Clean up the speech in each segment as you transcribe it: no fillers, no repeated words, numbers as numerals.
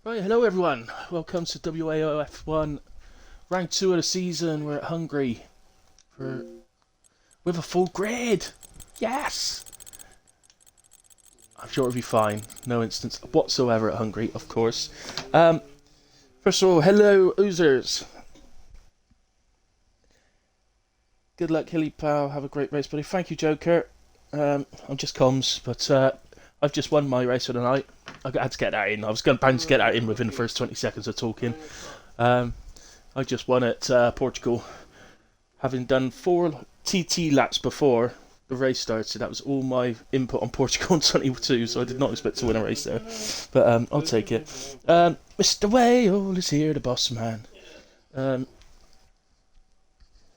Right, hello everyone. Welcome to WAOF1 Round 2 of the season. We're at Hungary with a full grid. Yes! I'm sure it'll be fine. No instance whatsoever at Hungary, of course. First of all, hello Oozers. Good luck, Hilly Pal. Have a great race, buddy. Thank you, Joker. I'm just comms, but I've just won my race for the night. I had to get that in. I was bound to get that in within the first 20 seconds of talking. I just won at Portugal, having done 4 TT laps before the race started. That was all my input on Portugal in 22, so I did not expect to win a race there. But I'll take it. Mr. Whale is here, the boss man.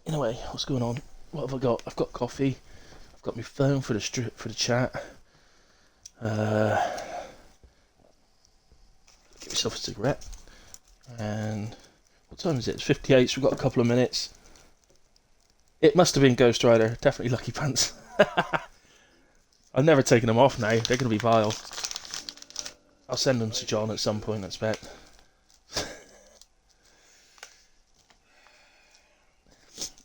Anyway, what's going on? What have I got? I've got coffee. I've got my phone for the chat. Get yourself a cigarette. And what time is it? It's 58, so we've got a couple of minutes. It must have been Ghost Rider. Definitely Lucky Pants. I've never taken them off now. They're going to be vile. I'll send them to John at some point, I expect.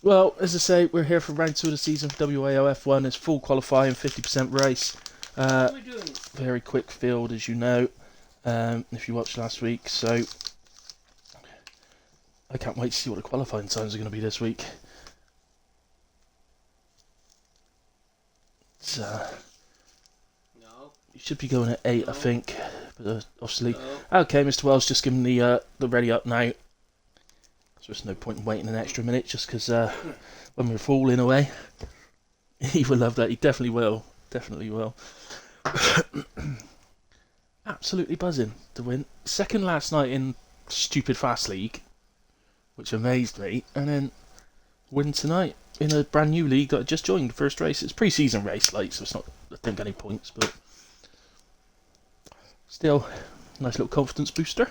Well, as I say, we're here for round 2 of the season for WAOF1. It's full qualifying, 50% race. What are we doing? Very quick field, as you know, if you watched last week. So I can't wait to see what the qualifying times are going to be this week. So, you should be going at 8, I think. But obviously, okay, Mr. Wells, just give him the ready up now. So there's no point in waiting an extra minute, just because when we're falling away, he will love that. He definitely will. Definitely will. Absolutely buzzing to win. Second last night in stupid Fast League, which amazed me, and then win tonight in a brand new league that I just joined. First race. It's a pre-season race, like, so it's not. I don't get any points, but still, nice little confidence booster.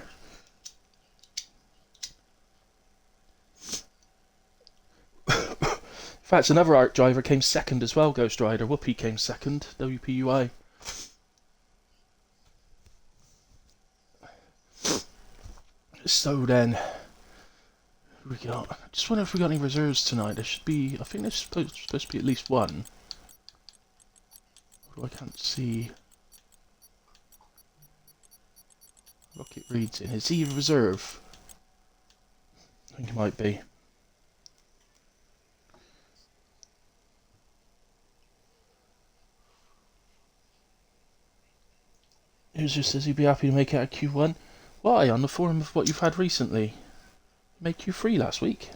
In fact, another art driver came second as well. Ghost Rider. Whoopi came second. WPUI. So then, we got. Just wonder if we got any reserves tonight. There should be. I think there's supposed to be at least one. Although I can't see. Rocket reads in. Is he a reserve? I think he might be. Who's just says he'd be happy to make it out of Q1? Why? On the forum of what you've had recently. Made Q3 last week.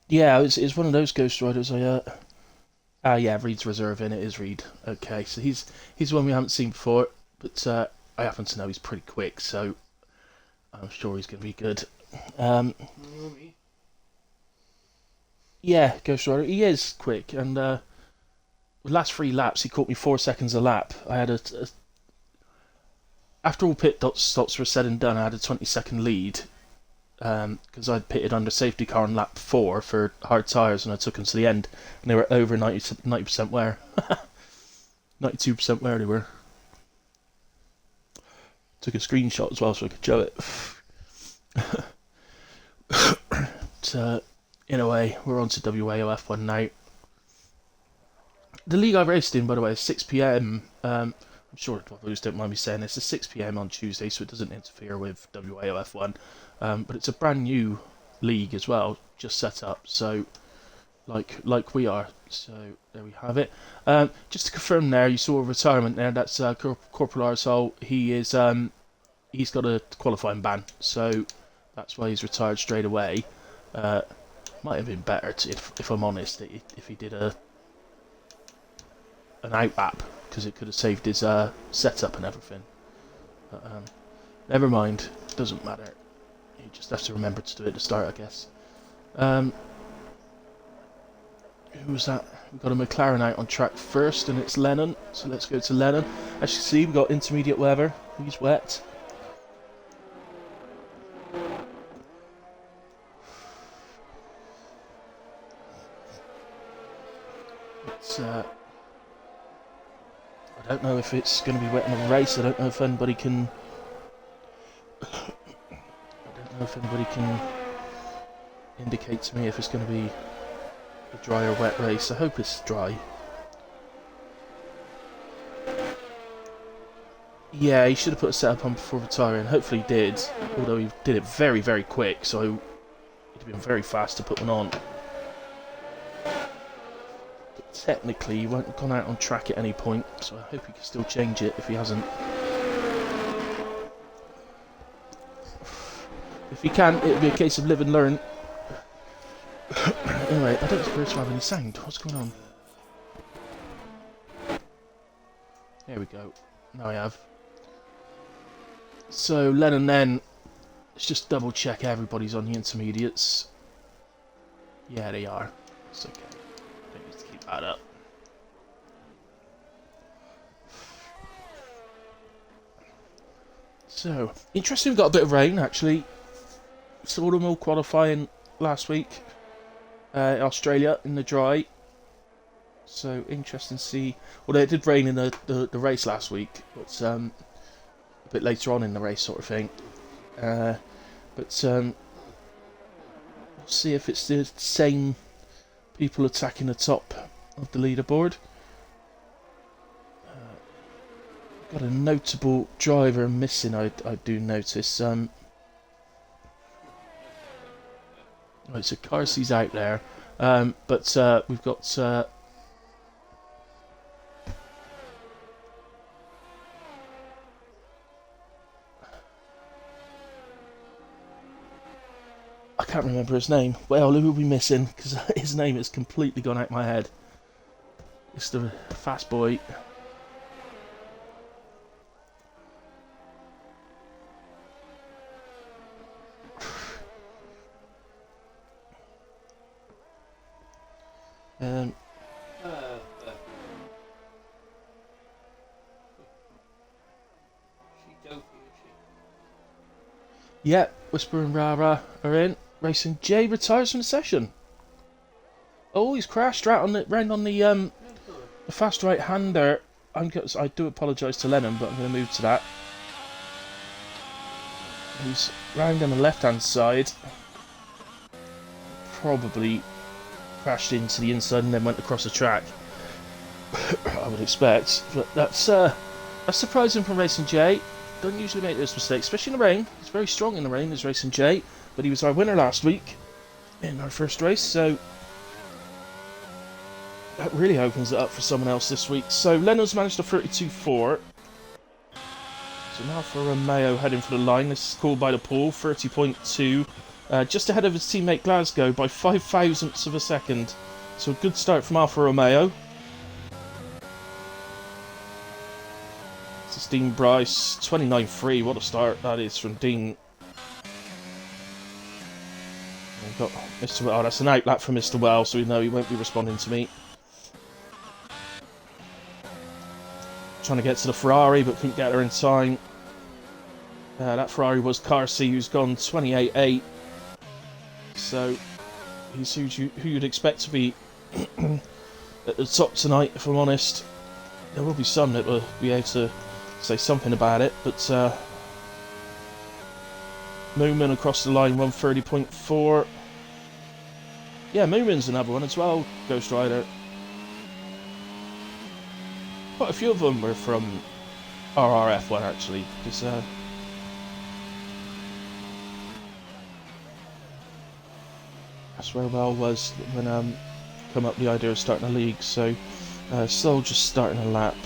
Yeah, it's one of those Ghost Riders yeah, Reed's reserve in. It is Reed. Okay, so he's one we haven't seen before, but I happen to know he's pretty quick, so I'm sure he's going to be good. Yeah, Ghost Rider, he is quick, and the last 3 laps he caught me 4 seconds a lap. I had after all pit stops were said and done, I had a 20-second lead because I'd pitted under safety car on lap 4 for hard tyres, and I took them to the end, and they were over 90% wear. 92% wear they were. Took a screenshot as well so I could show it. So, in a way, we're on to WAOF1 now. The league I raced in, by the way, is 6 PM. I'm sure others don't mind me saying this. It's 6 PM on Tuesday, so it doesn't interfere with WAOF1. But it's a brand new league as well, just set up. So, like we are. So there we have it. Just to confirm, there you saw a retirement there. That's Corporal Arsehole. He's got a qualifying ban, so that's why he's retired straight away. Might have been better, if I'm honest, if he did an out lap, because it could have saved his setup and everything. But never mind, doesn't matter. You just have to remember to do it at the start, I guess. Who was that? We've got a McLaren out on track first, and it's Lennon. So let's go to Lennon. As you can see, we've got intermediate weather. He's wet. I don't know if it's going to be wet in the race. I don't know if anybody can. I don't know if anybody can indicate to me if it's going to be a dry or wet race. I hope it's dry. Yeah, he should have put a setup on before retiring. Hopefully he did, although he did it very, very quick, so it'd have been very fast to put one on. But technically, he won't have gone out on track at any point, so I hope he can still change it if he hasn't. If he can, it'll be a case of live and learn. Anyway, I don't appear to have any sound. What's going on? There we go. Now I have. So, Lennon then, let's just double check everybody's on the intermediates. Yeah, they are. It's okay. Don't need to keep that up. So, interesting, we've got a bit of rain actually. Saw them all qualifying last week. Australia in the dry. So, interesting to see. Well, it did rain in the race last week, but a bit later on in the race, sort of thing. But we'll see if it's the same people attacking the top of the leaderboard. Got a notable driver missing, I do notice. Right, so Carsey's out there, but we've got. I can't remember his name. Well, who are we missing? Because his name has completely gone out of my head. It's the fast boy. Yeah, Whisper and Rara are in. Racing J retires from the session. Oh, he's crashed right on the round on the fast right hander. I do apologise to Lennon, but I'm going to move to that. He's round on the left hand side. Probably crashed into the inside and then went across the track. I would expect, but that's surprising from Racing J. Don't usually make those mistakes, especially in the rain. He's very strong in the rain, is Racing J, but he was our winner last week in our first race, so that really opens it up for someone else this week. So Lennon's managed a 32.4. So now for Romeo heading for the line. This is called by the pool, 30.2. Just ahead of his teammate Glasgow by 5 thousandths of a second. So a good start from Alfa Romeo. This is Dean Bryce, 29.3. What a start that is from Dean. We've got Mr. Well, that's an outlap from Mr. Well, so we know he won't be responding to me. Trying to get to the Ferrari, but couldn't get her in time. That Ferrari was Carsey, who's gone 28.8. So he's who you'd expect to be at the top tonight, if I'm honest. There will be some that will be able to say something about it, but Moomin across the line, 130.4. Yeah, Moomin's another one as well, Ghost Rider. Quite a few of them were from RRF1 actually, because that's where Well was when come up the idea of starting a league. So still just starting a lap.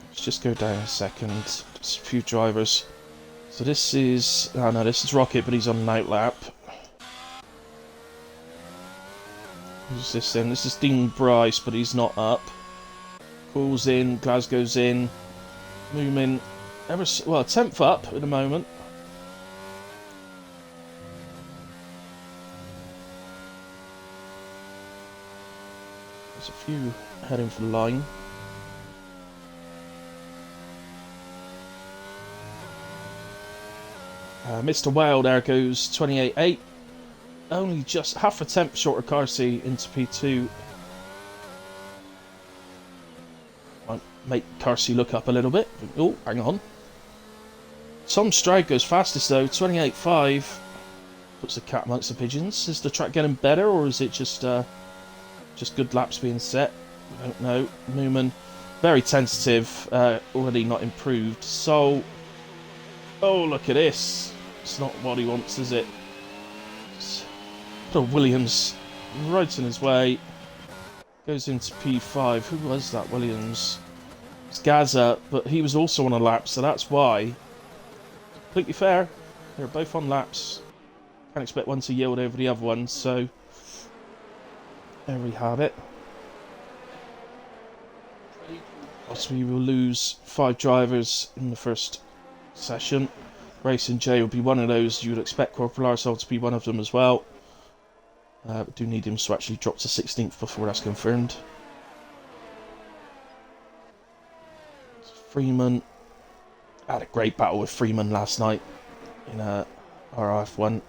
Let's just go down a second. Just a few drivers. So this is this is Rocket, but he's on an out lap. Who's this then? This is Dean Bryce, but he's not up. Cool's in, Glasgow's in. Moomin, well, 10th up at the moment. a few heading for the line. Mr. Wow there goes 28.8. Only just half a tenth short of Carsey into P2. Might make Carsey look up a little bit. Oh, hang on. Tom Stride goes fastest though, 28.5. Puts the cat amongst the pigeons. Is the track getting better, or is it just good laps being set? I don't know. Newman, very tentative, already not improved. So, oh, look at this. It's not what he wants, is it? Williams right in his way. Goes into P5. Who was that, Williams? It's Gaza, but he was also on a lap, so that's why. Completely fair. They're both on laps. Can't expect one to yield over the other one, so there we have it. Also, we will lose 5 drivers in the first session. Racing J will be one of those. You would expect Corporal Arsehole to be one of them as well. But do need him to actually drop to 16th before that's confirmed. Freeman. I had a great battle with Freeman last night in RF1.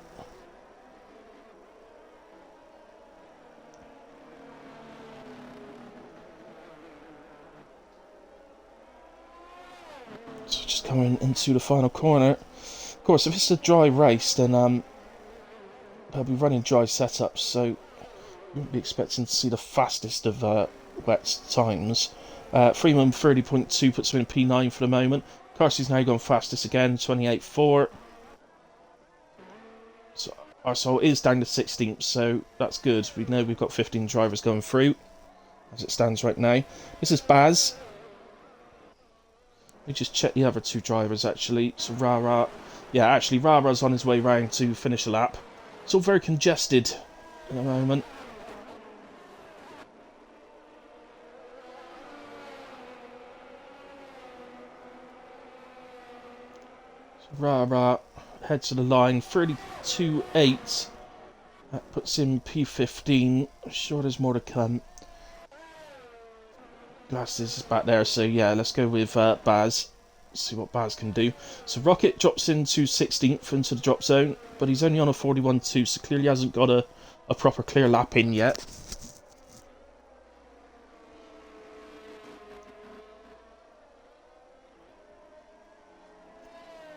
So just coming into the final corner. Of course, if it's a dry race, then they'll be running dry setups, so you won't be expecting to see the fastest of wet times. Freeman 30.2 puts him in P9 for the moment. Carsey's now gone fastest again, 28.4. So Arsehole is down to 16th, so that's good. We know we've got 15 drivers going through, as it stands right now. This is Baz. Let me just check the other 2 drivers, actually. So Rara. Yeah, actually, Rara's on his way round to finish the lap. It's all very congested at the moment. Rara heads to the line, 32.8. That puts him P15. I'm sure there's more to come. Glasses is back there, so yeah, let's go with Baz. See what Baz can do. So Rocket drops into 16th into the drop zone, but he's only on a 41.2, so clearly hasn't got a proper clear lap in yet.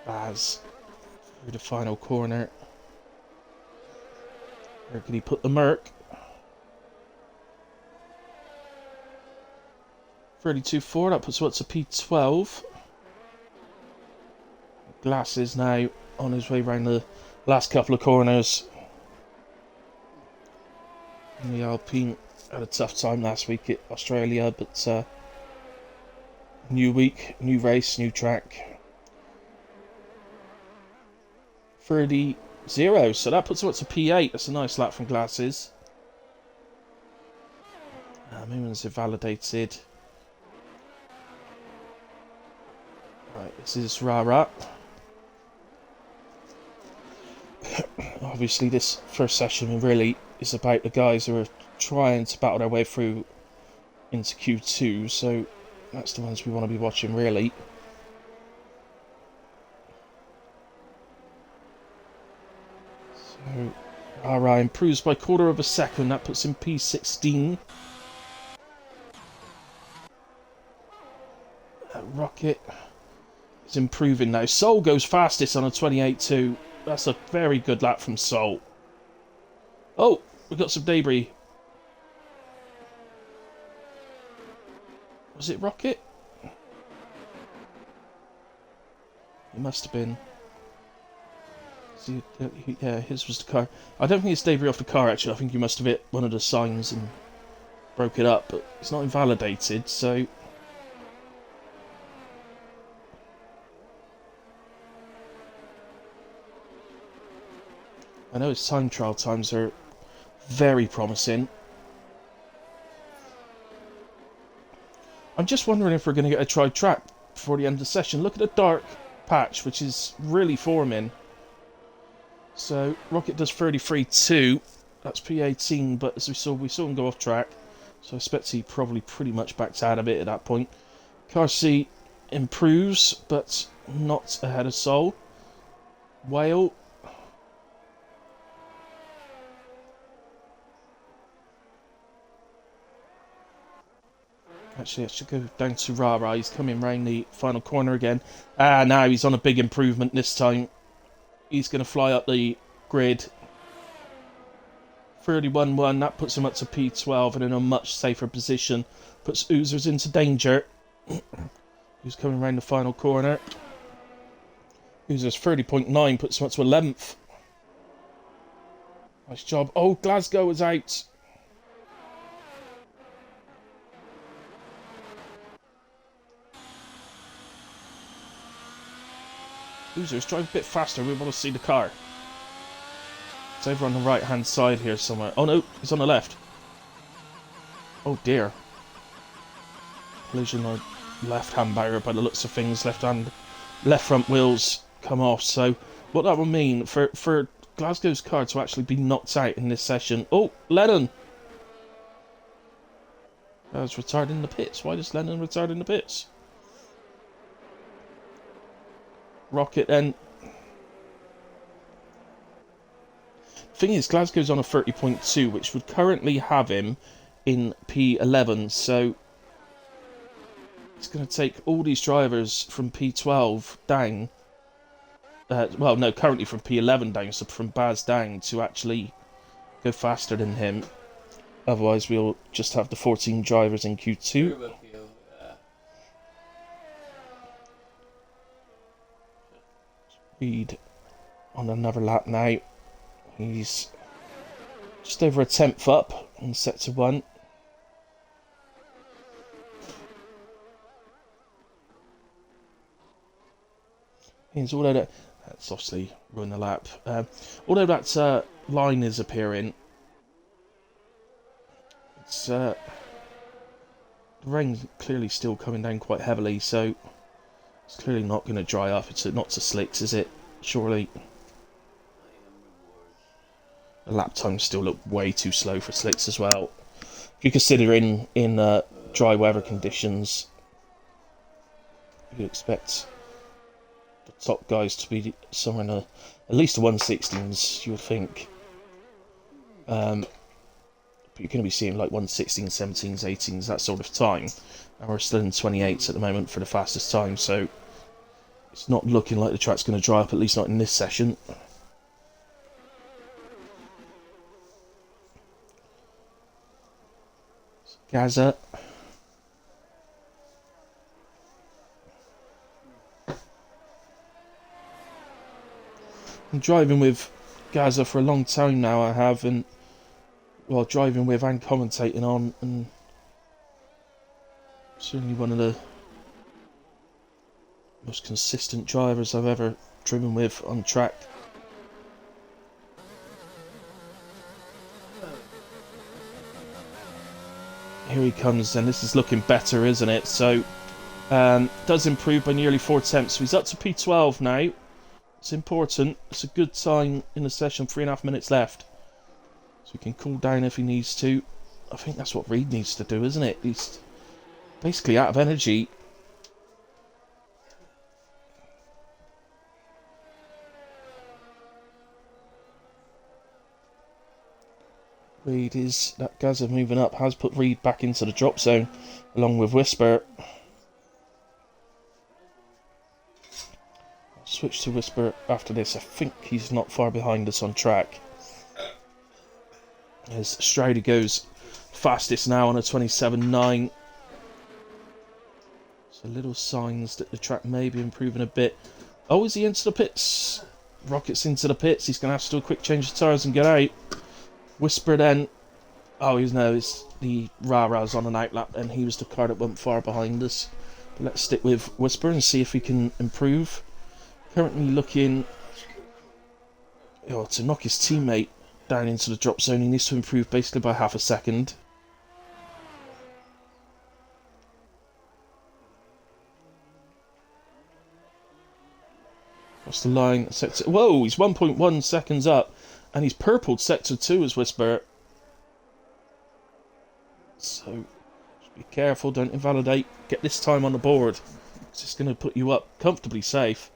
Baz through the final corner. Where can he put the Merc? 32.4, that puts what's a P12. Glasses now on his way around the last couple of corners. And the Alpine had a tough time last week at Australia, but new week, new race, new track. 30.0, so that puts what's a P8. That's a nice lap from Glasses. Moomans invalidated. Right, this is Rara. Obviously, this first session really is about the guys who are trying to battle their way through into Q2, so that's the ones we want to be watching, really. So, Rara improves by 1/4 of a second, that puts him P16. Rocket is improving now. Soul goes fastest on a 28.2. That's a very good lap from Soul. Oh, we've got some debris. Was it Rocket? It must have been. Yeah, his was the car. I don't think it's debris off the car, actually. I think he must have hit one of the signs and broke it up, but it's not invalidated, so... I know his time trial times are very promising. I'm just wondering if we're going to get a tried track before the end of the session. Look at the dark patch, which is really forming. So, Rocket does 33.2. That's P18, but as we saw him go off track. So I expect he probably pretty much backed out of it at that point. Car C improves, but not ahead of Sol. Whale. Actually, I should go down to Rara. He's coming round the final corner again. Now he's on a big improvement this time. He's going to fly up the grid. 31-1, that puts him up to P12 and in a much safer position. Puts Oozers into danger. Who's coming round the final corner. Oozers 30.9, puts him up to 11th. Nice job. Oh, Glasgow is out. Oozers, drive a bit faster. We want to see the car. It's over on the right-hand side here somewhere. Oh no, he's on the left. Oh dear. Collision on left-hand barrier by the looks of things. Left front wheels come off. So what that will mean for Glasgow's car to actually be knocked out in this session. Oh, Lennon. That was retarded in the pits. Why does Lennon retard in the pits? Rocket then. Thing is, Glasgow's on a 30.2, which would currently have him in P11, so it's going to take all these drivers from P12 down, well, no, currently from P11 down, so from Baz down, to actually go faster than him. Otherwise, we'll just have the 14 drivers in Q2. Reed on another lap now. He's just over a 10th up in sector 1. Although that's obviously ruined the lap. Although that line is appearing, it's the rain's clearly still coming down quite heavily, so it's clearly not going to dry up. It's not to slicks, is it? Surely. The lap times still look way too slow for slicks as well. If you consider in dry weather conditions, you'd expect the top guys to be somewhere in at least the 116s, you would think. But you're going to be seeing like 116s, 17s, 18s, that sort of time. And we're still in 28s at the moment for the fastest time, so it's not looking like the track's going to dry up, at least not in this session. Gaza. I'm driving with Gaza for a long time now, I have, and well, driving with and commentating on, and certainly one of the most consistent drivers I've ever driven with on track. Here he comes, and this is looking better, isn't it? So, does improve by nearly 4 tenths. So he's up to P12 now. It's important. It's a good time in the session. 3.5 minutes left. So he can cool down if he needs to. I think that's what Reed needs to do, isn't it? He's basically out of energy. Reed is, that Gaza moving up has put Reed back into the drop zone along with Whisper. I'll switch to Whisper after this. I think he's not far behind us on track. As Stroudy goes fastest now on a 27.9. So little signs that the track may be improving a bit. Oh, is he into the pits? Rocket's into the pits. He's going to have to do a quick change of tyres and get out. Whisper then. Oh, it's the Rara's on an outlap, and he was the car that went far behind us. But let's stick with Whisper and see if he can improve. Currently looking to knock his teammate down into the drop zone. He needs to improve basically by half a second. What's the line? Sector. Whoa, he's 1.1 seconds up. And he's purpled sector 2 as Whisper. So So just be careful, don't invalidate. Get this time on the board. It's just going to put you up comfortably safe.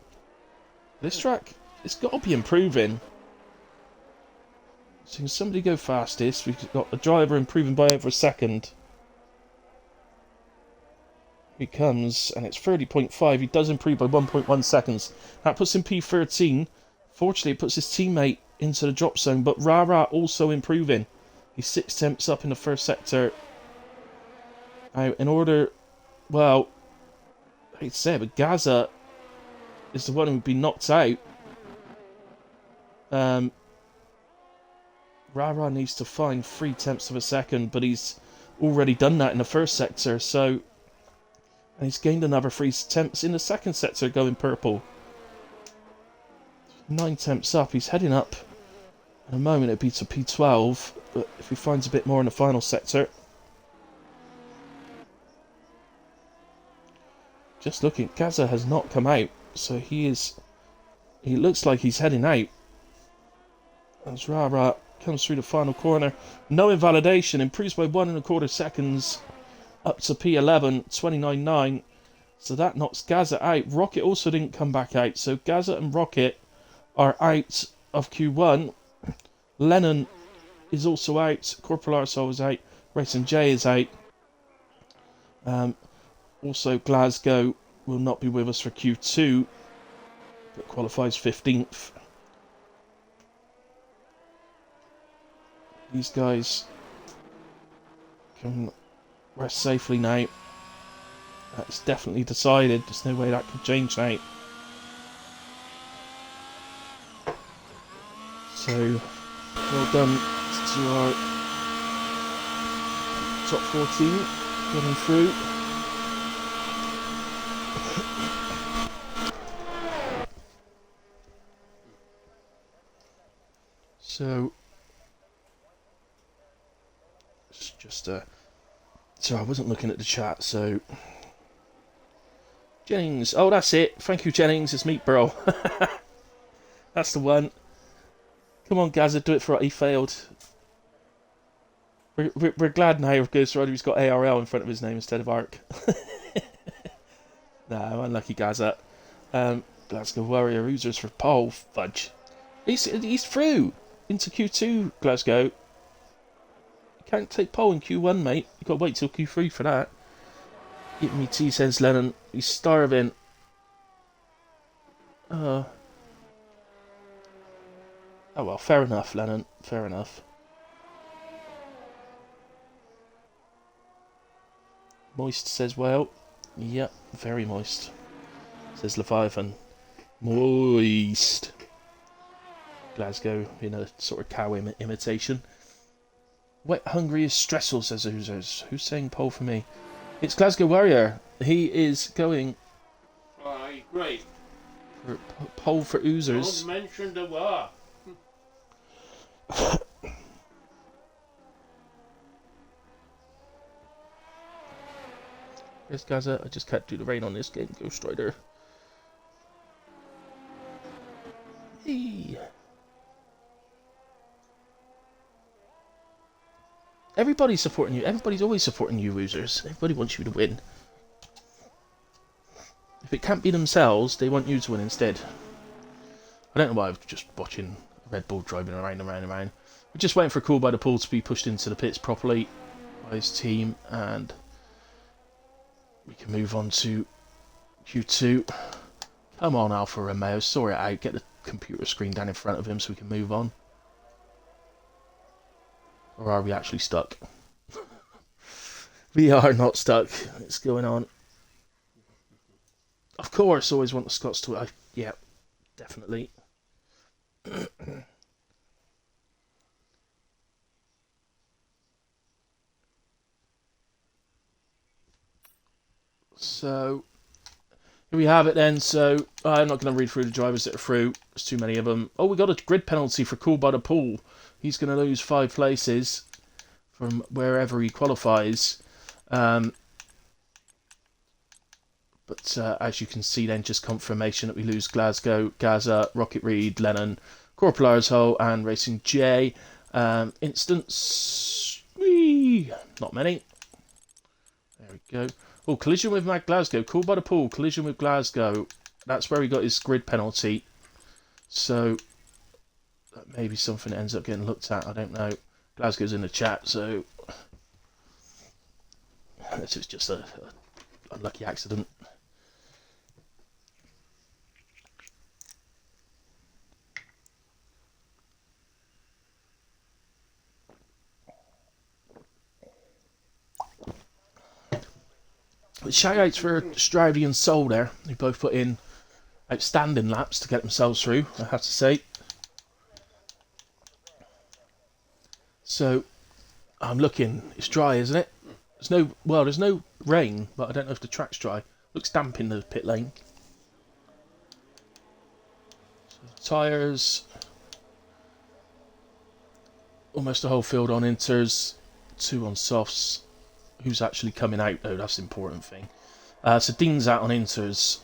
This track, it's got to be improving. So can somebody go fastest? We've got the driver improving by over a second. He comes, and it's 30.5. He does improve by 1.1 seconds. That puts him P13. Fortunately, it puts his teammate into the drop zone, but Rara also improving. He's 6 tenths up in the first sector. Now, in order, well, I hate to say it, but Gaza is the one who'd be knocked out. Rara needs to find 3 tenths of a second, but he's already done that in the first sector, so... And he's gained another 3 tenths in the second sector going purple. 9 tenths up, he's heading up. In a moment it'd be to P12, but if he finds a bit more in the final sector... Just looking, Gaza has not come out, so he looks like he's heading out. As Rara comes through the final corner, no invalidation, improves by 1.25 seconds, up to P11, 29.9. So that knocks Gaza out. Rocket also didn't come back out, so Gaza and Rocket are out of Q1. Lennon is also out, Corporal Arsehole is out, Racing J is out. Also, Glasgow will not be with us for Q2, but qualifies 15th. These guys can rest safely now. That's definitely decided. There's no way that could change now. So, well done to our top 14 getting through. So, it's just so I wasn't looking at the chat, so Jennings, oh that's it, thank you Jennings, it's Meat Bro. That's the one. Come on Gaza, do it for what he failed. We're glad now Ghost Rider has got ARL in front of his name instead of ARC. No, unlucky Gaza. Glasgow Warrior Oozers for pole, fudge. He's through into Q2, Glasgow. You can't take pole in Q1, mate. You've got to wait till Q3 for that. Give me T, says Lennon. He's starving. Oh well, fair enough, Lennon. Fair enough. Moist says, well, yep, very moist. Says Leviathan. Moist. Glasgow in a sort of cow imitation. Wet hungry is stressful, says Oozers. Who's saying pole for me? It's Glasgow Warrior. He is going. Aye, great. For pole for Oozers. Don't mention the war. Yes, Gaza, I just can't do the rain on this game, Ghost Rider. Hey. Everybody's supporting you. Everybody's always supporting you, Oozers. Everybody wants you to win. If it can't be themselves, they want you to win instead. I don't know why I was just watching Red Bull driving around and around and around. We're just waiting for Cool by the Pool to be pushed into the pits properly by his team, and we can move on to Q2. Come on, Alfa Romeo, sort it out. Get the computer screen down in front of him so we can move on. Or are we actually stuck? We are not stuck. It's going on. Of course, always want the Scots to... yeah, definitely. So, here we have it then. So, I'm not going to read through the drivers that are through. There's too many of them. Oh, we got a grid penalty for Cool by the Pool. He's going to lose 5 places from wherever he qualifies. But as you can see then, just confirmation that we lose Glasgow, Gaza, Rocket Reed, Lennon, Corporal Arsehole and Racing J. Instance... Whee! Not many. There we go. Oh, collision with Mad Glasgow. Called by the pool. Collision with Glasgow. That's where he got his grid penalty. So that may be something that ends up getting looked at. I don't know. Glasgow's in the chat, so this is just a unlucky accident. But shout outs for Stroudy and Soul there. They both put in outstanding laps to get themselves through, I have to say. So I'm looking, it's dry, isn't it? There's no rain, but I don't know if the track's dry. Looks damp in the pit lane. So tyres, almost the whole field on inters, 2 on softs. Who's actually coming out though? That's the important thing. So Dean's out on inters.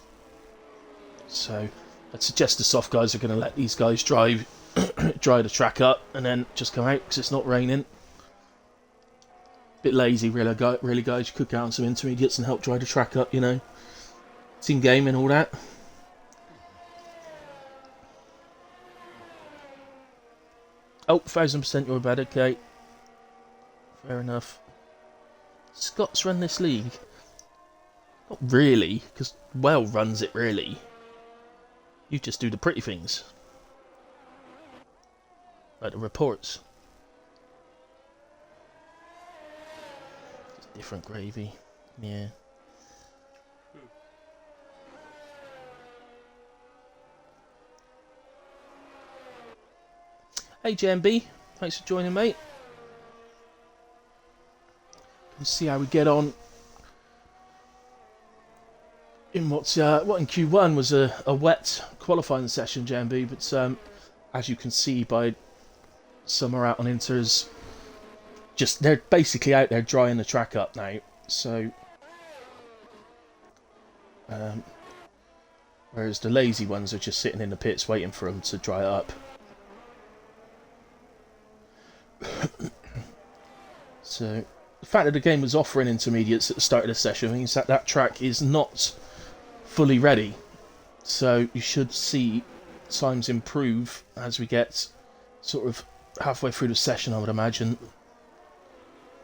So I'd suggest the soft guys are going to let these guys dry the track up and then just come out because it's not raining. Bit lazy, really, guys. You could go out on some intermediates and help dry the track up, you know. Team game and all that. Oh, 1000% you're bad, okay. Fair enough. Scots run this league? Not really, because Well runs it, really. You just do the pretty things. Like the reports. Just different gravy. Yeah. Hey JMB, thanks for joining, mate. Let's see how we get on in what in Q1 was a wet qualifying session, JMB, but as you can see by some are out on inters, they're basically out there drying the track up now. So whereas the lazy ones are just sitting in the pits waiting for them to dry up. So the fact that the game was offering intermediates at the start of the session means that that track is not fully ready. So you should see times improve as we get sort of halfway through the session, I would imagine.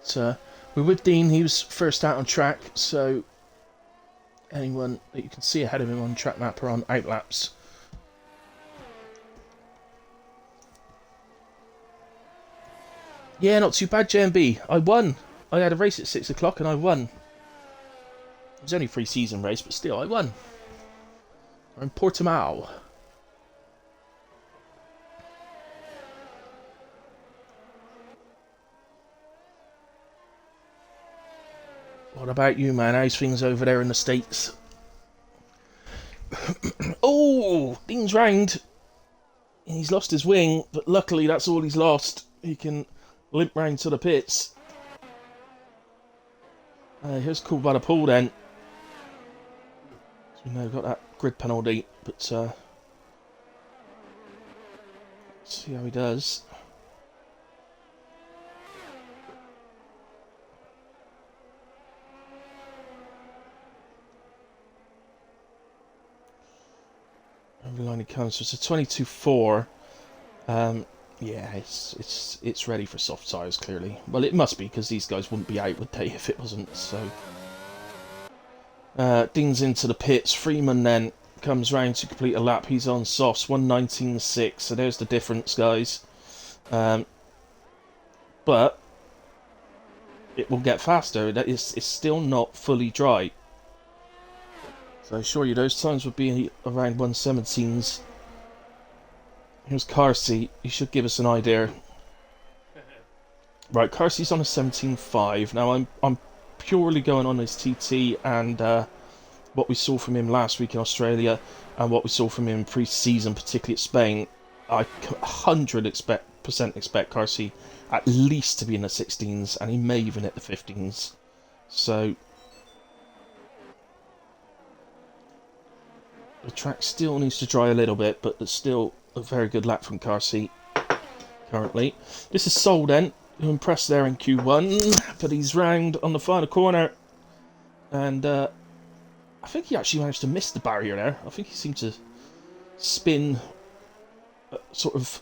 So we're with Dean. He was first out on track, so anyone that you can see ahead of him on track map are on outlaps. Yeah, not too bad, JMB. I won. I had a race at 6 o'clock and I won. It was only a pre-season race, but still, I won. We're in Portimao. What about you, man? How's things over there in the States? Oh, Dean's round. He's lost his wing, but luckily that's all he's lost. He can limp round to the pits. Here's Cool by the Pool then. So we know got that grid penalty, but see how he does. Every line he comes, so it's a 22.4. Yeah, it's ready for soft tyres, clearly. Well, it must be, because these guys wouldn't be out, would they, if it wasn't, so... Dean's into the pits. Freeman then comes round to complete a lap. He's on softs, 1:19.6, so there's the difference, guys. But it will get faster. It's still not fully dry. So I assure you, those times would be around 1:17s. Here's Carsey. He should give us an idea. Right, Carsey's on a 17.5. Now I'm purely going on his TT and what we saw from him last week in Australia and what we saw from him pre-season, particularly at Spain. I 100% expect Carsey at least to be in the 16s, and he may even hit the 15s. So the track still needs to dry a little bit, but there's still a very good lap from Carsey currently. This is Sol then, who impressed there in Q1, but he's round on the final corner. And I think he actually managed to miss the barrier there. I think he seemed to spin sort of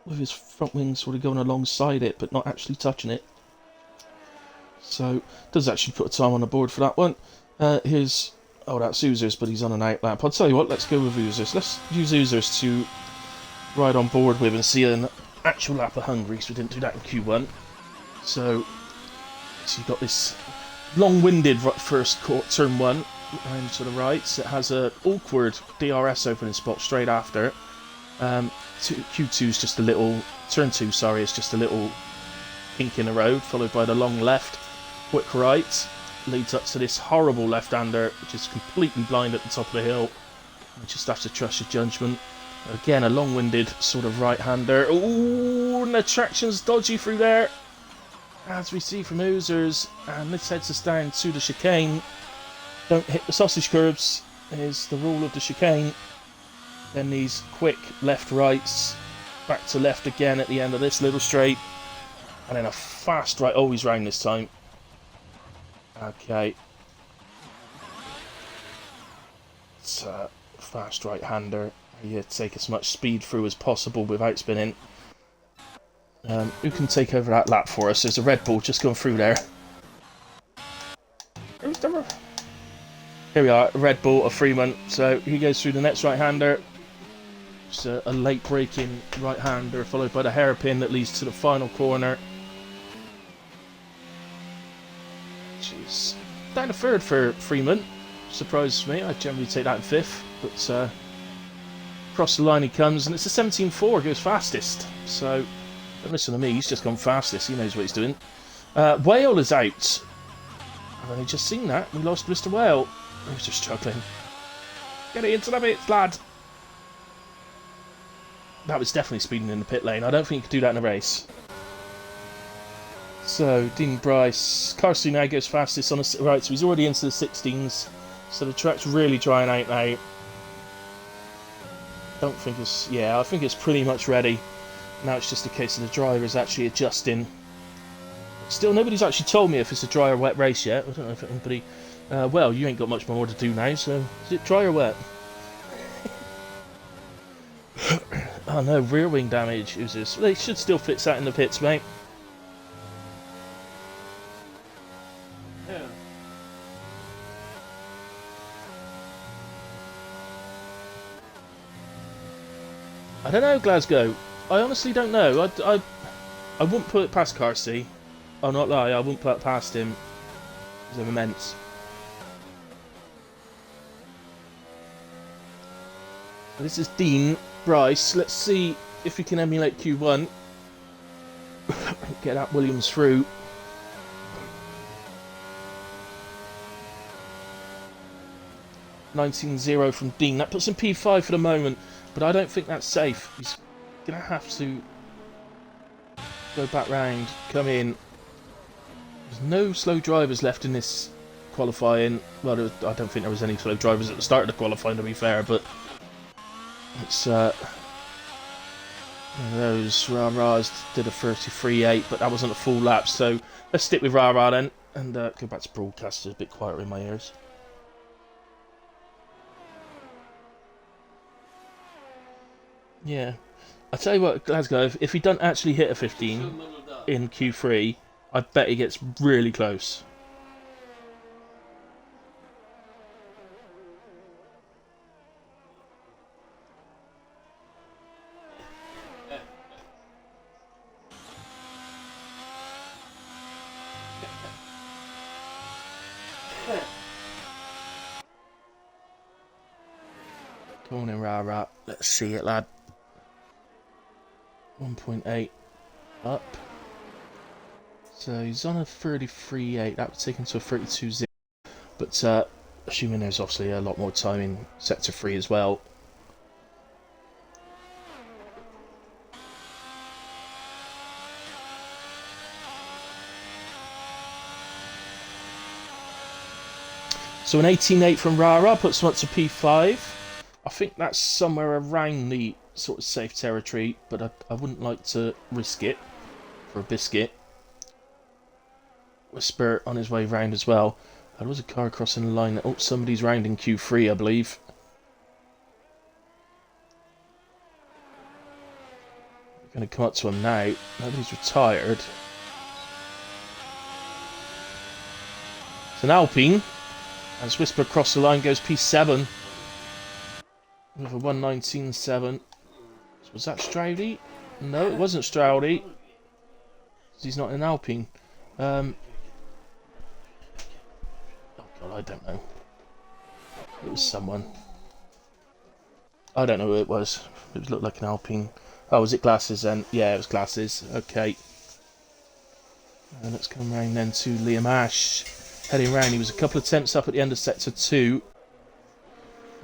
with his front wing sort of going alongside it, but not actually touching it. So, does actually put a time on the board for that one. Here's... Oh, that's Oozers, but he's on an out lap. I'll tell you what, let's go with Oozers. Let's use Oozers to ride on board with and see an actual lap of Hungary, so we didn't do that in Q1. So you've got this long-winded first turn one, round to the right. It has an awkward DRS opening spot straight after. Q2 is just a little... Turn 2, sorry, is just a little kink in the road, followed by the long left, quick right. Leads up to this horrible left-hander, which is completely blind at the top of the hill. You just have to trust your judgment. Again, a long-winded sort of right-hander. Ooh, and the traction's dodgy through there, as we see from Oozers. And this heads us down to the chicane. Don't hit the sausage curbs is the rule of the chicane. Then these quick left-rights, back to left again at the end of this little straight. And then a fast right, always round this time. Okay. It's a fast right-hander. You take as much speed through as possible without spinning. Who can take over that lap for us? There's a Red Bull just going through there. Here we are, Red Bull of Freeman. So he goes through the next right-hander. It's a late braking right-hander, followed by the hairpin that leads to the final corner. Jeez. Down to third for Freeman. Surprises me. I generally take that in fifth. But across the line he comes, and it's a 17.4, goes fastest. So, don't listen to me, he's just gone fastest. He knows what he's doing. Whale is out. I've only just seen that. We lost Mr. Whale. He's just struggling. Get it into the pits, lad. That was definitely speeding in the pit lane. I don't think you could do that in a race. So, Dean Bryce, Carsey now goes fastest on the right, so he's already into the 16s. So the track's really drying out now. Don't think it's... Yeah, I think it's pretty much ready. Now it's just a case of the drivers actually adjusting. Still, nobody's actually told me if it's a dry or wet race yet. I don't know if anybody... well, you ain't got much more to do now, so... Is it dry or wet? Oh no, rear wing damage. Who's this? They should still fix that in the pits, mate. I don't know, Glasgow. I honestly don't know. I wouldn't put it past Carsey. I'll not lie, I wouldn't put it past him. He's immense. This is Dean Bryce. Let's see if we can emulate Q1. Get that Williams through. (19.0) from Dean. That puts him P5 for the moment. But I don't think that's safe. He's going to have to go back round, come in. There's no slow drivers left in this qualifying. Well, I don't think there was any slow drivers at the start of the qualifying, to be fair, but it's one of those rah-rahs did a 33.8, but that wasn't a full lap, so let's stick with rah-rah then, and go back to broadcast. It's a bit quieter in my ears. Yeah, I tell you what, Glasgow, if he doesn't actually hit a 15 in Q3, I bet he gets really close. Come on in, rah-rah. Let's see it, lad. 1.8 up. So he's on a 33.8. That would take him to a 32.0. But assuming there's obviously a lot more time in sector 3 as well. So an 18.8 from Rara puts him up to P5. I think that's somewhere around the sort of safe territory, but I wouldn't like to risk it for a biscuit. Whisper on his way round as well. There was a car crossing the line. Oh, somebody's round in Q3, I believe. We're going to come up to him now. Nobody's retired. It's an Alpine. As Whisper across the line goes P7. With a 1:19.7. Was that Stroudy? No, it wasn't Stroudy. He's not an Alpine. Oh god, I don't know. It was someone. I don't know who it was. It looked like an Alpine. Oh, was it Glasses then? Yeah, it was Glasses. Okay. And let's come round then to Liam Ash. Heading round, he was a couple of attempts up at the end of sector 2.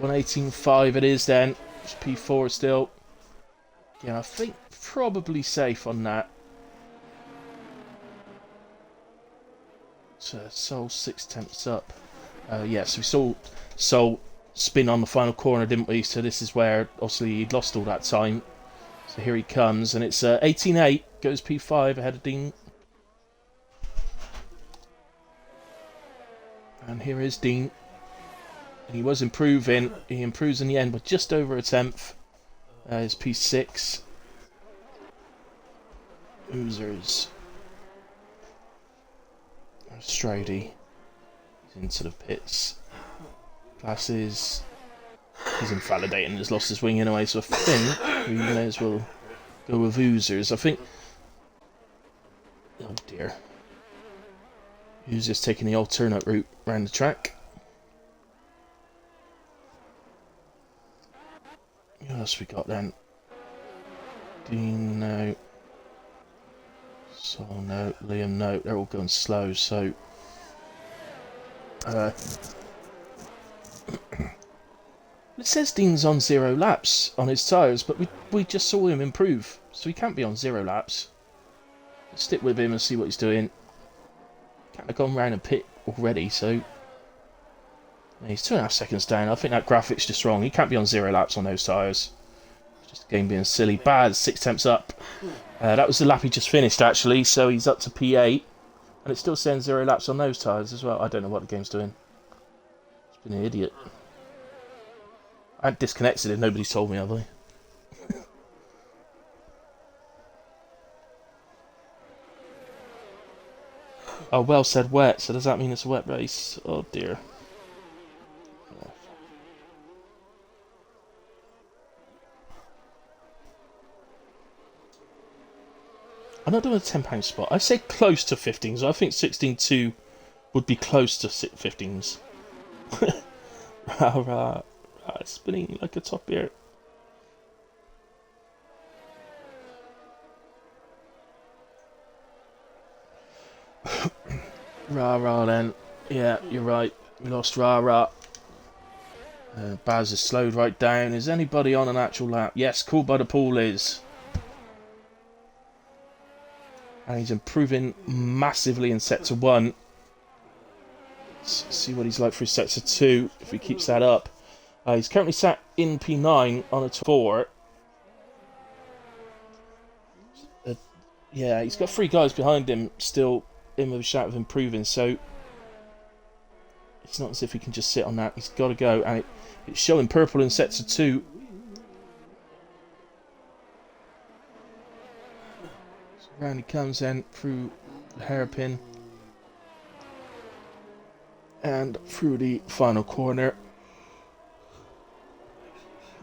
1:18.5 it is then. It's P4 still. Yeah, I think probably safe on that. So, Sol 6 attempts up. Yeah, so we saw Sol spin on the final corner, didn't we? So this is where, obviously, he'd lost all that time. So here he comes, and it's 18.8, goes P5 ahead of Dean. And here is Dean. And he was improving. He improves in the end, but just over a tenth. Is P6. Oozers. Strody. He's into the pits. Glasses. He's invalidating. He's lost his wing anyway, so I think we may as well go with Oozers. I think. Oh dear. Oozers taking the alternate route around the track. What else we got then? Dean, no. Sol, no. Liam, no. They're all going slow, so... it says Dean's on 0 laps on his tyres, but we just saw him improve, so he can't be on 0 laps. Let's stick with him and see what he's doing. Can't have gone round and pit already, so... Yeah, he's 2.5 seconds down. I think that graphic's just wrong. He can't be on 0 laps on those tyres. Just the game being silly. Baz, 6 attempts up. That was the lap he just finished, actually, so he's up to P8. And it's still saying 0 laps on those tyres as well. I don't know what the game's doing. It's been an idiot. I had disconnected it, nobody's told me, have I? Oh, well said wet, so does that mean it's a wet race? Oh dear. I'm not doing a £10 spot. I say close to 15s. I think 16.2 would be close to 15s. Rah, rah, rah, spinning like a top here. Rah rah then. Yeah, you're right. We lost rah rah. Baz has slowed right down. Is anybody on an actual lap? Yes, Cool by the Pool is. And he's improving massively in sector 1. Let's see what he's like for sector 2 if he keeps that up. He's currently sat in P9 on a 4. Yeah, he's got 3 guys behind him still in with a shout of improving, so it's not as if he can just sit on that. He's got to go, and it's showing purple in sector 2. Round he comes then through the hairpin and through the final corner.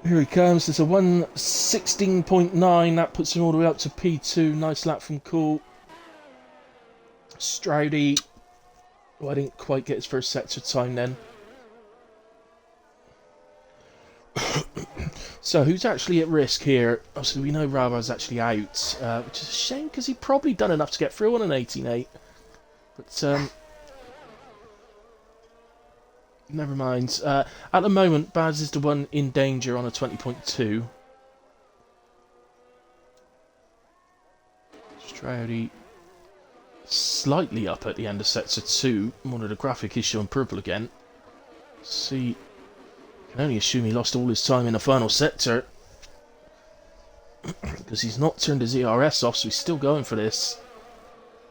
Here he comes. There's a 1:16.9. That puts him all the way up to P2. Nice lap from Cool. Stroudy. Oh, I didn't quite get his first sector time then. So, who's actually at risk here? Obviously, we know Raba's actually out, which is a shame because he'd probably done enough to get through on an 18.8. But, never mind. At the moment, Baz is the one in danger on a 20.2. Stroudy slightly up at the end of sector 2. One of the graphic is showing purple again. Let's see. Can only assume he lost all his time in the final sector because he's not turned his ERS off, so he's still going for this.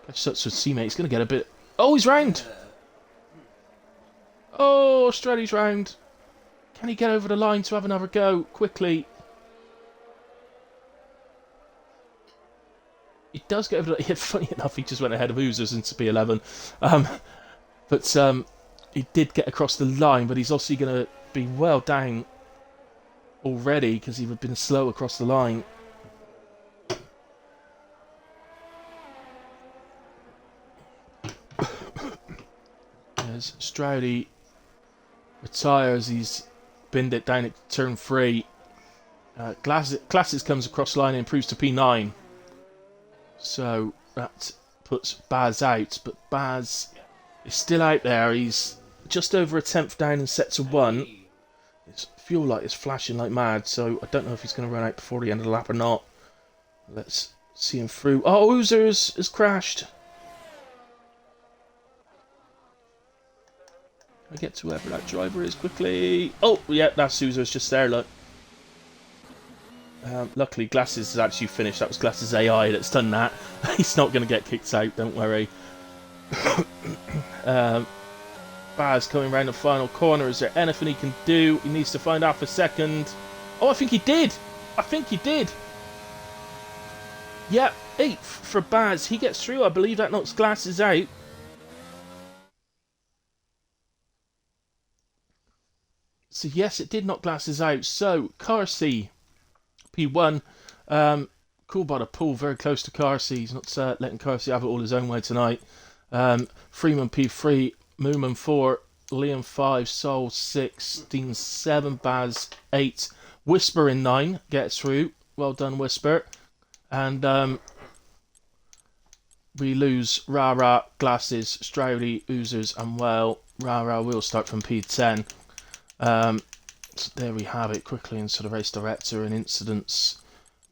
Catch up with teammate. He's going to get a bit. Oh, he's round. Oh, Australia's round. Can he get over the line to have another go quickly? He does get over the... Yeah, funny enough, he just went ahead of Oozers into P11. But he did get across the line, but he's obviously going to be well down already because he'd been slow across the line. As Stroudy retires, he's binned it down at turn 3. Classics comes across the line and improves to P9. So that puts Baz out, but Baz is still out there. He's just over a tenth down and set to 1. His fuel light is flashing like mad, so I don't know if he's going to run out before the end of the lap or not. Let's see him through. Oh, Oozers has crashed. I get to whoever that driver is quickly. Oh, yeah, that's Oozers just there, look. Luckily, Glasses has actually finished. That was Glasses AI that's done that. He's not going to get kicked out, don't worry. Baz coming around the final corner. Is there anything he can do? He needs to find half a second. Oh, I think he did. I think he did. Yep, 8th for Baz. He gets through. I believe that knocks Glasses out. So yes, it did knock Glasses out. So Carsey, P1, cool by the pool, very close to Carsey. He's not letting Carsey have it all his own way tonight. Freeman P3, Mooman 4, Liam 5, Sol 6, Dean 7, Baz 8, Whisper in 9 gets through. Well done, Whisper. And we lose Rara, Glasses, Stroudy, Oozers, and well, Rara will start from P10. So there we have it, quickly into the race director and incidents.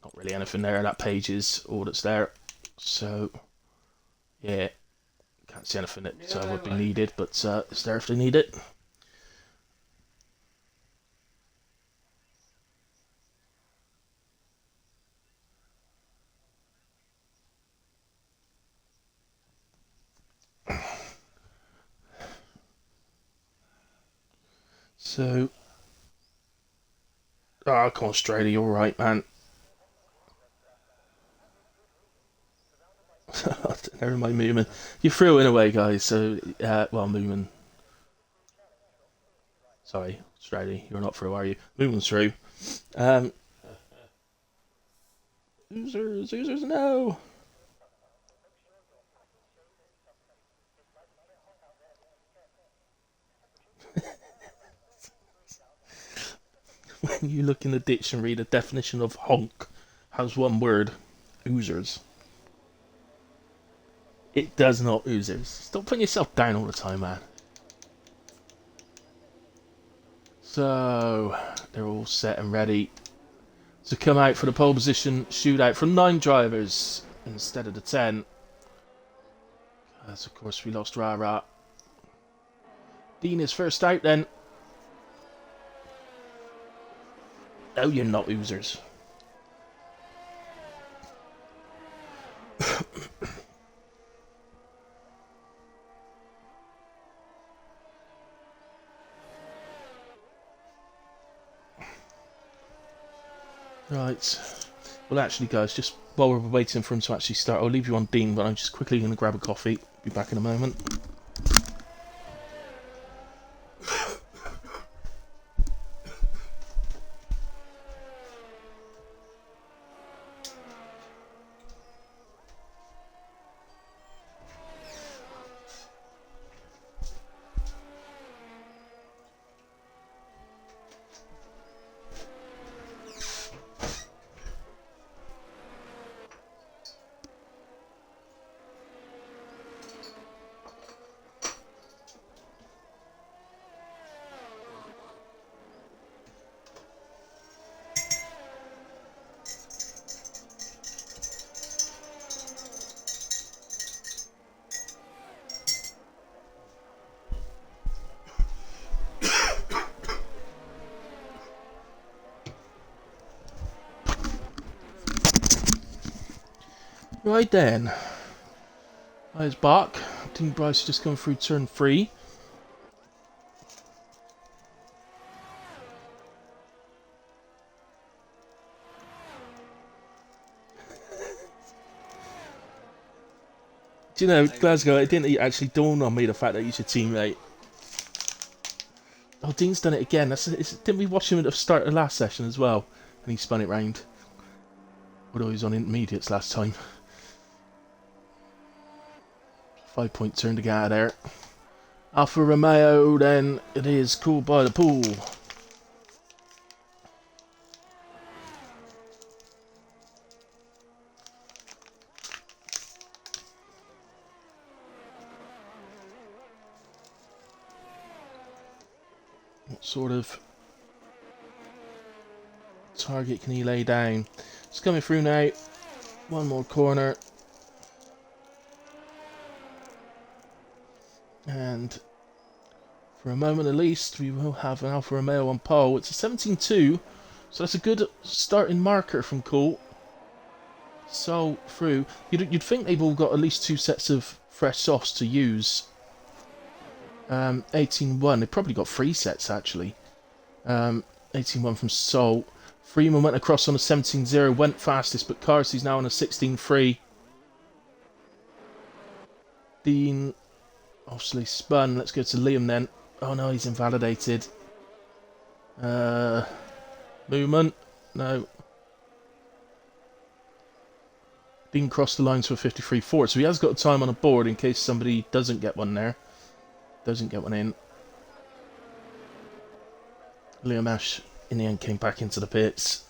Not really anything there, that page is all that's there. So, yeah, can't see anything that would be needed, but it's there if they need it. So, oh, come on, Australia, you're right, man. Never mind, Moomin. You threw in away, guys. So, well, Moomin. Sorry, Australia, you're not through, are you? Moomin's through. Oozers, no. When you look in the dictionary, the definition of honk has one word: oozers. It does not oozers. Stop putting yourself down all the time, man. So, they're all set and ready to come out for the pole position shootout from 9 drivers instead of the 10. As of course we lost Rara. Dean is first out then. Oh, you're not oozers. Right. Well, actually, guys, just while we're waiting for him to actually start, I'll leave you on Dean, but I'm just quickly going to grab a coffee. Be back in a moment. Right then. There's Bach. Team Bryce just come through turn 3. Do you know, Glasgow, it didn't actually dawn on me the fact that he's your teammate. Oh, Dean's done it again. Didn't we watch him at the start of the last session as well? And he spun it round. Although he was on intermediates last time. 5-point turn to get out of there. Alfa Romeo, then it is Cool by the Pool. What sort of target can he lay down? It's coming through now. One more corner. And for a moment at least, we will have an Alfa Romeo on pole. It's a 17-2, so that's a good starting marker from Cool. So through, you'd think they've all got at least 2 sets of fresh softs to use. 18-1, they've probably got 3 sets actually. 18-1 from Sol. Freeman went across on a 17-0, went fastest, but Carsey's now on a 16-3. Dean obviously spun. Let's go to Liam then. Oh no, he's invalidated. Movement. No. Dean crossed the lines for 53-4, so he has got a time on a board in case somebody doesn't get one there. Doesn't get one in. Liam Ash in the end came back into the pits.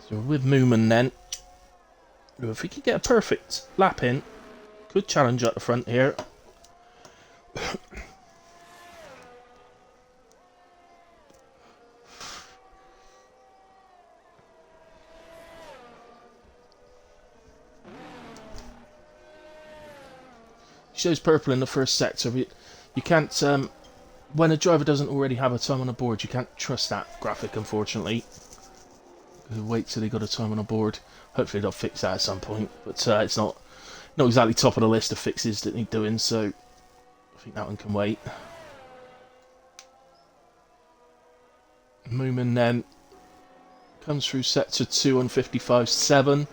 So with Mooman then, if we could get a perfect lap in, could challenge at the front here. Shows purple in the first sector. You can't, when a driver doesn't already have a time on a board, you can't trust that graphic, unfortunately. Wait till they got a time on a board. Hopefully they'll fix that at some point, but it's not exactly top of the list of fixes that need doing, so I think that one can wait. Moomin then comes through sector 2 on 55.7.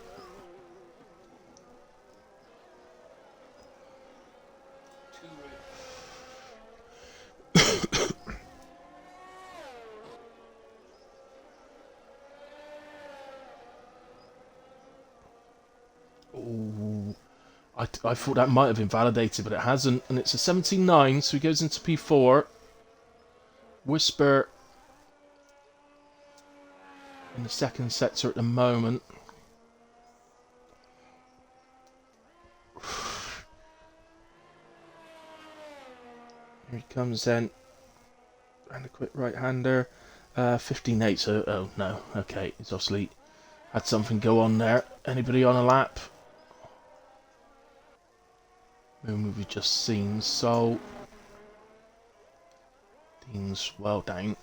I thought that might have invalidated, but it hasn't, and it's a 17-9, so he goes into P4. Whisper in the second sector at the moment. Here he comes then, and a quick right-hander. 15-8, so, oh no, okay, he's obviously had something go on there. Anybody on a lap? Move we've just seen, so Dean's well down.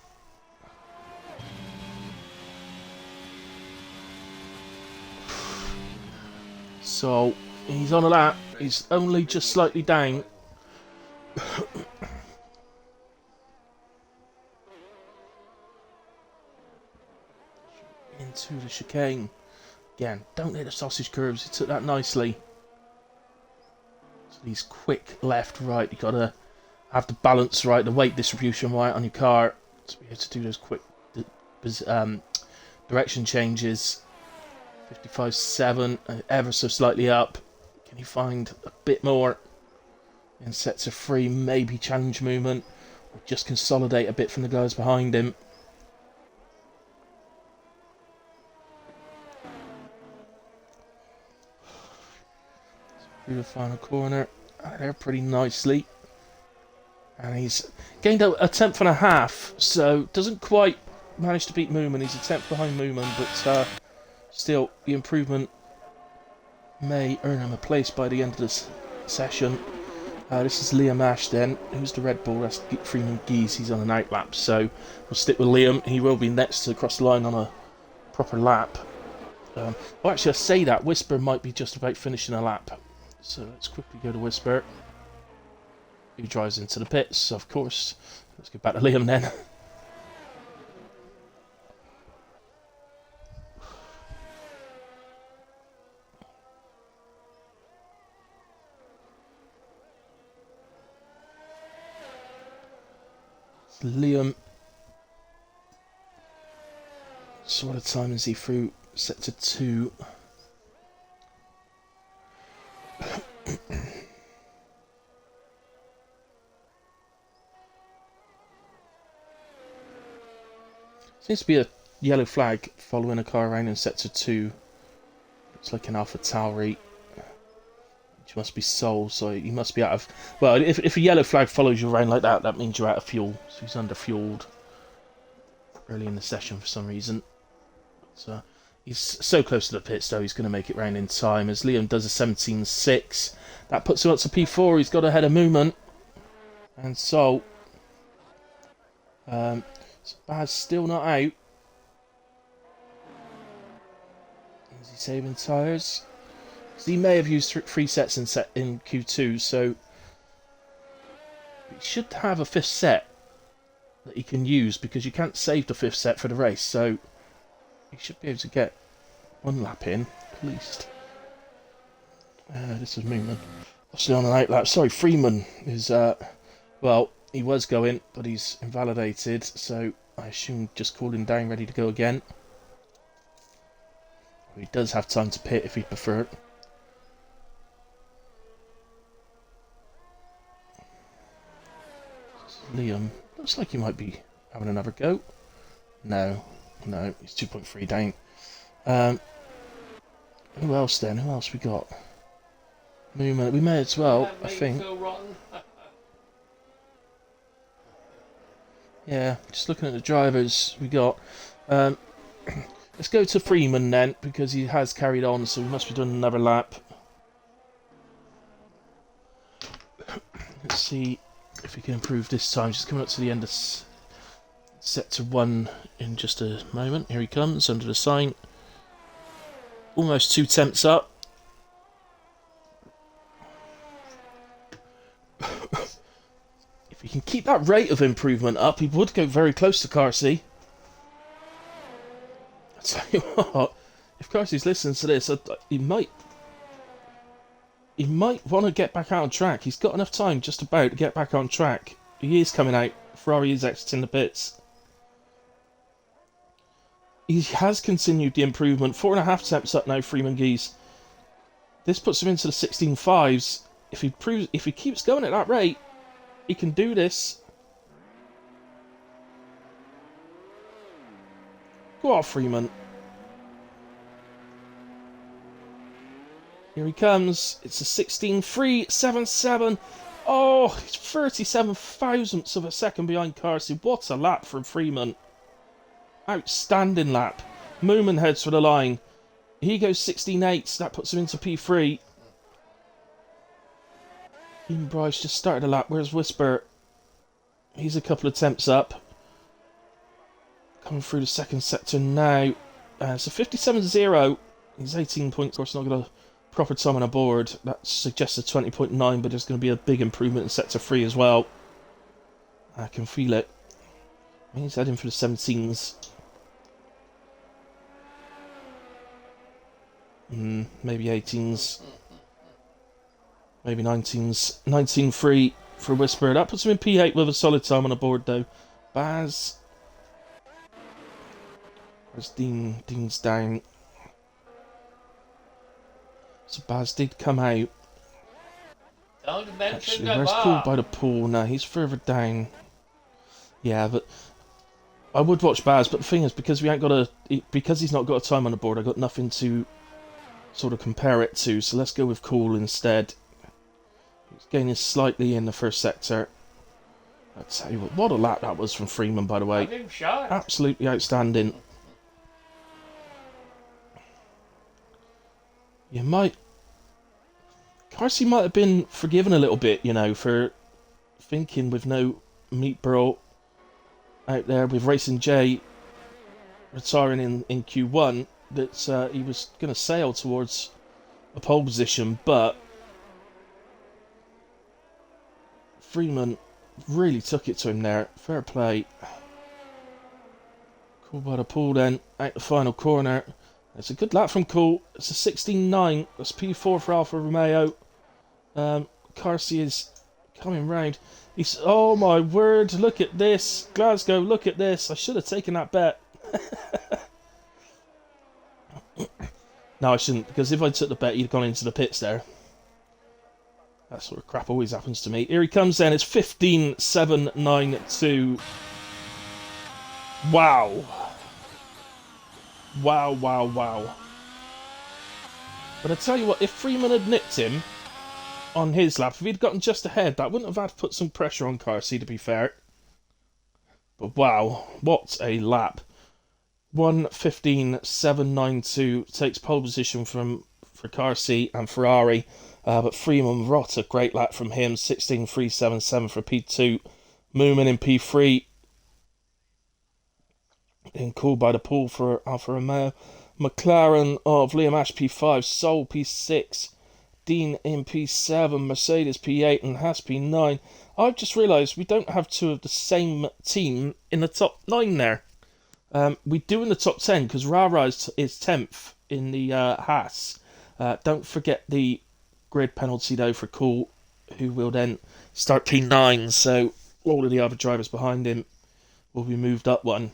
So he's on a lap, he's only just slightly down. Into the chicane. Again, don't hit the sausage curves, he took that nicely. These quick left, right, you gotta have the balance right, the weight distribution right on your car to be able to do those quick direction changes. 55.7, ever so slightly up. Can you find a bit more in sector 3? Maybe challenge movement, or just consolidate a bit from the guys behind him. Through the final corner, there pretty nicely, and he's gained a tenth and a half, so doesn't quite manage to beat Mooman. He's a tenth behind Mooman, but still the improvement may earn him a place by the end of this session. This is Liam Ash then, who's the Red Bull. That's Freeman Geese. He's on an outlap, so we'll stick with Liam. He will be next to cross the line on a proper lap. Oh, actually, I say that Whisper might be just about finishing a lap. So let's quickly go to Whisper, who drives into the pits, of course. Let's get back to Liam then. Liam. So what a time is he through sector 2? Seems to be a yellow flag following a car around in sector 2. Looks like an Alpha Tauri. Which must be Sol, so he must be out of... Well, if a yellow flag follows you around like that, that means you're out of fuel. So he's under-fueled early in the session for some reason. So he's so close to the pits, though, he's going to make it round in time. As Liam does a 17.6. That puts him up to P4. He's got ahead of movement. And Sol... Baz still not out. Is he saving tyres? He may have used 3 sets in Q2, so he should have a 5th set that he can use, because you can't save the 5th set for the race, so he should be able to get 1 lap in, at least. This is Moonman. Still on an out lap. Sorry, Freeman is, well, he was going, but he's invalidated, so I assume just called him down, ready to go again. He does have time to pit if he preferred. Liam looks like he might be having another go. No, he's 2.3 down. Who else then? Who else we got? We may as well, I think. Yeah, just looking at the drivers we got. Let's go to Freeman then, because he has carried on, so we must be doing another lap. Let's see if we can improve this time. Just coming up to the end of sector 1 in just a moment. Here he comes, under the sign. Almost 2 temps up. If he can keep that rate of improvement up, he would go very close to Carsey. I'll tell you what, if Carsey's listening to this, he might want to get back out on track. He's got enough time just about to get back on track. He is coming out. Ferrari is exiting the pits. He has continued the improvement. 4.5 temps up now, Freeman Geese. This puts him into the 16.5s. If he keeps going at that rate, he can do this. Go on, Freeman. Here he comes. It's a 16.377. Oh, he's 37 thousandths of a second behind Carsey. What a lap from Freeman. Outstanding lap. Mooman heads for the line. He goes 16.8. That puts him into P3. Ian Bryce just started a lap. Where's Whisper? He's a couple of temps up. Coming through the second sector now. So 57.0. He's 18 points. Of course, not got a proper time on a board. That suggests a 20.9, but there's going to be a big improvement in sector 3 as well. I can feel it. He's heading for the 17s. Maybe 18s. Maybe 19s. 19.3 for Whisper. That puts him in P8 with a solid time on the board, though. Baz. Where's Dean? Dean's down. So Baz did come out. Don't mention Actually, the where's bar. Paul by the pool? No, he's further down. Yeah, but I would watch Baz, but the thing is, because he's not got a time on the board, I got nothing to sort of compare it to. So let's go with Cool instead. He's gaining slightly in the first sector. I'll tell you what a lap that was from Freeman, by the way. Have him shot. Absolutely outstanding. Carsey might have been forgiven a little bit, you know, for thinking with no Meat Bro out there with Racing J retiring in Q1 that he was going to sail towards a pole position, but Freeman really took it to him there. Fair play. Cool by the pool then, out the final corner. It's a good lap from Cool. It's a 16.9. That's P4 for Alfa Romeo. Carsey is coming round. He's, oh my word, look at this. Glasgow, look at this. I should have taken that bet. No, I shouldn't, because if I took the bet, he'd gone into the pits there. That sort of crap always happens to me. Here he comes then. It's 15.792. Wow. Wow, wow, wow. But I tell you what, if Freeman had nipped him on his lap, if he'd gotten just ahead, that wouldn't have had to put some pressure on Carsey, to be fair. But wow, what a lap. 1:15.792 takes pole position for Carsey and Ferrari. But Freeman, what a great lap from him. 16.377 for P2. Moomin in P3. Then called by the pool for Alfa Romeo. McLaren of Liam Ash P5. Sol P6. Dean in P7. Mercedes P8 and Haas P9. I've just realised we don't have two of the same team in the top 9 there. We do in the top 10 because Rara is 10th in the Haas. Don't forget the grid penalty though for Cool, who will then start P9. So all of the other drivers behind him will be moved up one.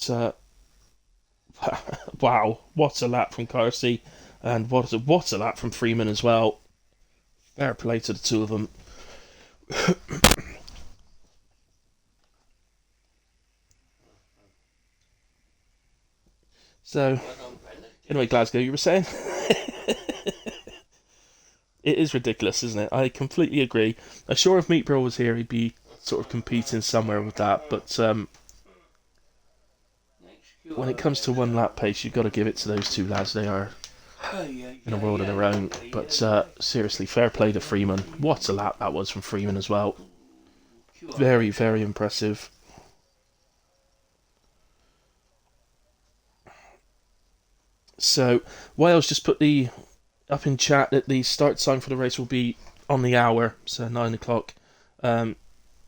But, wow, what a lap from Carsey, and what a lap from Freeman as well. Fair play to the two of them. So, anyway, Glasgow, you were saying? It is ridiculous, isn't it? I completely agree. I'm sure if Meat Bro was here, he'd be sort of competing somewhere with that. But when it comes to one lap pace, you've got to give it to those two lads. They are in a world of their own. But seriously, fair play to Freeman. What a lap that was from Freeman as well. Very, very impressive. So, Wales just put the up in chat that the start time for the race will be on the hour, so 9 o'clock.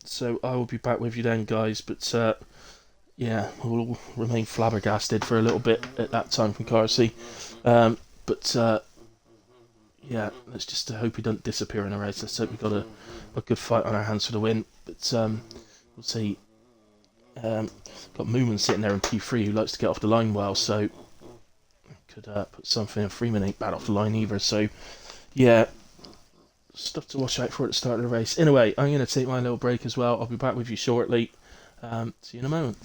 So I will be back with you then, guys. But yeah, we'll remain flabbergasted for a little bit at that time from Carsey. But yeah, let's just hope he doesn't disappear in a race. Let's hope we've got a good fight on our hands for the win. But we'll see. Got Moomin sitting there in P3 who likes to get off the line well, so could put something in. Freeman ain't bad off the line either, so yeah, stuff to watch out for at the start of the race. Anyway, I'm going to take my little break as well. I'll be back with you shortly. See you in a moment.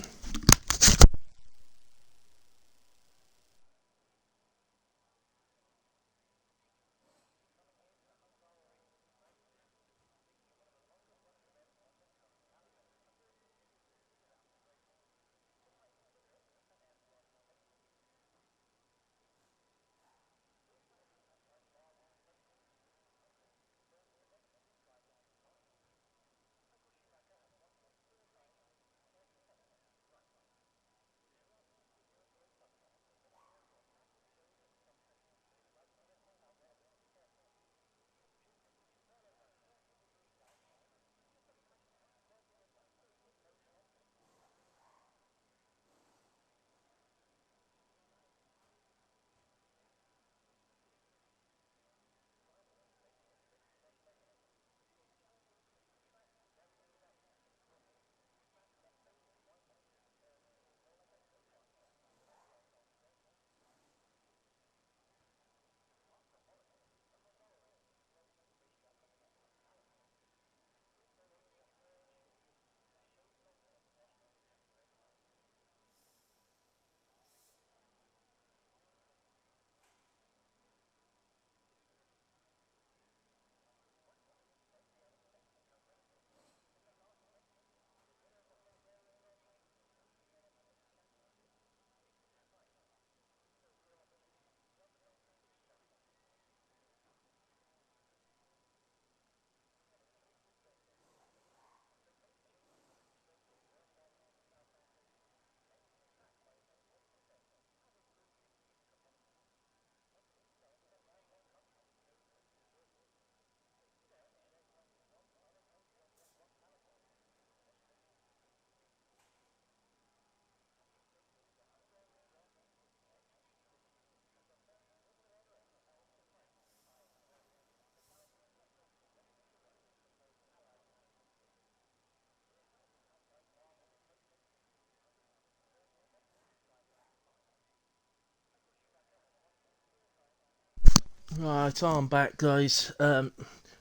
Right, I'm back, guys.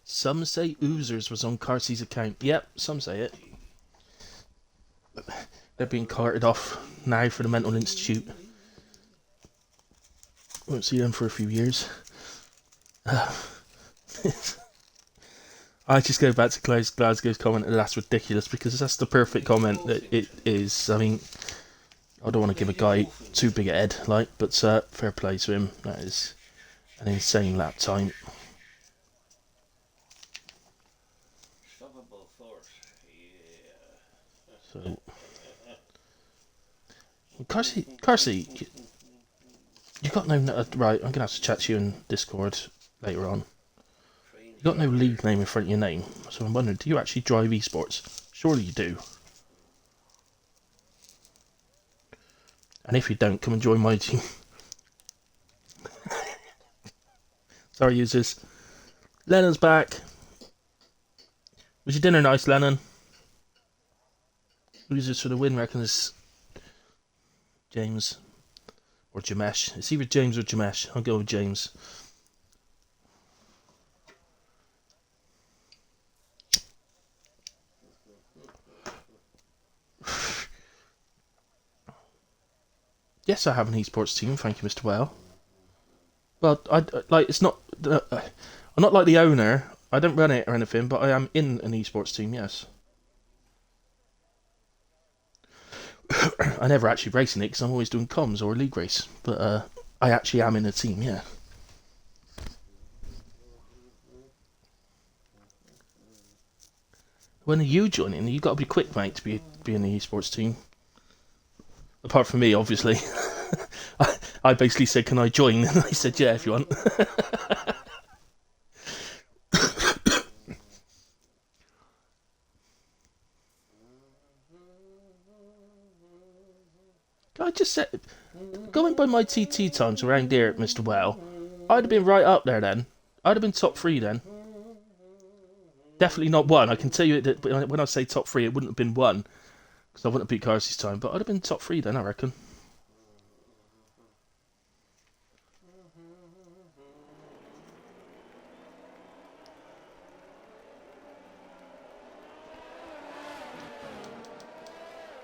Some say Oozers was on Carsey's account. Yep, some say it. They're being carted off now for the mental institute. Won't see them for a few years. I just go back to Glasgow's comment that that's ridiculous, because that's the perfect comment that it is. I mean, I don't want to give a guy too big a head, like, but fair play to him. That is an insane lap time. So, Carsey, you got no right. I'm gonna have to chat to you in Discord later on. You got no league name in front of your name, so I'm wondering, do you actually drive esports? Surely you do. And if you don't, come and join my team. Sorry, users. Lennon's back. Was your dinner nice, Lennon? Users for the win reckons James or Jamesh. It's either James or Jamesh. I'll go with James. Yes, I have an esports team. Thank you, Mr. Well. Well, I like it's not. I'm not like the owner. I don't run it or anything, but I am in an esports team. Yes. I never actually race in it because I'm always doing comms or a league race. But I actually am in a team. Yeah. When are you joining? You got to be quick, mate, to be in the esports team. Apart from me, obviously. I basically said, "Can I join?" And I said, "Yeah, if you want." I just said, going by my TT times around here, Mr. Well, I'd have been right up there then. I'd have been top 3 then. Definitely not 1. I can tell you that when I say top 3, it wouldn't have been 1, because I wouldn't have beat Carsey's time, but I'd have been top 3 then, I reckon.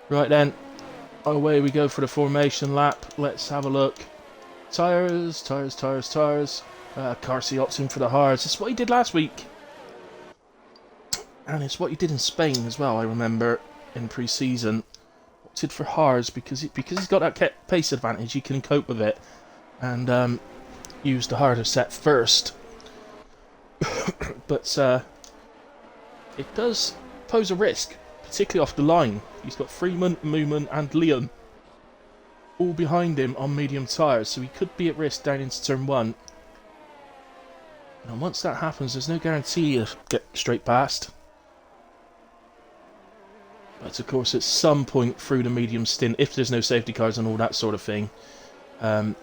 Right then, away we go for the formation lap. Let's have a look. Tyres. Carsey opts in for the hards. It's what he did last week. And it's what he did in Spain as well, I remember, in pre-season. Opted for hards because he's got that pace advantage, he can cope with it. And use the harder set first. But it does pose a risk, particularly off the line. He's got Freeman, Mooman and Leon all behind him on medium tyres, so he could be at risk down into turn 1. And once that happens, there's no guarantee he'll get straight past. But of course, at some point through the medium stint, if there's no safety cars and all that sort of thing, there'll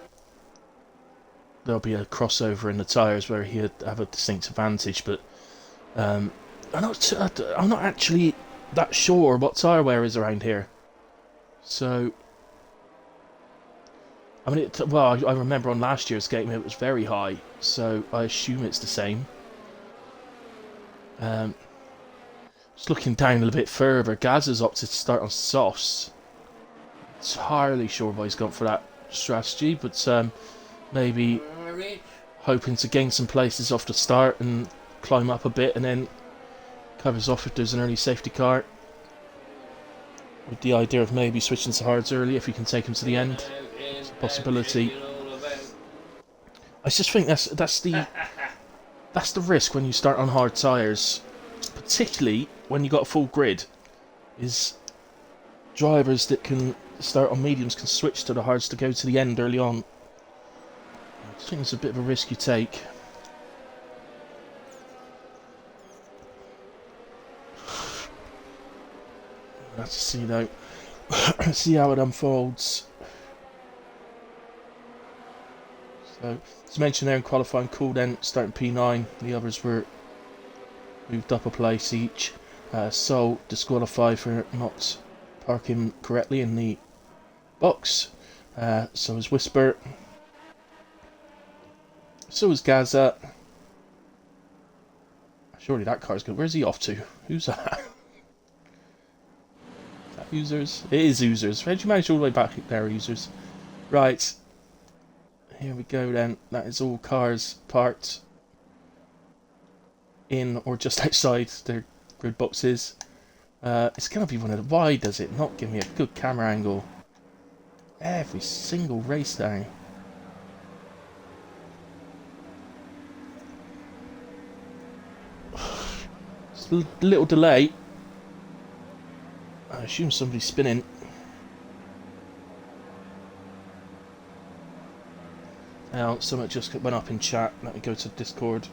be a crossover in the tyres where he'd have a distinct advantage. But I'm not actually that sure what tyre wear is around here. So, I mean, I remember on last year's game it was very high, so I assume it's the same. Just looking down a little bit further, Gaz has opted to start on softs. Entirely sure why he's gone for that strategy, but maybe hoping to gain some places off the start and climb up a bit, and then covers off if there's an early safety car. With the idea of maybe switching to hards early if you can take him to the end. It's a possibility. I just think that's the risk when you start on hard tyres, particularly when you got a full grid, is drivers that can start on mediums can switch to the hards to go to the end early on. I just think it's a bit of a risk you take. Let's see though. See how it unfolds. So, as mentioned there in qualifying, Coolden starting P9. The others were moved up a place each. Sol disqualified for not parking correctly in the box. So is Whisper. So is Gaza. Surely that car's good. Where's he off to? Who's that? Is that Oozers? It is Oozers. How'd you manage all the way back there, Oozers? Right. Here we go then. That is all cars parked in or just outside their grid boxes. It's going to be one of the... Why does it not give me a good camera angle? Every single race day. Just a little delay. I assume somebody's spinning. Now, something just went up in chat. Let me go to Discord.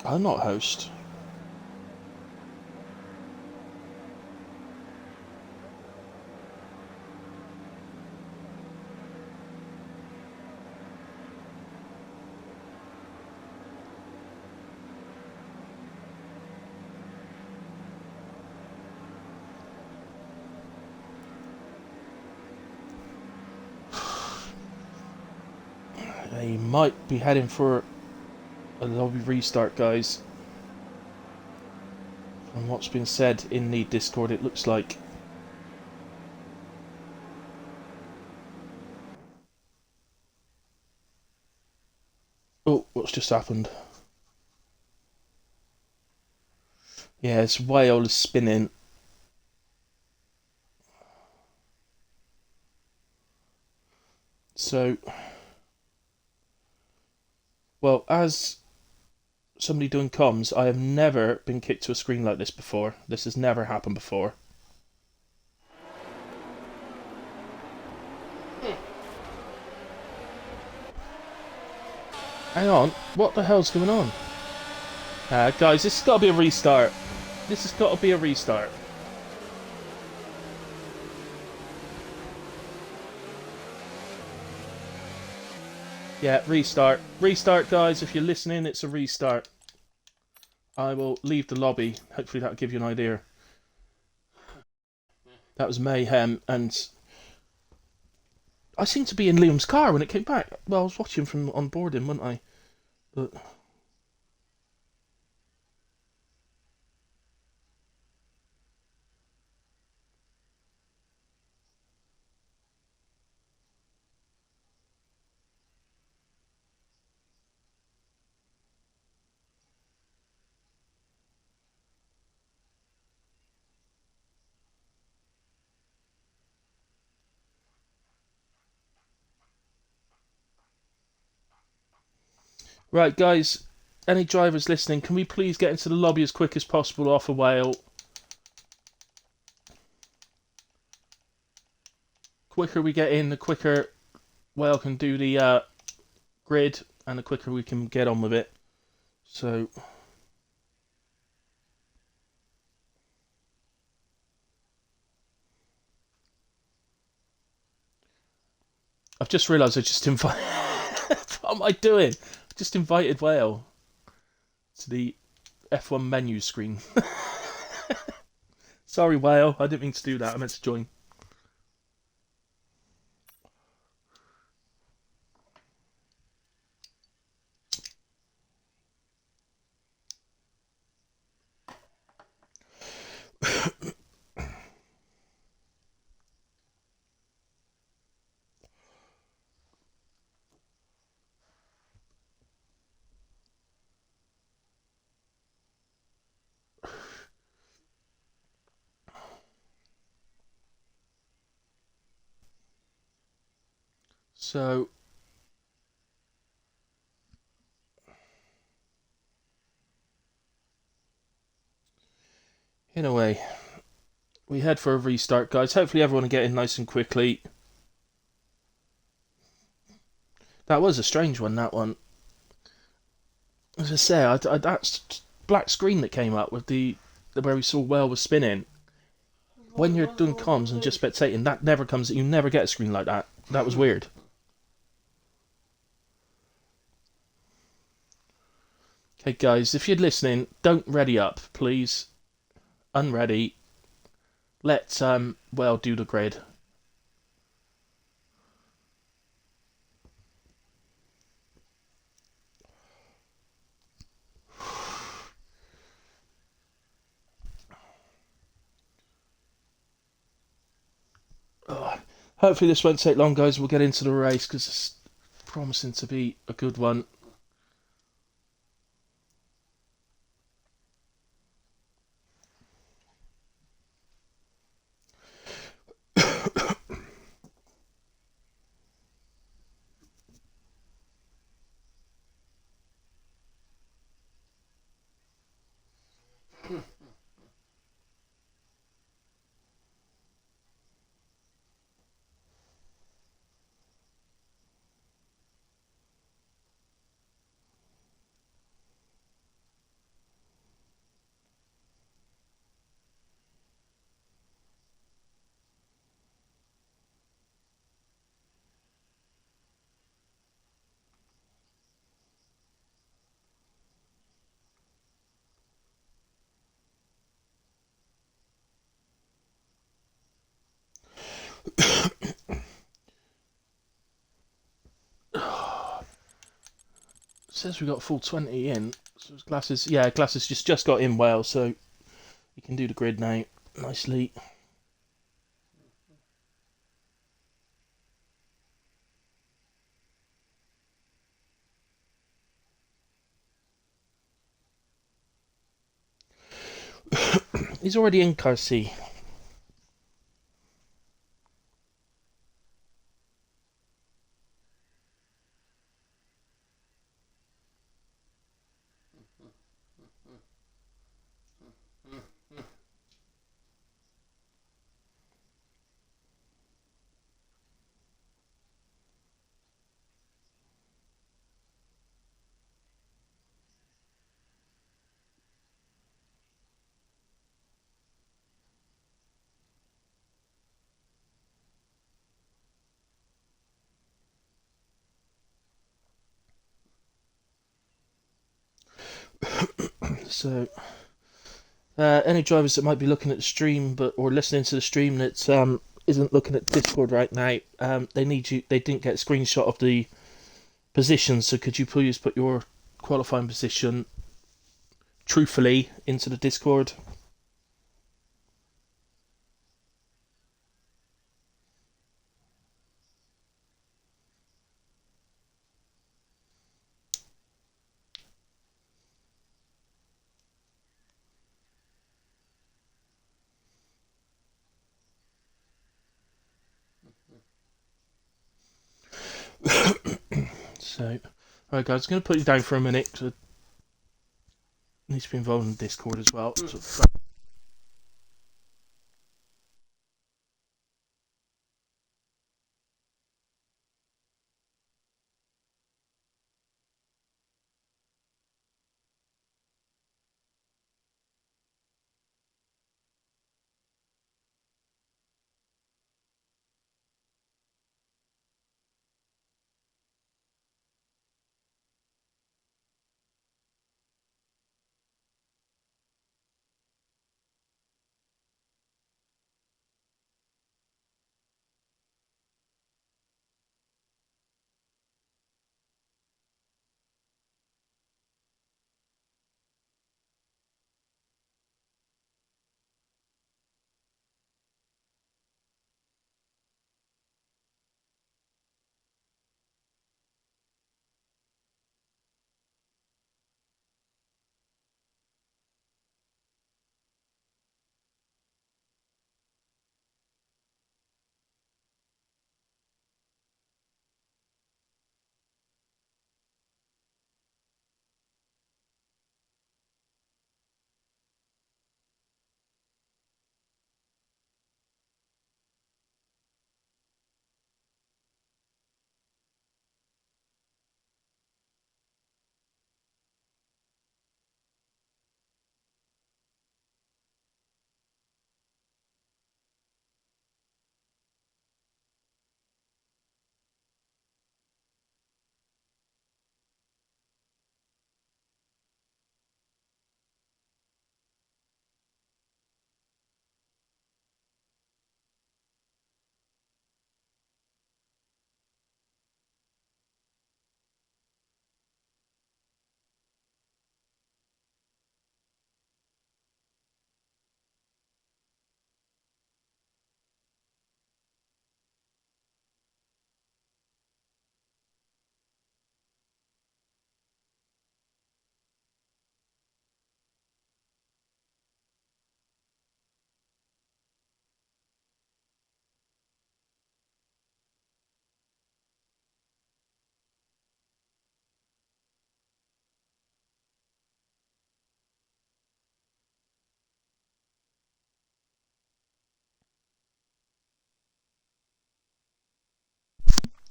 I'm not host. They might be heading for a lobby restart, guys. From what's been said in the Discord, it looks like. Oh, what's just happened? Yeah, this whale is spinning. So, well, as somebody doing comms, I have never been kicked to a screen like this before. This has never happened before. Hang on, what the hell's going on? Guys, this has got to be a restart. This has got to be a restart. Yeah, restart. Restart, guys. If you're listening, it's a restart. I will leave the lobby. Hopefully that'll give you an idea. That was mayhem, and I seemed to be in Liam's car when it came back. Well, I was watching from on board him, wasn't I? But... Right, guys, any drivers listening, can we please get into the lobby as quick as possible off a whale? Quicker we get in, the quicker whale can do the grid, and the quicker we can get on with it. So... I've just realised I just invited... What am I doing? I just invited Whale to the F1 menu screen. Sorry, Whale. I didn't mean to do that. I meant to join. So... in a way, we head for a restart, guys. Hopefully everyone will get in nice and quickly. That was a strange one, that one. As I say, that black screen that came up with the where we saw Whale was spinning. When you're doing comms and just spectating, that never comes. You never get a screen like that. That was weird. Okay, guys, if you're listening, don't ready up, please. Unready. Let Whale do the grid. Hopefully this won't take long, guys. We'll get into the race because it's promising to be a good one. Says we got full 20 in. So Glasses, yeah, Glasses just got in well, so you can do the grid now nicely. He's already in car C. So any drivers that might be looking at the stream or listening to the stream that isn't looking at Discord right now, they need you. They didn't get a screenshot of the position, so could you please put your qualifying position truthfully into the Discord? So, alright guys, I'm going to put you down for a minute because I need to be involved in Discord as well. So,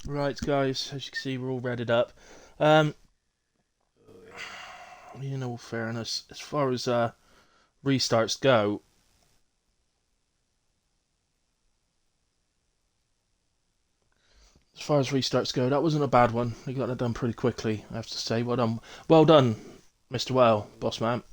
Right, guys, as you can see, we're all readied up. Um, in all fairness, as far as restarts go, that wasn't a bad one. We got that done pretty quickly, I have to say. Well done, Mr. Well, boss man.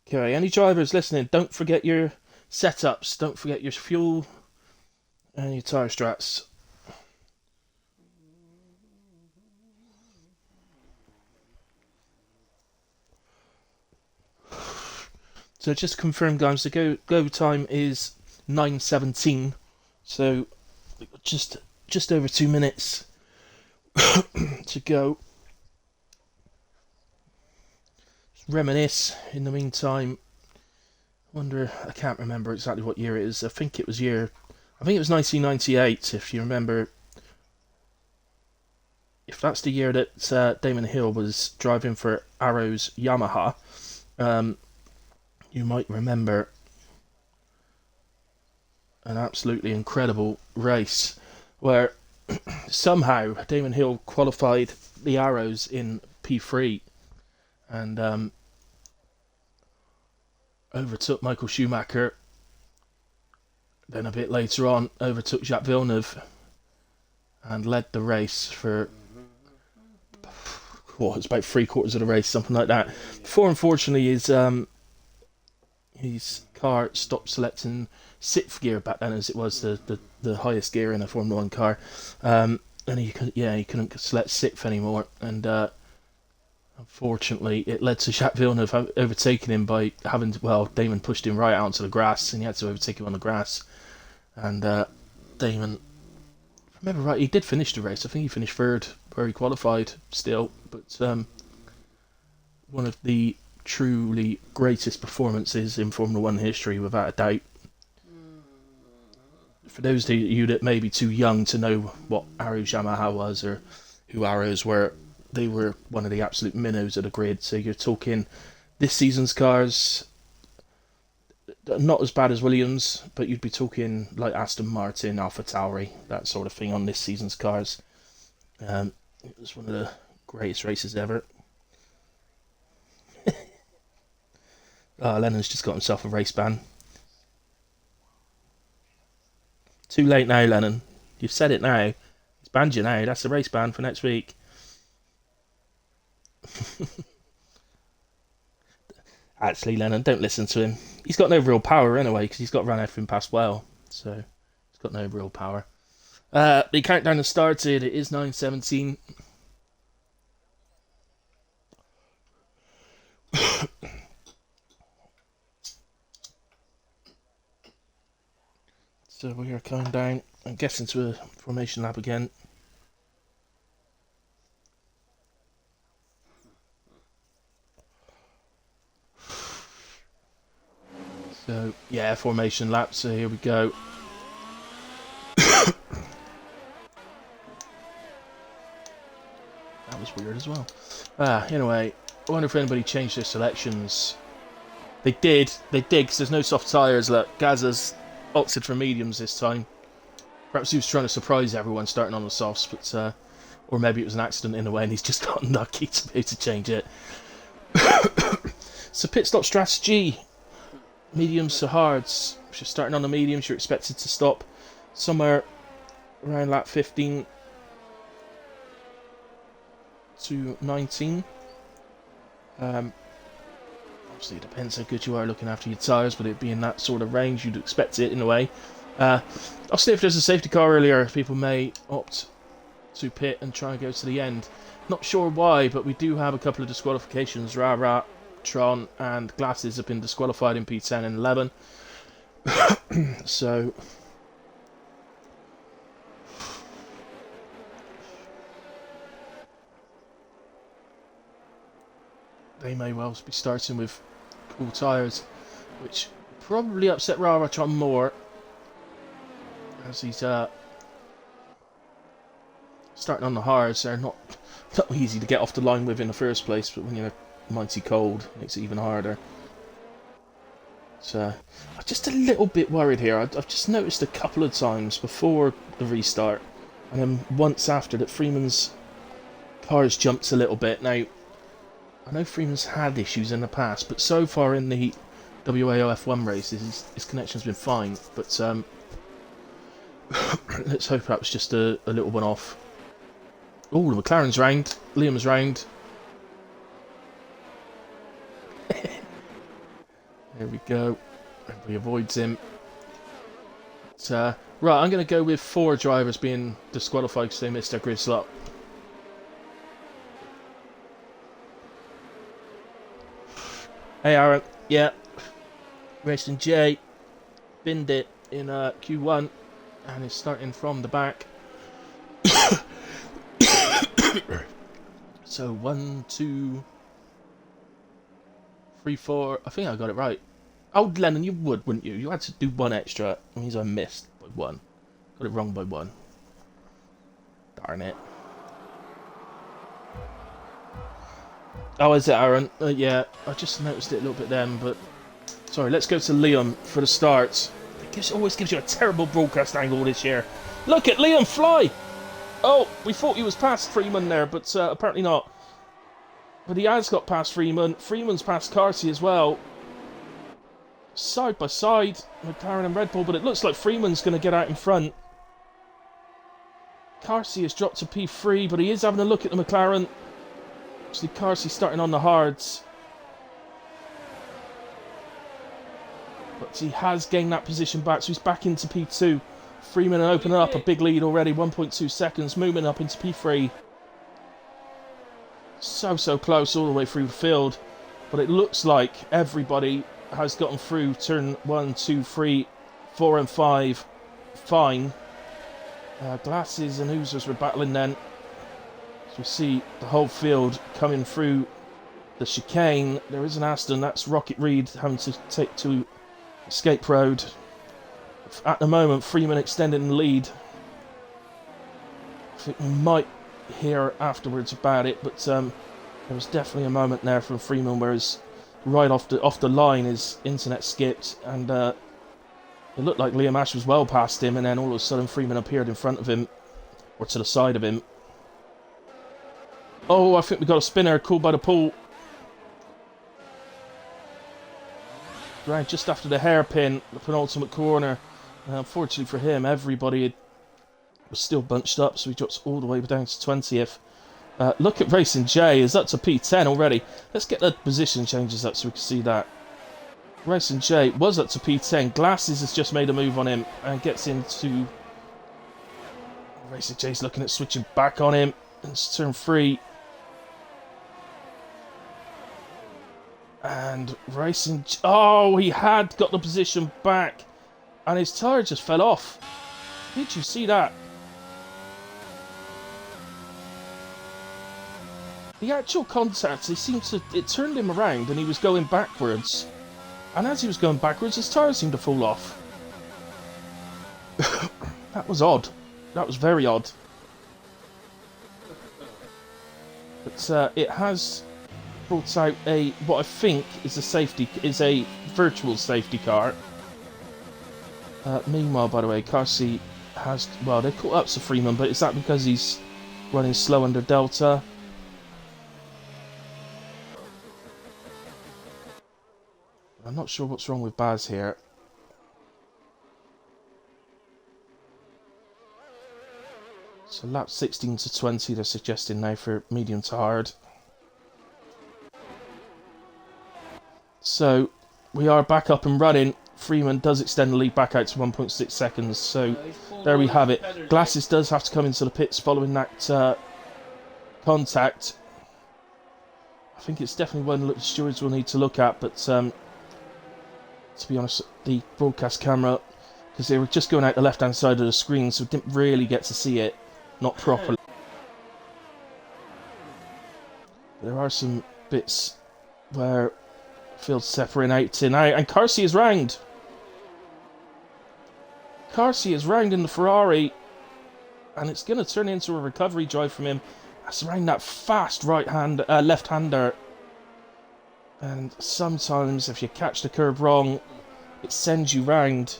Okay, any drivers listening, don't forget your setups. Don't forget your fuel and your tyre strats. So just to confirm, guys, the go time is 9:17. So just over 2 minutes to go. Just reminisce in the meantime. I can't remember exactly what year it is. I think it was 1998. If you remember, if that's the year that Damon Hill was driving for Arrow's Yamaha, you might remember an absolutely incredible race where somehow Damon Hill qualified the Arrows in P3 and overtook Michael Schumacher. Then a bit later on, overtook Jacques Villeneuve and led the race for it's about 3/4 of the race, something like that. Before, unfortunately, his car stopped selecting sixth gear back then, as it was the highest gear in a Formula One car, and he couldn't select sixth anymore, and unfortunately it led to Jacques Villeneuve overtaking him by Damon pushed him right out onto the grass, and he had to overtake him on the grass, and Damon, if I remember right, he did finish the race. I think he finished third, where he qualified still, but one of the truly greatest performances in Formula One history, without a doubt. For those of you that may be too young to know what Arrow's Yamaha was or who Arrows were, they were one of the absolute minnows of the grid. So you're talking this season's cars, not as bad as Williams, but you'd be talking like Aston Martin, AlphaTauri, that sort of thing on this season's cars. It was one of the greatest races ever. Lennon's just got himself a race ban. Too late now, Lennon. You've said it now. It's banned you now. That's the race ban for next week. Actually, Lennon, don't listen to him. He's got no real power anyway, because he's got to run everything past well. So, he's got no real power. The countdown has started. It is 9:17. So we are coming down, I'm guessing, to a formation lap again. So, yeah, formation lap, so here we go. That was weird as well. Anyway, I wonder if anybody changed their selections. They did, because there's no soft tyres. Look, Gazza's opted for mediums this time. Perhaps he was trying to surprise everyone starting on the softs, but or maybe it was an accident in a way and he's just got unlucky to be able to change it. So pit stop strategy. Mediums to hards. If you're starting on the mediums, you're expected to stop somewhere around lap 15 to 19. Obviously, it depends how good you are looking after your tyres, but it'd be in that sort of range. You'd expect it in a way. I'll see if there's a safety car earlier. People may opt to pit and try and go to the end. Not sure why, but we do have a couple of disqualifications. Rara, Tron, and Glasses have been disqualified in P10 and 11. So they may well be starting with cool tyres, which probably upset Rara Tron more. as he's starting on the hards. They're not easy to get off the line with in the first place, but when you're mighty cold, it makes it even harder. So I'm just a little bit worried here. I've just noticed a couple of times before the restart, and then once after, that Freeman's car's jumped a little bit. Now, I know Freeman's had issues in the past, but so far in the WAOF1 races, his connection's been fine. But let's hope that was just a little one off. Oh, the McLaren's round. Liam's round. There we go. Everybody avoids him. But, right, I'm going to go with 4 drivers being disqualified because they missed their grid slot. Hey Aaron, yeah. Racing J binned it in Q1 and is starting from the back. So 1, 2, 3, 4. I think I got it right. Oh, Lennon, you would, wouldn't you? You had to do 1 extra. That means I missed by 1. Got it wrong by 1. Darn it. Oh, is it Aaron? Yeah, I just noticed it a little bit then, but... Sorry, let's go to Liam for the start. It always gives you a terrible broadcast angle this year. Look at Liam fly! Oh, we thought he was past Freeman there, but apparently not. But he has got past Freeman. Freeman's past Carsey as well. Side by side, McLaren and Red Bull, but it looks like Freeman's going to get out in front. Carsey has dropped to P3, but he is having a look at the McLaren. Actually, Carsey starting on the hards. But he has gained that position back, so he's back into P2. Freeman opening up a big lead already, 1.2 seconds, moving up into P3. So close all the way through the field. But it looks like everybody has gotten through turn 1, 2, 3, 4 and 5 fine. Glasses and Oozers were battling then. So we see the whole field coming through the chicane. There is an Aston, that's Rocket Reed having to take to Escape Road. At the moment, Freeman extending the lead. I think we might hear afterwards about it, but there was definitely a moment there from Freeman where his right off the line his internet skipped, and it looked like Liam Ash was well past him, and then all of a sudden Freeman appeared in front of him, or to the side of him. Oh, I think we got a spinner called by the pool. Right, just after the hairpin, the penultimate corner. Unfortunately for him, everybody was still bunched up, so he drops all the way down to 20th. Look at Racing J, is up to P10 already. Let's get the position changes up so we can see that. Racing J was up to P10. Glasses has just made a move on him and gets into... Racing J's looking at switching back on him. It's turn 3. And Racing... Oh, he had got the position back. And his tyre just fell off. Did you see that? The actual contact, it turned him around and he was going backwards. And as he was going backwards, his tyre seemed to fall off. That was odd. That was very odd. But it has brought out what I think is a virtual safety car. Meanwhile, by the way, Carsey has... Well, they caught up to Freeman, but is that because he's running slow under Delta? I'm not sure what's wrong with Baz here. So lap 16 to 20 they're suggesting now for medium to hard. So we are back up and running. Freeman does extend the lead back out to 1.6 seconds. So there we have it. Glasses does have to come into the pits following that contact. I think it's definitely one that the stewards will need to look at, but to be honest, the broadcast camera, because they were just going out the left-hand side of the screen, so didn't really get to see it, not properly. There are some bits where field's separating out, and Carsey is round. Carsi is rounding the Ferrari, and it's going to turn into a recovery drive from him. That's around that fast left-hander. And sometimes, if you catch the curb wrong, it sends you round.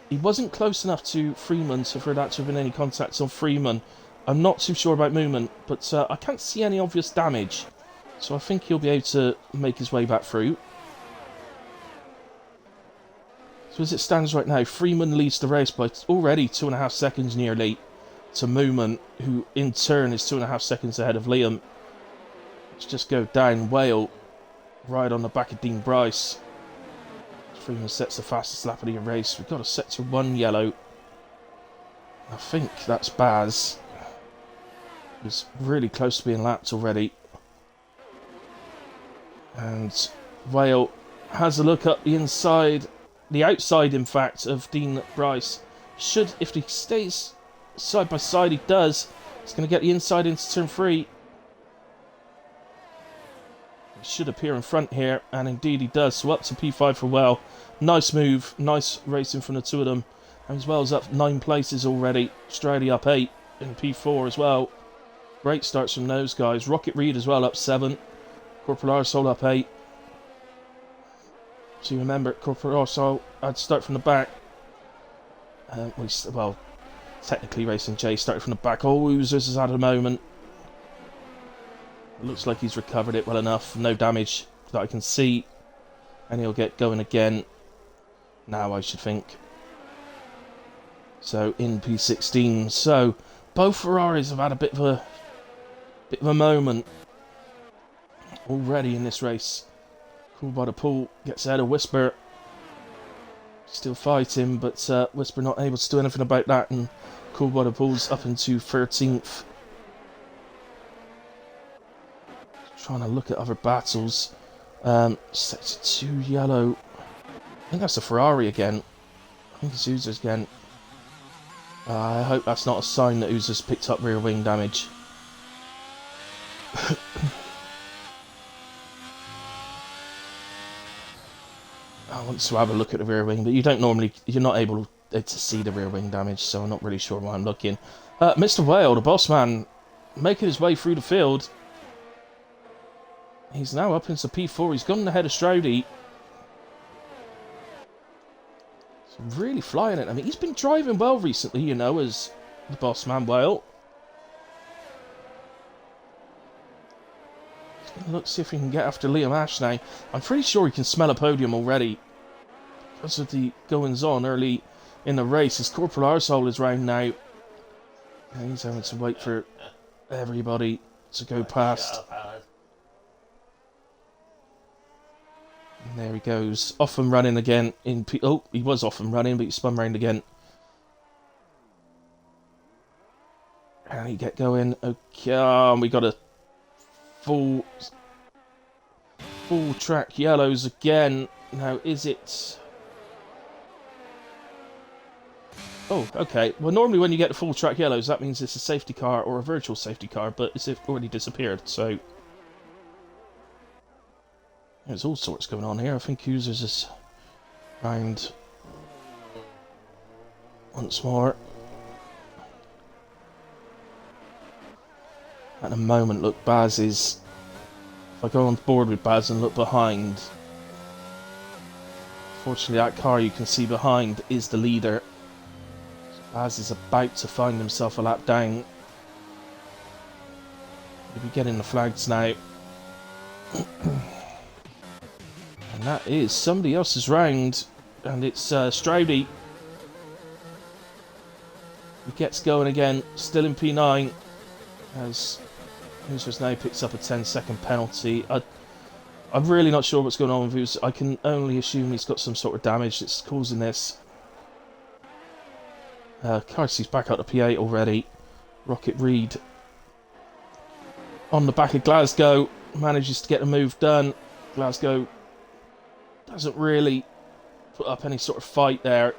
He wasn't close enough to Freeman, so for that to have been any contact on Freeman. I'm not too sure about movement, but I can't see any obvious damage. So I think he'll be able to make his way back through. So as it stands right now, Freeman leads the race by already 2.5 seconds nearly to Movement, who in turn is 2.5 seconds ahead of Liam. Let's just go down Whale, right on the back of Dean Bryce. Freeman sets the fastest lap of the race. We've got a sector 1 yellow. I think that's Baz. He's really close to being lapped already. And Whale has a look up the inside, the outside in fact, of Dean Bryce. Should, if he stays side by side, he does. He's going to get the inside into turn 3. He should appear in front here, and indeed he does. So up to P5 for Well. Nice move, nice racing from the two of them. And as well as up 9 places already. Stradley up 8 in P4 as well. Great starts from those guys. Rocket Reed as well up 7. Corporal Arsehole up 8. So you remember, Corporal Arsehole had to start from the back. Well, technically Racing J started from the back. Oh, Oozers has had a moment. It looks like he's recovered it well enough. No damage that I can see. And he'll get going again now, I should think. So in P16. So both Ferraris have had a bit of a moment already in this race. Cool by the Pool gets ahead of Whisper. Still fighting, but Whisper not able to do anything about that, and Cool by the Pool's up into 13th. Trying to look at other battles. Sector 2 yellow. I think that's a Ferrari again. I think it's Oozers again. I hope that's not a sign that Oozers picked up rear wing damage. I want to have a look at the rear wing, but you're not able to see the rear wing damage, so I'm not really sure why I'm looking. Mr. Whale, the boss man, making his way through the field. He's now up into P4. He's gone ahead of Stroudy. He's really flying it. I mean, he's been driving well recently, you know, as the boss man Whale. Let's see if he can get after Liam Ash now. I'm pretty sure he can smell a podium already because of the goings on early in the race. His Corporal Arsehole is round now. And he's having to wait for everybody to go past. And there he goes. Off and running again. Oh, he was off and running, but he spun round again. And he get going. Okay, we got a full track yellows again. Now, is it... Oh, okay. Well, normally when you get the full track yellows, that means it's a safety car or a virtual safety car, but it's already disappeared, so... There's all sorts going on here. I think Users is round once more. At the moment, look, Baz is... If I go on board with Baz and look behind... Fortunately, that car you can see behind is the leader. Baz is about to find himself a lap down. He'll be getting the flags now. And that is somebody else's round. And it's Stroudy. He gets going again, still in P9. As Users now picks up a 10-second penalty. I'm really not sure what's going on with Users. I can only assume he's got some sort of damage that's causing this. Carsey's back out to P8 already. Rocket Reed on the back of Glasgow manages to get the move done. Glasgow doesn't really put up any sort of fight there.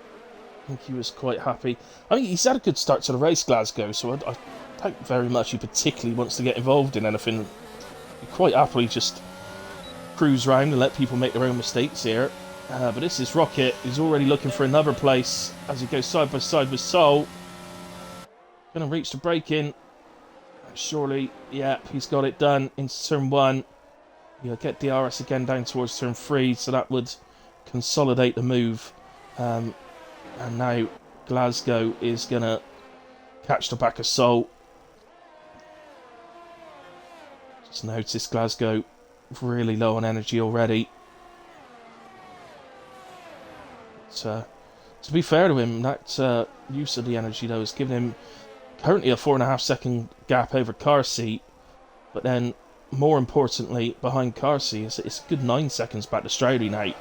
I think he was quite happy. I mean, he's had a good start to the race, Glasgow, so I doubt very much he particularly wants to get involved in anything. He quite happily just cruise around and let people make their own mistakes here. But this is Rocket. He's already looking for another place as he goes side by side with Soul. Gonna reach the break-in. Surely, yeah, he's got it done into turn 1. He'll get DRS again down towards turn 3, so that would consolidate the move. And now Glasgow is gonna catch the back of Soul. Just notice Glasgow really low on energy already. But, to be fair to him, that use of the energy though has given him currently a 4.5 second gap over Carsey, but then more importantly behind Carsey it's a good 9 seconds back to Stroudy now.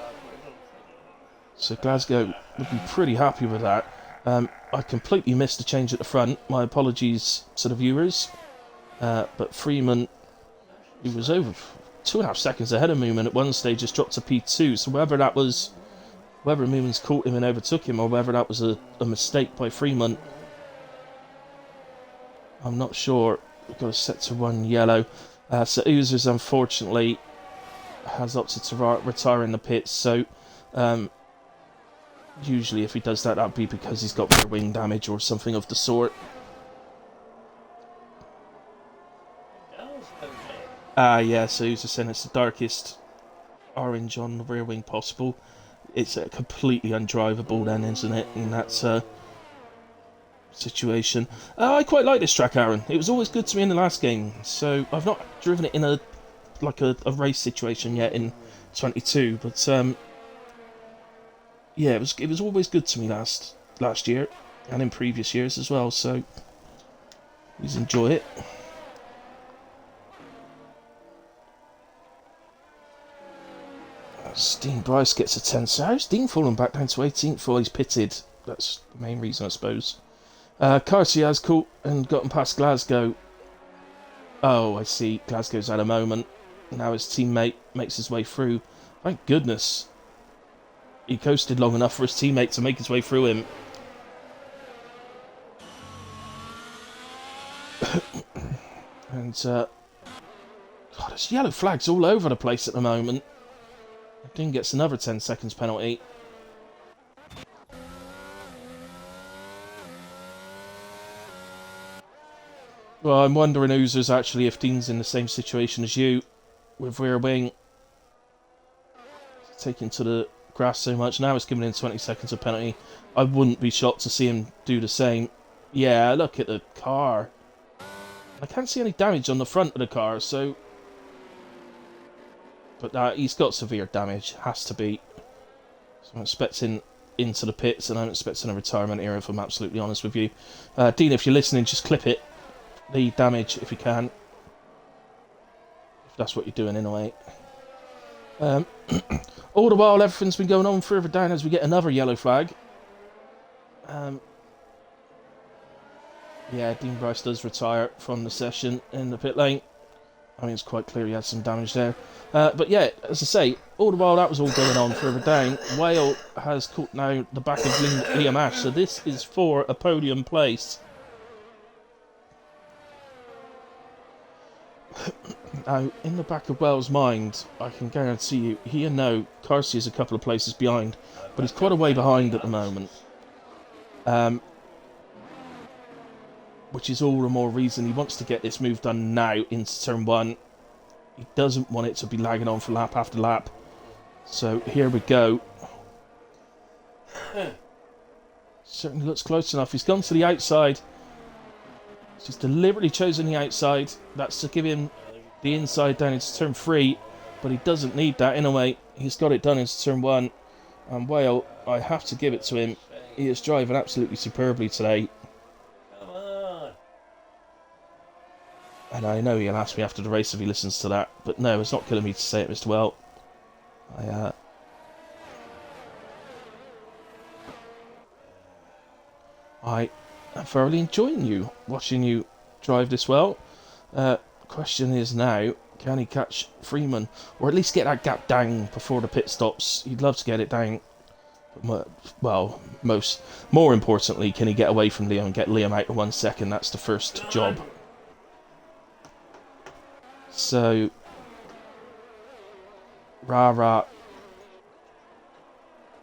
So Glasgow would be pretty happy with that. I completely missed the change at the front. My apologies to the viewers. But Freeman, he was over 2.5 seconds ahead of Moomin at one stage, just dropped to P2. So whether Moomin's caught him and overtook him, or whether that was a mistake by Freeman, I'm not sure. We've got to set to 1 yellow. So Oozers, unfortunately, has opted to retire in the pits. So usually if he does that, that'd be because he's got rear wing damage or something of the sort. Yeah, so Oozer saying it's the darkest orange on the rear wing possible. It's completely undrivable then, isn't it, in that situation. I quite like this track, Aaron. It was always good to me in the last game, so I've not driven it in a race situation yet in 22, but yeah, it was always good to me last year and in previous years as well, so please enjoy it. Dean Bryce gets a 10. So how's Dean falling back down to 18th? Well, he's pitted. That's the main reason, I suppose. Carsey has caught and gotten past Glasgow. Oh, I see. Glasgow's had a moment. Now his teammate makes his way through. Thank goodness. He coasted long enough for his teammate to make his way through him. And, God, there's yellow flags all over the place at the moment. Dean gets another 10 seconds penalty. Well, I'm wondering, Oozers, actually, if Dean's in the same situation as you, with rear wing taking to the grass so much. Now it's giving him 20 seconds of penalty. I wouldn't be shocked to see him do the same. Yeah, look at the car. I can't see any damage on the front of the car, so... But he's got severe damage, has to be. So I'm expecting into the pits, and I'm expecting a retirement here, if I'm absolutely honest with you. Dean, if you're listening, just clip it. The damage, if you can. If that's what you're doing, in a way. All the while, everything's been going on further down as we get another yellow flag. Yeah, Dean Bryce does retire from the session in the pit lane. I mean, it's quite clear he had some damage there. But yeah, as I say, all the while that was all going on further down, Whale has caught now the back of Liam Ash, so this is for a podium place. Now, in the back of Whale's mind, I can guarantee you, he and no, Carsey is a couple of places behind, but he's quite a way behind at the moment. Which is all the more reason he wants to get this move done now into turn 1. He doesn't want it to be lagging on for lap after lap. So here we go. Certainly looks close enough. He's gone to the outside. He's deliberately chosen the outside. That's to give him the inside down into turn 3. But he doesn't need that in a way. He's got it done into turn 1. And Whale, I have to give it to him. He is driving absolutely superbly today. And I know he'll ask me after the race if he listens to that, but no, it's not killing me to say it, Mr. Well. I am thoroughly enjoying watching you drive this well. Question is now, can he catch Freeman, or at least get that gap down before the pit stops? He'd love to get it down. But, well, more importantly, can he get away from Liam and get Liam out in 1 second? That's the first job. So, rah.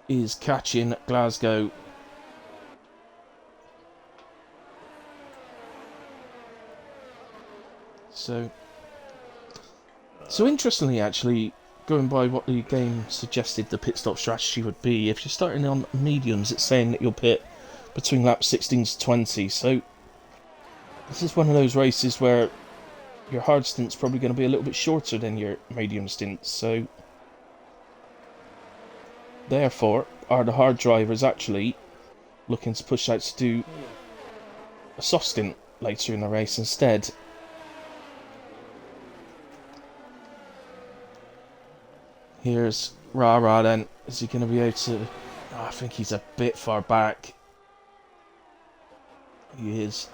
is catching Glasgow. So interestingly, actually, going by what the game suggested the pit stop strategy would be, if you're starting on mediums, it's saying that you'll pit between laps 16 to 20. So this is one of those races where your hard stint's probably going to be a little bit shorter than your medium stints. So therefore, are the hard drivers actually looking to push out to do a soft stint later in the race instead? Here's Rara then. Is he going to be able to... Oh, I think he's a bit far back. He is.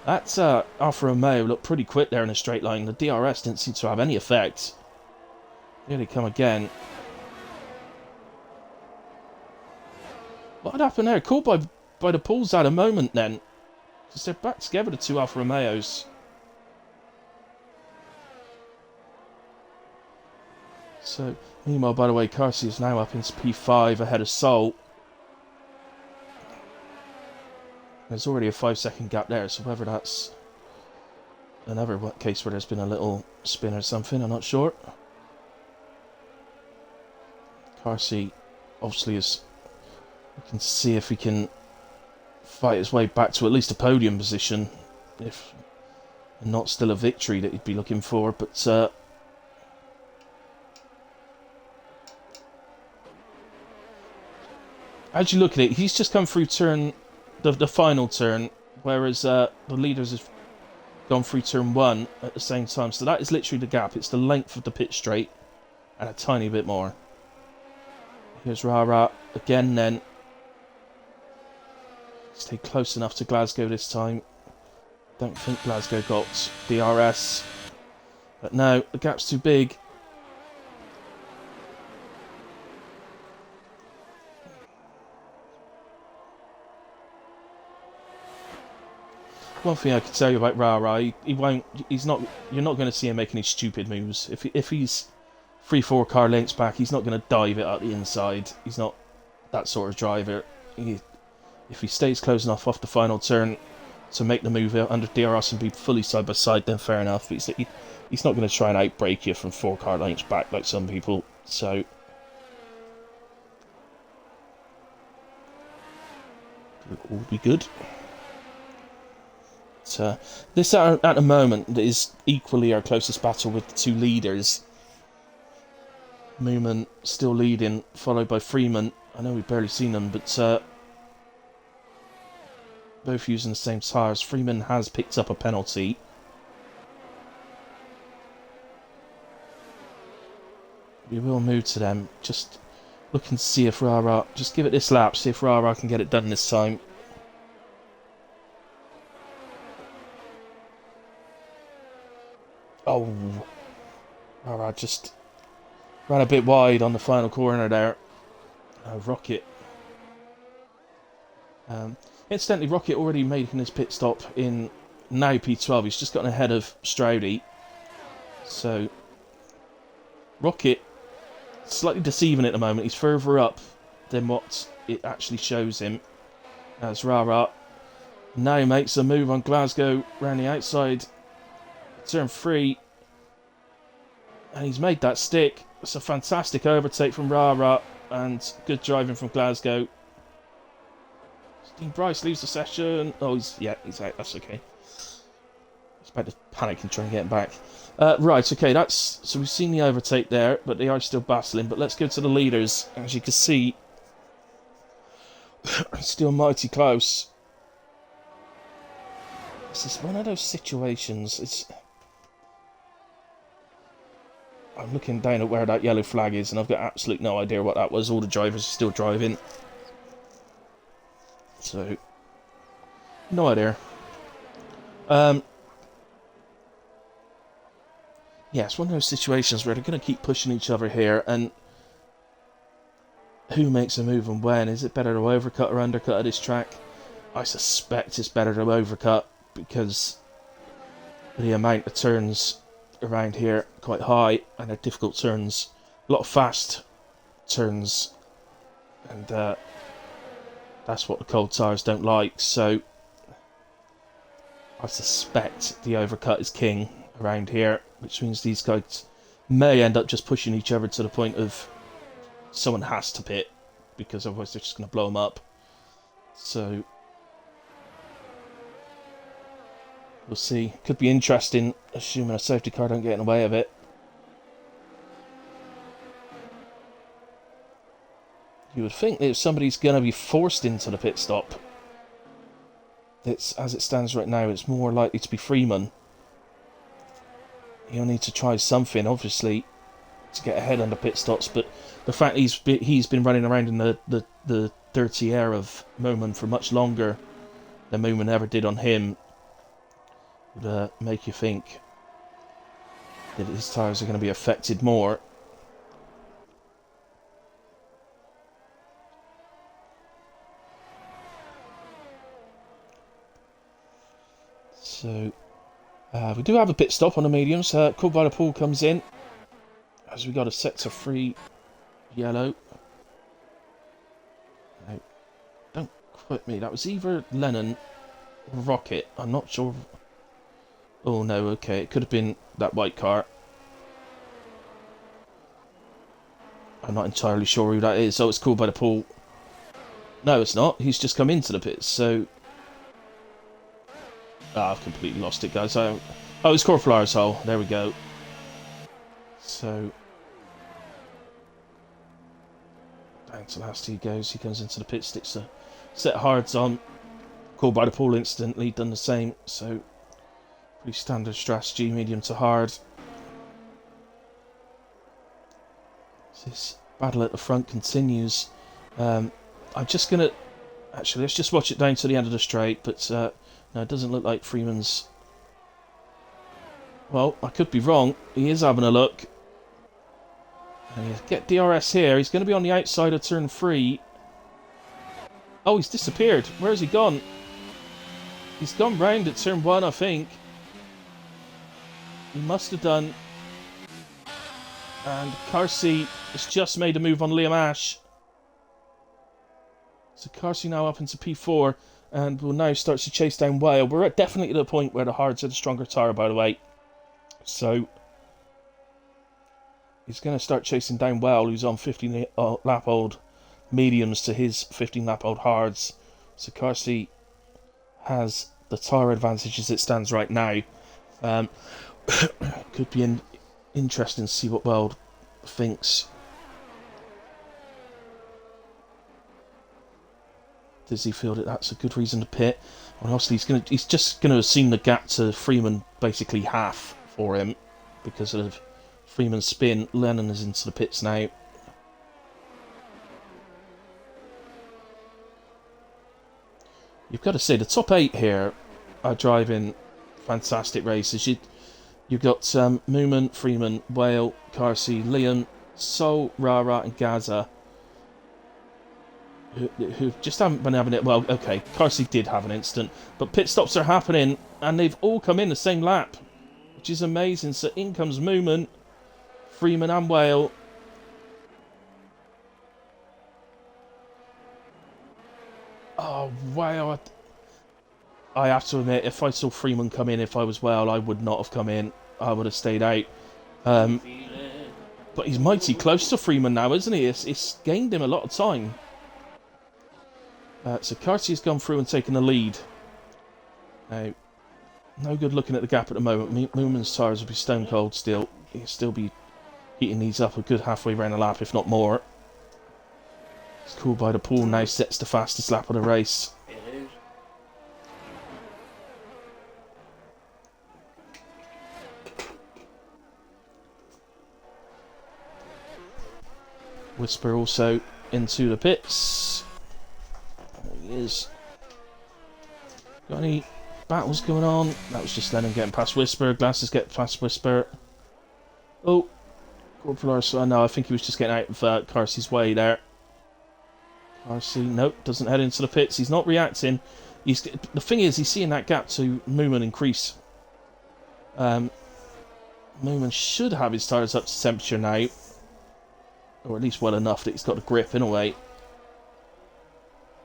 That Alfa Romeo looked pretty quick there in a straight line. The DRS didn't seem to have any effect. Here they come again. What had happened there? Caught by the pulls at a moment then. Because they're back together, the two Alfa Romeos. So, meanwhile, by the way, Carsey is now up into P5 ahead of Sol. There's already a 5-second gap there, so whether that's another case where there's been a little spin or something, I'm not sure. Carsey obviously is... We can see if he can fight his way back to at least a podium position, if not still a victory that he'd be looking for, but... as you look at it, he's just come through the final turn, whereas the leaders have gone through turn 1 at the same time. So that is literally the gap. It's the length of the pit straight and a tiny bit more. Here's Rara again then. Stay close enough to Glasgow this time. Don't think Glasgow got DRS. But no, the gap's too big. One thing I can tell you about Rara, he won't. He's not. You're not going to see him make any stupid moves. If he's 3-4 car lengths back, he's not going to dive it at the inside. He's not that sort of driver. If he stays close enough off the final turn to make the move under DRS and be fully side by side, then fair enough. He's not going to try and outbrake you from 4 car lengths back like some people. So it'll all be good. This at the moment is equally our closest battle with the two leaders. Mooman still leading, followed by Freeman. I know we've barely seen them, but both using the same tyres. Freeman has picked up a penalty. We will move to them. Just looking to see if Rara... Just give it this lap, see if Rara can get it done this time. Oh, Rara just ran a bit wide on the final corner there. Rocket. Incidentally, Rocket already making his pit stop in now P12. He's just gotten ahead of Stroudy. So, Rocket, slightly deceiving at the moment. He's further up than what it actually shows him. As Rara now makes a move on Glasgow round the outside. Turn 3, and he's made that stick. It's a fantastic overtake from Rara and good driving from Glasgow. Dean Bryce leaves the session. Oh, he's out. That's okay. He's about to panic and try and get him back. Right, okay, so we've seen the overtake there, but they are still battling. But let's go to the leaders. As you can see, still mighty close. This is one of those situations. I'm looking down at where that yellow flag is, and I've got absolutely no idea what that was. All the drivers are still driving. So, no idea. Yeah, it's one of those situations where they're going to keep pushing each other here, and who makes a move and when? Is it better to overcut or undercut at this track? I suspect it's better to overcut, because the amount of turns around here quite high, and they're difficult turns. A lot of fast turns. And that's what the cold tyres don't like. So I suspect the overcut is king around here, which means these guys may end up just pushing each other to the point of someone has to pit, because otherwise they're just going to blow them up. So we'll see. Could be interesting, assuming a safety car don't get in the way of it. You would think that if somebody's going to be forced into the pit stop, it's, as it stands right now, it's more likely to be Freeman. He'll need to try something, obviously, to get ahead on the pit stops, but the fact he's been running around in the dirty air of Moomin for much longer than Moomin ever did on him would make you think that his tyres are going to be affected more. So we do have a pit stop on the mediums. Called by the pool comes in as we got a sector 3 yellow. No, don't quote me. That was either Lennon or Rocket. I'm not sure. Oh no, okay, it could have been that white car. I'm not entirely sure who that is. Oh, it's called by the pool. No, it's not. He's just come into the pits, so... Ah, I've completely lost it, guys. Oh, it's Corporal Arsehole. There we go. So... down to last he goes. He comes into the pit, sticks a set of hards on. Called by the pool instantly, done the same. So, pretty standard strategy, medium to hard. This battle at the front continues. I'm just going to... Actually, let's just watch it down to the end of the straight, but no, it doesn't look like Freeman's... Well, I could be wrong. He is having a look. And he'll get DRS here. He's going to be on the outside of turn 3. Oh, he's disappeared. Where's he gone? He's gone round at turn 1, I think. He must have done. And Carsey has just made a move on Liam Ash. So Carsey now up into P4 and will now start to chase down Whale. We're definitely at the point where the hards are the stronger tyre, by the way. So he's going to start chasing down Whale, who's on 15 lap old mediums to his 15 lap old hards. So Carsey has the tyre advantage as it stands right now. Could be interesting to see what Weld thinks. Does he feel that that's a good reason to pit? Well, obviously he's just going to assume the gap to Freeman basically half for him because of Freeman's spin. Lennon is into the pits now. You've got to say the top 8 here are driving fantastic races. You've got Moomin, Freeman, Whale, Carsey, Liam, Sol, Rara and Gaza, who just haven't been having it. Well, okay, Carsey did have an instant, but pit stops are happening, and they've all come in the same lap, which is amazing. So in comes Moomin, Freeman and Whale. Oh, wow. I have to admit, if I saw Freeman come in, if I was Whale, I would not have come in. I would have stayed out. But he's mighty close to Freeman now, isn't he? It's gained him a lot of time. So Carsey's gone through and taken the lead. Now, no good looking at the gap at the moment. Moomin's tyres will be stone cold still. He'll still be heating these up a good halfway around the lap, if not more. It's cool by the pool now, sets the fastest lap of the race. Whisper also into the pits. There he is. Got any battles going on? That was just Lennon getting past Whisper. Glasses get past Whisper. Oh, Corporal Arsehole. No, I think he was just getting out of Carsey's way there. Carsey, nope, doesn't head into the pits. He's not reacting. The thing is, he's seeing that gap to Moomin increase. Moomin should have his tyres up to temperature now. Or at least well enough that he's got a grip in a way.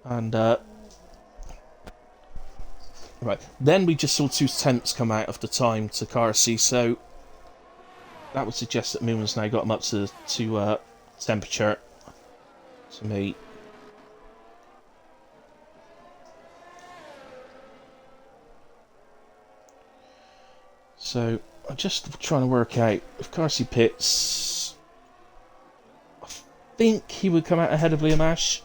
And right, then we just saw 2/10 come out of the time to Carsey, so that would suggest that Moonman's now got him up to temperature to me. So I'm just trying to work out if Carsey pits. I think he would come out ahead of Liam Ash.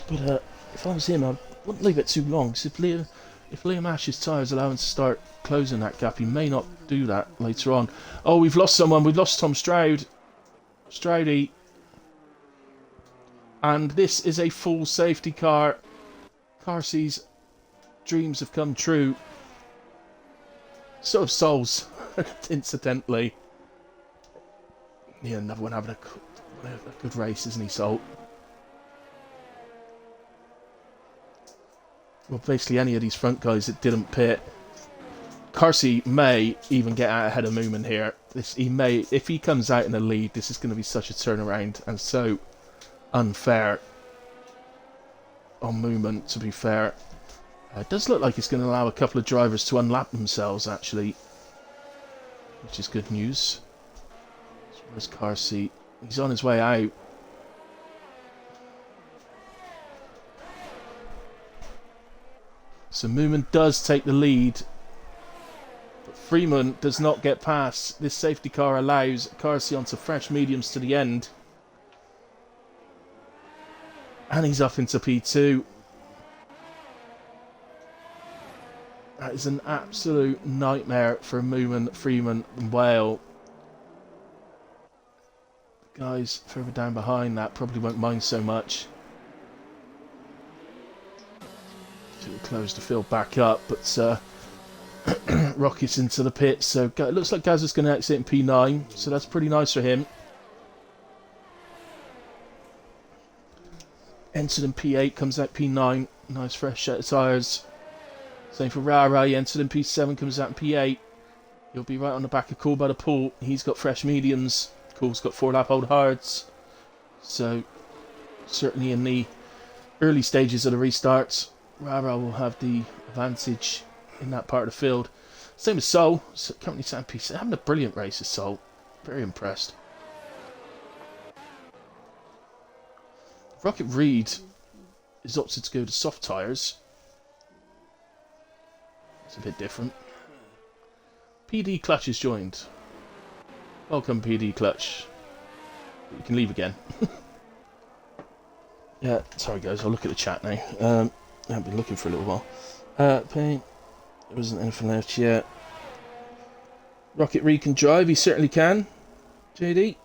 But if I was him, I wouldn't leave it too long. Because if Liam Ash's tyres allow him to start closing that gap, he may not do that later on. Oh, we've lost someone. We've lost Tom Stroud. Stroudy. And this is a full safety car. Carsey's dreams have come true. So have Sol's, incidentally. Yeah, another one having a good race, isn't he, Sol? Well, basically any of these front guys that didn't pit. Carsey may even get out ahead of Moomin here. He may, if he comes out in the lead, this is going to be such a turnaround and so unfair on Moomin, to be fair. It does look like it's going to allow a couple of drivers to unlap themselves, actually, which is good news. So where's Carsey? He's on his way out. So Moomin does take the lead, but Freeman does not get past. This safety car allows Carsey onto fresh mediums to the end. And he's up into P2. That is an absolute nightmare for Moomin, Freeman and Whale. The guys further down behind that probably won't mind so much. It'll close the field back up, but Rocky's into the pit, so it looks like Gaz is going to exit in P9, so that's pretty nice for him. Entered in P8, comes out P9, nice fresh set of tyres. Same for Rara, he entered in P7, comes out in P8. He'll be right on the back of Cool by the pool. He's got fresh mediums. Cool's got 4-lap old hards. So, certainly in the early stages of the restarts, Rara will have the advantage in that part of the field. Same as Sol, currently sat in P7. Having a brilliant race as Sol. Very impressed. Rocket Reed is opted to go to soft tyres. It's a bit different. PD Clutch is joined. Welcome, PD Clutch. You can leave again. Yeah, sorry guys, I'll look at the chat now. I haven't been looking for a little while. Paint. There wasn't anything left yet. Rocket Reed can drive, he certainly can. JD?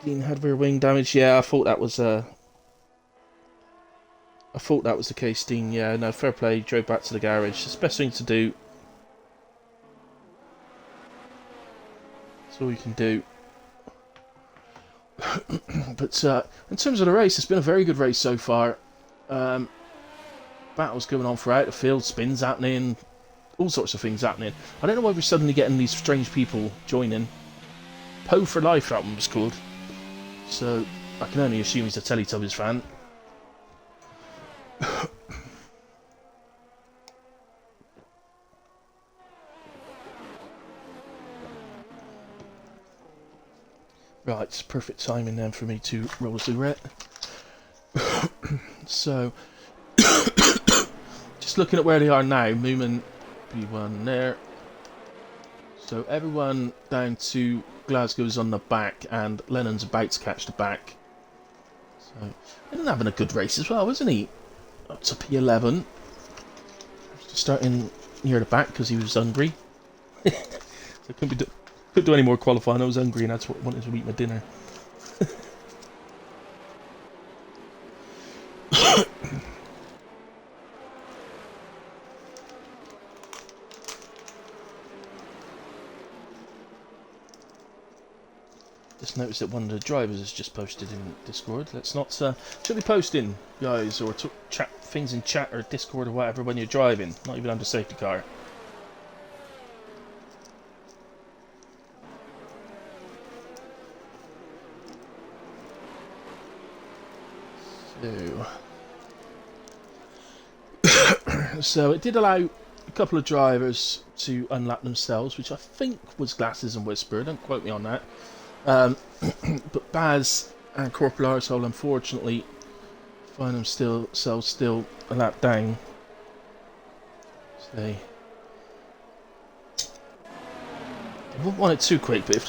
Dean had rear wing damage. Yeah, I thought that was the case, Dean. Yeah, no, fair play. Drove back to the garage. It's the best thing to do. That's all you can do. But in terms of the race, it's been a very good race so far. Battles going on throughout the field, spins happening, all sorts of things happening. I don't know why we're suddenly getting these strange people joining. Poe for Life, that one was called. So I can only assume he's a Teletubbies fan. Right, it's perfect timing then for me to roll the red. So, just looking at where they are now, Moomin P1 there. So everyone down to Glasgow's on the back, and Lennon's about to catch the back. So, Lennon having a good race as well, isn't he? Up to P11. Starting near the back because he was hungry. So couldn't do any more qualifying. I was hungry and I wanted to eat my dinner. Just noticed that one of the drivers has just posted in Discord. Let's not should be posting, guys, or chat things in chat or Discord or whatever when you're driving, not even under safety car. So it did allow a couple of drivers to unlap themselves, which I think was Glasses and Whisper. Don't quote me on that. But Baz and Corporal Arsehole, unfortunately, find themselves still a lap down. So they wouldn't want it too quick, but if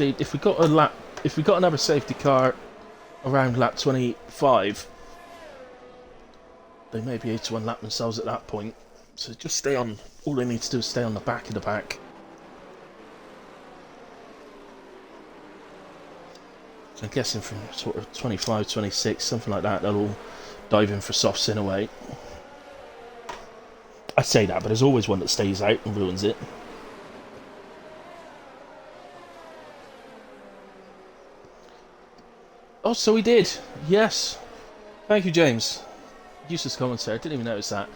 we got another safety car around lap 25, they may be able to unlap themselves at that point. So just stay on. All they need to do is stay on the back of the pack. So I'm guessing from sort of 25, 26, something like that, they'll all dive in for softs in a way. I say that, but there's always one that stays out and ruins it. Oh, so he did. Yes. Thank you, James. Useless commentary. I didn't even notice that.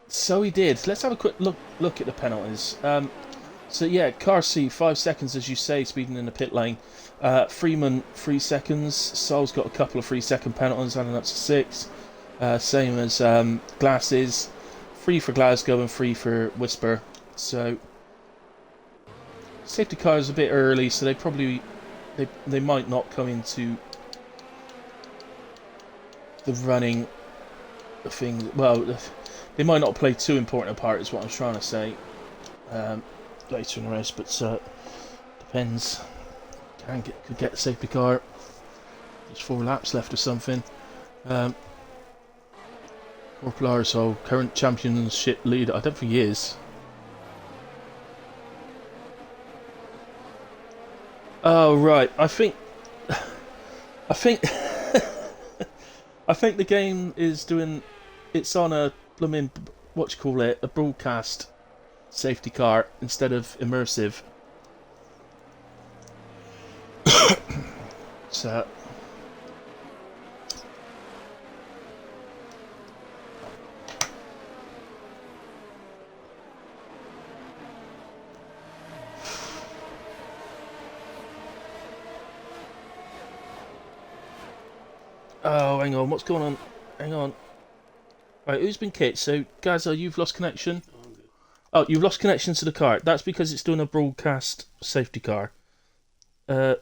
So he did. Let's have a quick look at the penalties. So yeah, Car C, 5 seconds as you say, speeding in the pit lane. Freeman, 3 seconds. Sol's got a couple of 3-second penalties, adding up to 6. Same as Glasses. 3 for Glasgow and 3 for Whisper. So safety car is a bit early, so they might not come into the running thing. Well, they might not play too important a part, is what I'm trying to say. Later in the race, but depends. Could get a safety car. There's 4 laps left or something. Corporal Arsehole, current championship leader. I don't think he is. Oh right, I think I think the game is doing. It's on a blooming a broadcast safety car instead of immersive. So oh, hang on, what's going on? Hang on. Right, who's been kicked? So, Gaza, you've lost connection. Oh, you've lost connection to the car. That's because it's doing a broadcast safety car. You're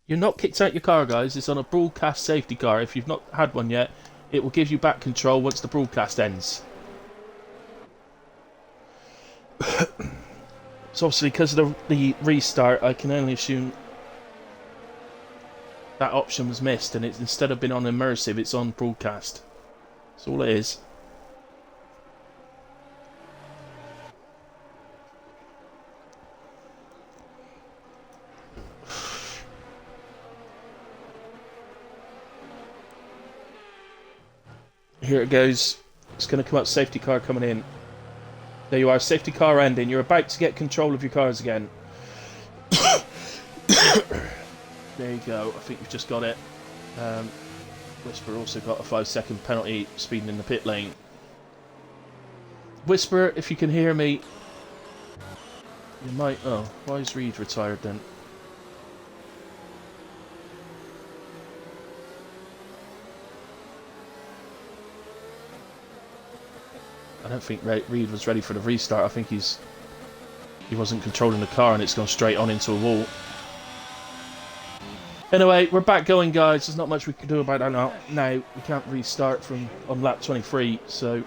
not kicked out your car, guys. It's on a broadcast safety car. If you've not had one yet, it will give you back control once the broadcast ends. So obviously, because of the restart, I can only assume that option was missed, and it's instead of being on immersive, it's on broadcast. That's all it is. Here it goes. It's going to come up, safety car coming in. There you are, safety car ending. You're about to get control of your cars again. There you go. I think you've just got it. Whisper also got a 5-second penalty speeding in the pit lane. Whisper, if you can hear me, you might... Oh, why is Reed retired then? I don't think Reed was ready for the restart. I think he wasn't controlling the car and it's gone straight on into a wall. Anyway, we're back going, guys. There's not much we can do about that now. We can't restart from on lap 23, so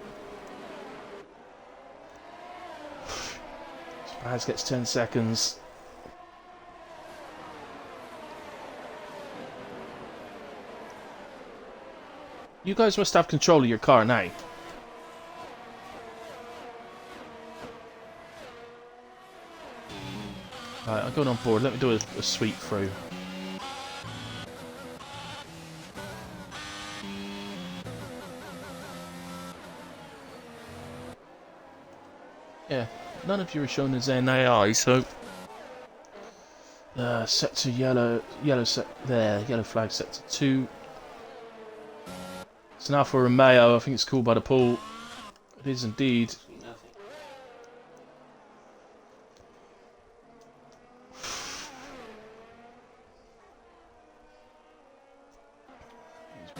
Spaz gets 10 seconds. You guys must have control of your car now. Right, I'm going on board. Let me do a sweep through. Yeah, none of you are shown as NAI, so set to yellow flag set to 2. So now for Romeo, I think it's called by the pool. It is indeed.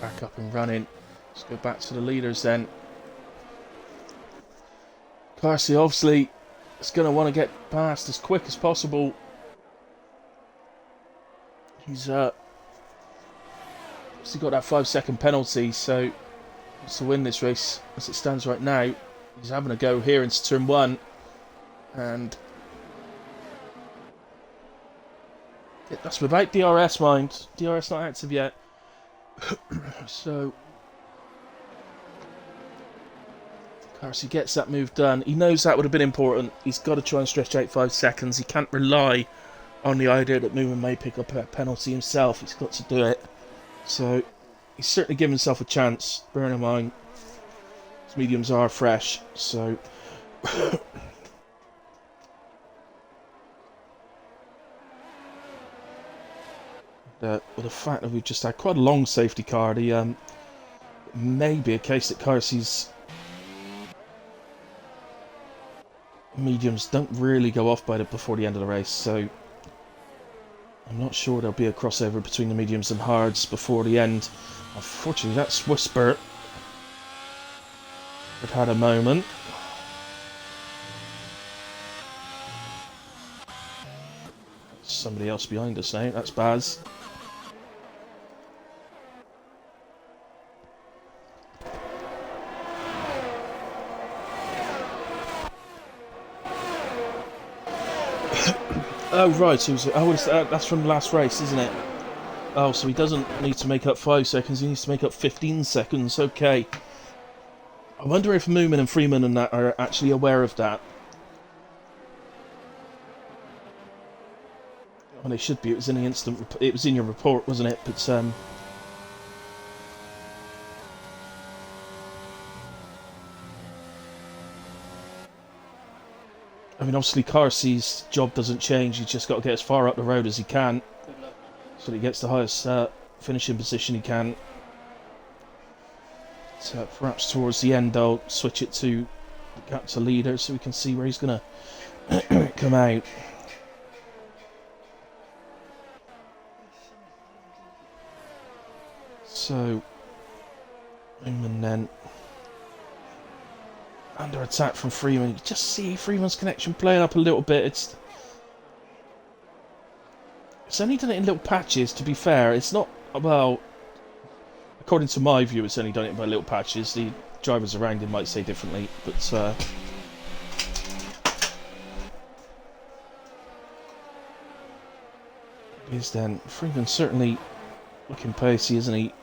Back up and running. Let's go back to the leaders then. Carsey obviously is going to want to get past as quick as possible. He's obviously got that 5-second penalty, so he wants to win this race as it stands right now. He's having a go here into turn 1, and that's without DRS, mind. DRS not active yet. So Carsey gets that move done. He knows that would have been important. He's got to try and stretch out 5 seconds. He can't rely on the idea that Moomin may pick up a penalty himself. He's got to do it. So he's certainly given himself a chance. Bearing in mind his mediums are fresh. So with the fact that we've just had quite a long safety car, it may be a case that Carsey's mediums don't really go off before the end of the race, so I'm not sure there'll be a crossover between the mediums and hards before the end. Unfortunately, that's Whisper. It had a moment. Somebody else behind us now. That's Baz. Oh right, that's from the last race, isn't it? Oh, so he doesn't need to make up 5 seconds, he needs to make up 15 seconds, okay. I wonder if Moomin and Freeman and that are actually aware of that. Well, they should be, it was in the it was in your report, wasn't it? But, I mean, obviously Carsey's job doesn't change, he's just got to get as far up the road as he can, so that he gets the highest finishing position he can. So perhaps towards the end I'll switch it to the gap to leader so we can see where he's going to come out. So, Freeman then under attack from Freeman. You just see Freeman's connection playing up a little bit. It's only done it in little patches, to be fair. It's not, well, according to my view, it's only done it by little patches. The drivers around him might say differently, but is then Freeman certainly looking pacey, isn't he?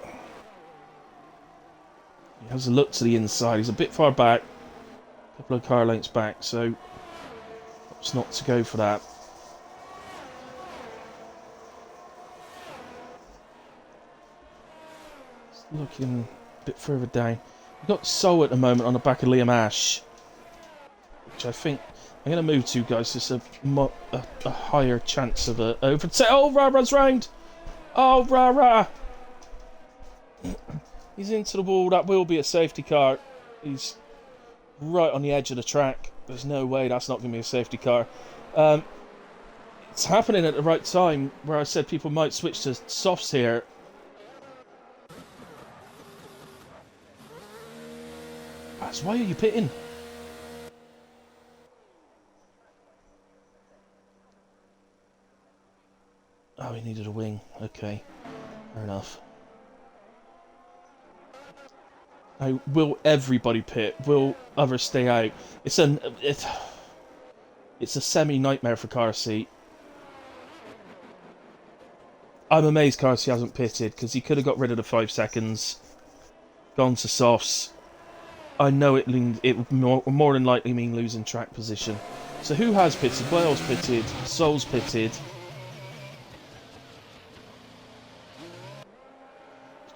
He has a look to the inside. He's a bit far back, a couple of car lengths back, so it's not to go for that. Looking a bit further down. We've got Sol at the moment on the back of Liam Ash, which I think I'm going to move to, guys. It's a higher chance of a overtake. Oh, Rah-Rah's round! Oh, Rah-Rah! He's into the wall. That will be a safety car. He's right on the edge of the track. There's no way that's not going to be a safety car. It's happening at the right time, where I said people might switch to softs here. That's why are you pitting? Oh, he needed a wing. Okay, fair enough. Now, will everybody pit? Will others stay out? It's a semi-nightmare for Carsey. I'm amazed Carsey hasn't pitted, because he could have got rid of the 5 seconds, gone to softs. I know it would more than likely mean losing track position. So who has pitted? Wales pitted, Sol's pitted.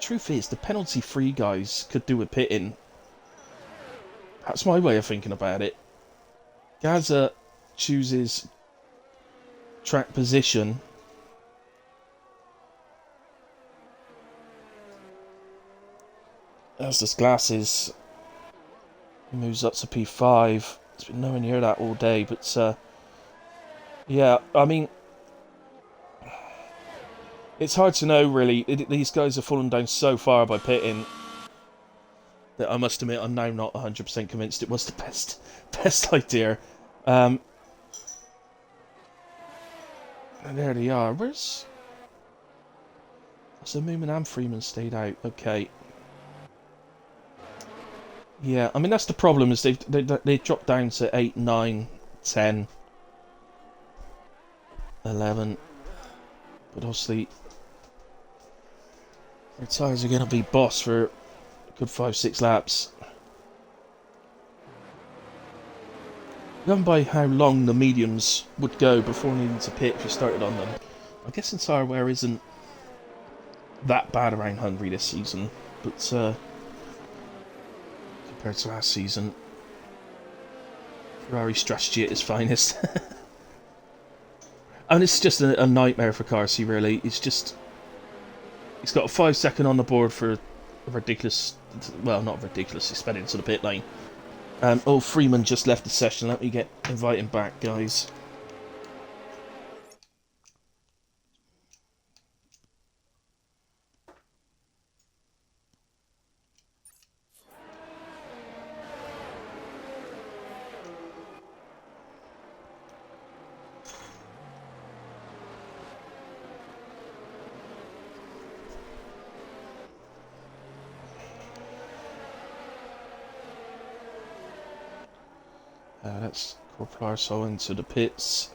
Truth is, the penalty-free guys could do with pitting. That's my way of thinking about it. Gaza chooses track position. As does Glasses. He moves up to P5. It's been nowhere near that all day, but yeah, I mean, It's hard to know, really. These guys have fallen down so far by pitting that I must admit I'm now not 100% convinced it was the best idea. And there they are. So Moomin and Freeman stayed out. Okay. Yeah, I mean that's the problem is they dropped down to 8, 9, 10, 11. But obviously their tyres are going to be boss for a good 5, 6 laps. Going by how long the mediums would go before needing to pit if you started on them, I'm guessing tyre wear isn't that bad around Hungary this season, but compared to last season, Ferrari strategy at its finest. And it's just a nightmare for Carsey, really. It's just... He's got a 5-second on the board for a ridiculous... Well, not ridiculous, he's sped into the pit lane. Oh, Freeman just left the session. Let me invite him back, guys. That's Corporal Arsehole into the pits.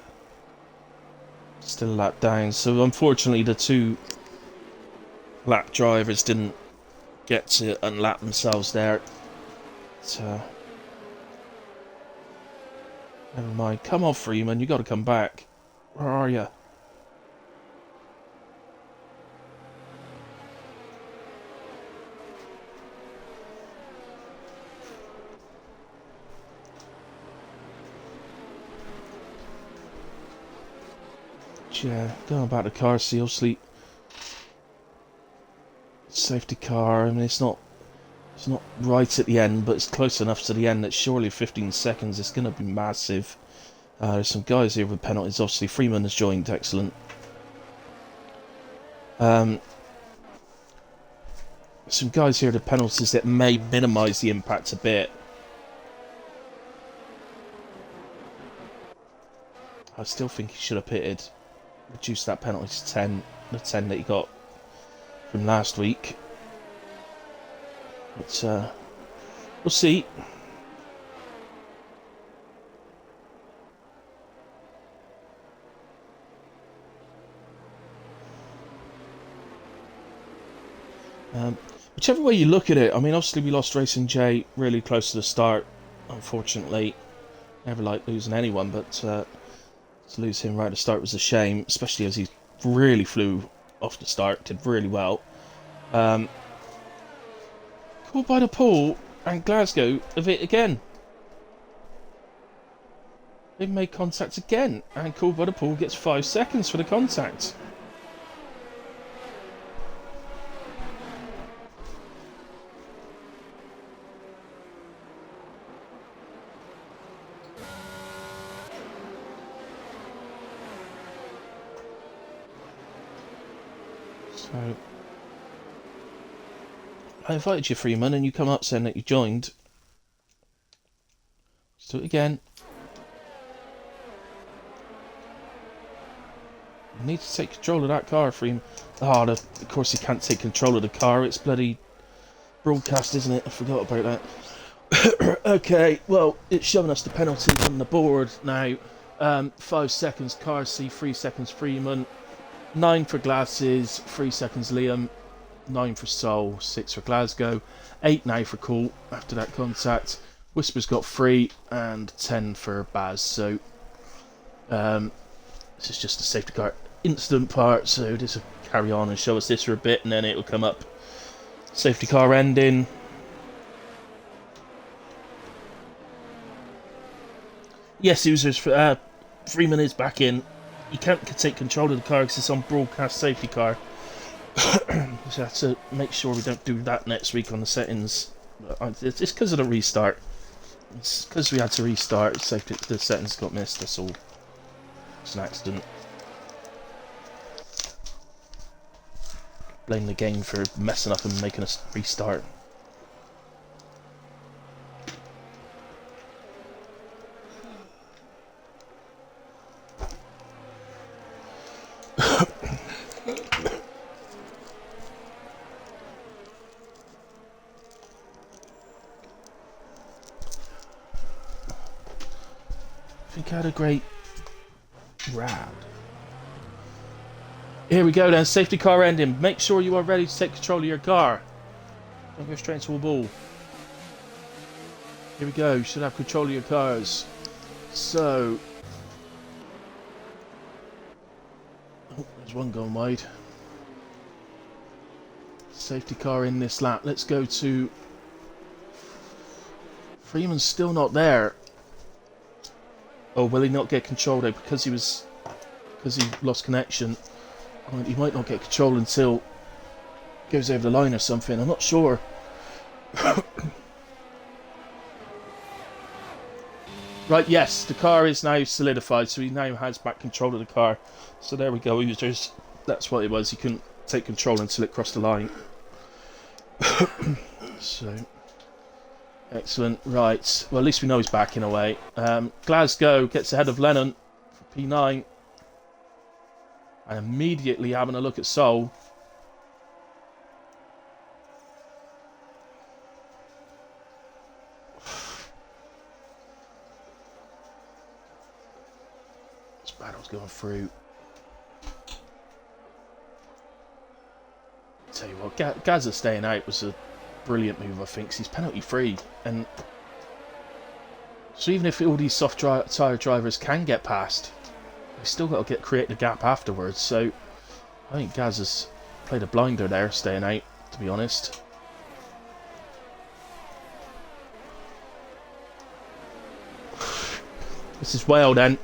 Still a lap down. So unfortunately the 2 lap drivers didn't get to unlap themselves there. But, never mind. Come on, Freeman. You got to come back. Where are you? Yeah, going back to car seal sleep. Safety car. I mean, it's not right at the end, but it's close enough to the end that surely 15 seconds is going to be massive. There's some guys here with penalties. Obviously, Freeman has joined. Excellent. Some guys here with penalties that may minimise the impact a bit. I still think he should have pitted. Reduce that penalty to 10. The 10 that he got from last week. But we'll see. Whichever way you look at it, I mean, obviously we lost Racing J really close to the start, unfortunately. Never like losing anyone, but to lose him right at the start was a shame, especially as he really flew off the start, did really well. Caught by the pool, and Glasgow have hit again. They've made contact again, and caught by the pool gets 5 seconds for the contact. So, I invited you, Freeman, and you come up saying that you joined. Let's do it again. You need to take control of that car, Freeman. Oh, of course you can't take control of the car. It's bloody broadcast, isn't it? I forgot about that. Okay, well, it's showing us the penalties on the board now. 5 seconds Carsey, 3 seconds Freeman, 9 for Glasses, 3 seconds Liam, 9 for Sol, 6 for Glasgow, 8 now for Cool after that contact. Whisper's got 3 and 10 for Baz. So this is just a safety car incident part, so this will carry on and show us this for a bit, and then it will come up. Safety car ending. Yes, users, Freeman is back in. You can't take control of the car because it's on broadcast safety car. So have to make sure we don't do that next week on the settings. It's because of the restart. It's because we had to restart. The settings got missed. That's all. It's an accident. blame the game for messing up and making us restart. I think I had a great round. Here we go then, safety car ending. Make sure you are ready to take control of your car. Don't go straight into a wall. Here we go, you should have control of your cars. So... oh, there's one going wide. Safety car in this lap. Let's go to... Freeman's still not there. Oh, will he not get control though? Because he lost connection. Oh, he might not get control until he goes over the line or something. I'm not sure. Right, yes, the car is now solidified, so he now has back control of the car. So there we go, users. That's what it was. He couldn't take control until it crossed the line. So... excellent. Right. Well, at least we know he's back in a way. Glasgow gets ahead of Lennon for P9. And immediately having a look at Seoul. This battle's going through. Tell you what, Gaza staying out was a brilliant move, I think. He's penalty free, and so even if all these soft tyre drivers can get past, we've still got to create the gap afterwards. So I think Gaz has played a blinder there, staying out, to be honest. This is well then.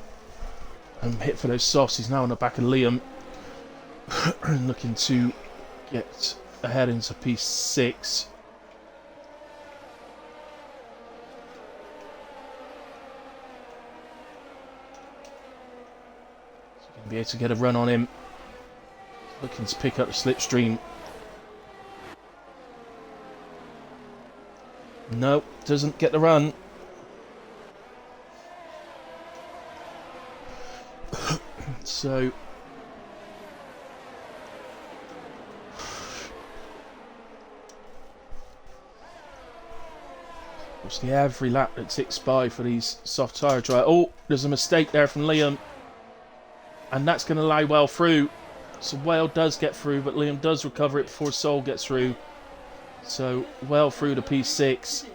I'm hit for those softs. He's now on the back of Liam, looking to get ahead into P6. Be able to get a run on him. Looking to pick up the slipstream. No, doesn't get the run. So obviously every lap that ticks by for these soft tyre drivers. Oh, there's a mistake there from Liam. And that's going to lie well through. So Whale does get through, but Liam does recover it before Seoul gets through. So well through to P6.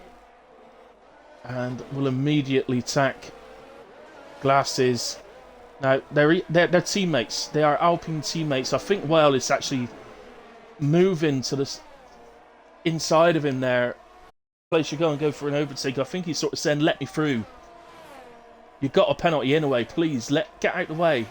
And will immediately attack Glasses. Now, they're teammates. They are Alpine teammates. I think Whale is actually moving to the inside of him there. Place you go and go for an overtake. I think he's sort of saying, let me through. You've got a penalty anyway. Please, get out the way.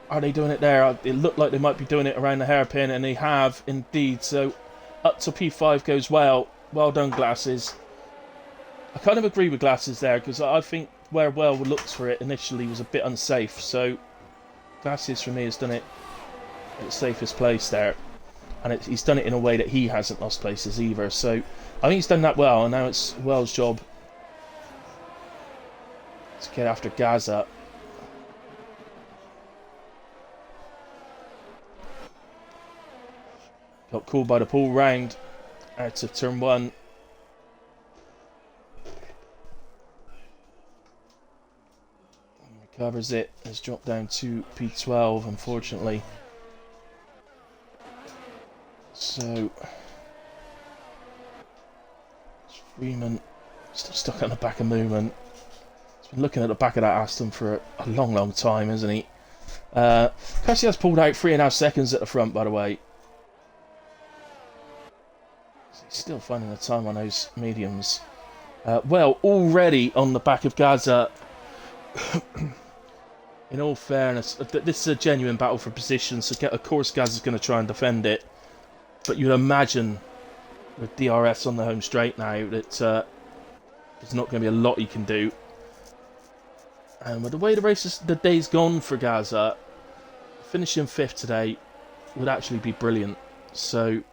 Are they doing it there? It looked like they might be doing it around the hairpin, and they have indeed. So up to P5 goes Well. Well done, Glasses. I kind of agree with Glasses there, because I think where Well looked for it initially was a bit unsafe. So Glasses for me has done it at the safest place there, and he's done it in a way that he hasn't lost places either. So I think he's done that well, and now it's Well's job to get after Gaza. Got called by the pull round out of turn 1. Recovers it. Has dropped down to P12, unfortunately. So Freeman still stuck on the back of Movement. He's been looking at the back of that Aston for a long, long time, hasn't he? Cassie has pulled out 3.5 seconds at the front, by the way. He's still finding the time on those mediums. Well, already on the back of Gaza. In all fairness, this is a genuine battle for position, so of course Gaza's going to try and defend it. But you'd imagine with DRS on the home straight now that there's not going to be a lot he can do. And with the way the day's gone for Gaza, finishing 5th today would actually be brilliant. So,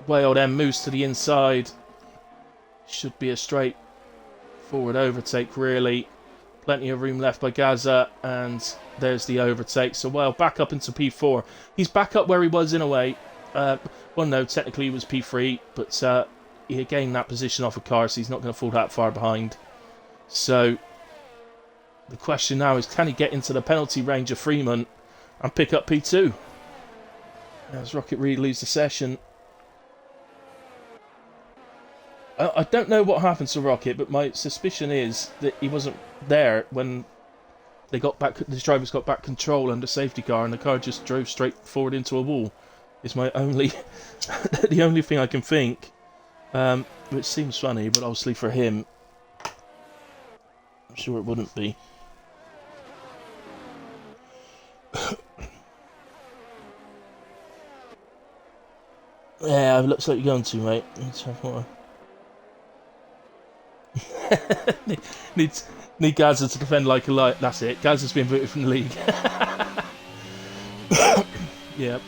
Whale then moves to the inside. Should be a straight forward overtake, really. Plenty of room left by Gaza, and there's the overtake. So Whale back up into P4. He's back up where he was in a way. Well, no, technically he was P3, but he gained that position off a car, so he's not going to fall that far behind. So the question now is, can he get into the penalty range of Freeman and pick up P2? As Rocket Reed leaves the session. I don't know what happened to Rocket, but my suspicion is that he wasn't there when they got back. The drivers got back control under safety car, and the car just drove straight forward into a wall. Is my only, the only thing I can think, which seems funny, but obviously for him, I'm sure it wouldn't be. Yeah, it looks like you're going to, mate. Let's have one. Need Gaza to defend like a light. That's it. Gaza's been booted from the league. Yep.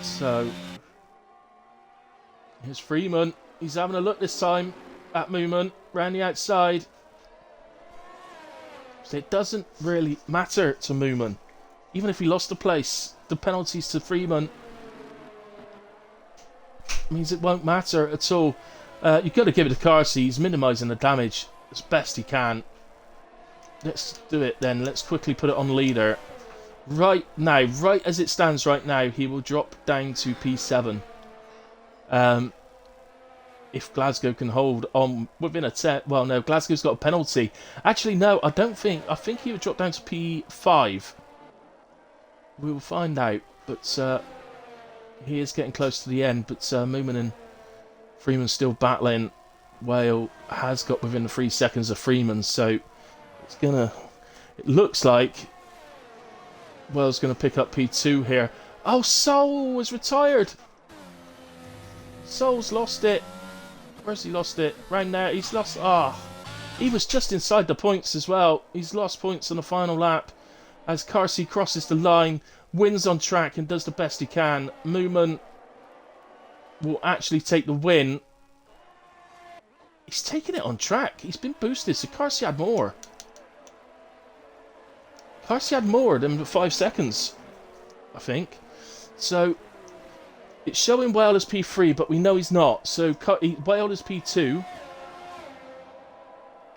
So here's Freeman. He's having a look this time at movement round the outside. So it doesn't really matter to Mooman. Even if he lost the place, the penalties to Freeman means it won't matter at all. You've got to give it to Carsey. He's minimising the damage as best he can. Let's do it then. Let's quickly put it on leader. Right now, right as it stands right now, he will drop down to P7. If Glasgow can hold on within a 10... Well, no, Glasgow's got a penalty. Actually, no, I don't think... I think he would drop down to P5. We will find out. But he is getting close to the end. But Mooman and Freeman still battling. Whale has got within the 3 seconds of Freeman. So it's going to... It looks like Whale's going to pick up P2 here. Oh, Soul was retired. Soul's lost it. Where's he lost it? Round there. He's lost... he was just inside the points as well. He's lost points on the final lap. As Carsey crosses the line, wins on track and does the best he can. Mooman will actually take the win. He's taking it on track. He's been boosted, so Carsey had more. Carsey had more than 5 seconds, I think. So it's showing Whale as P3, but we know he's not. So Whale is P2.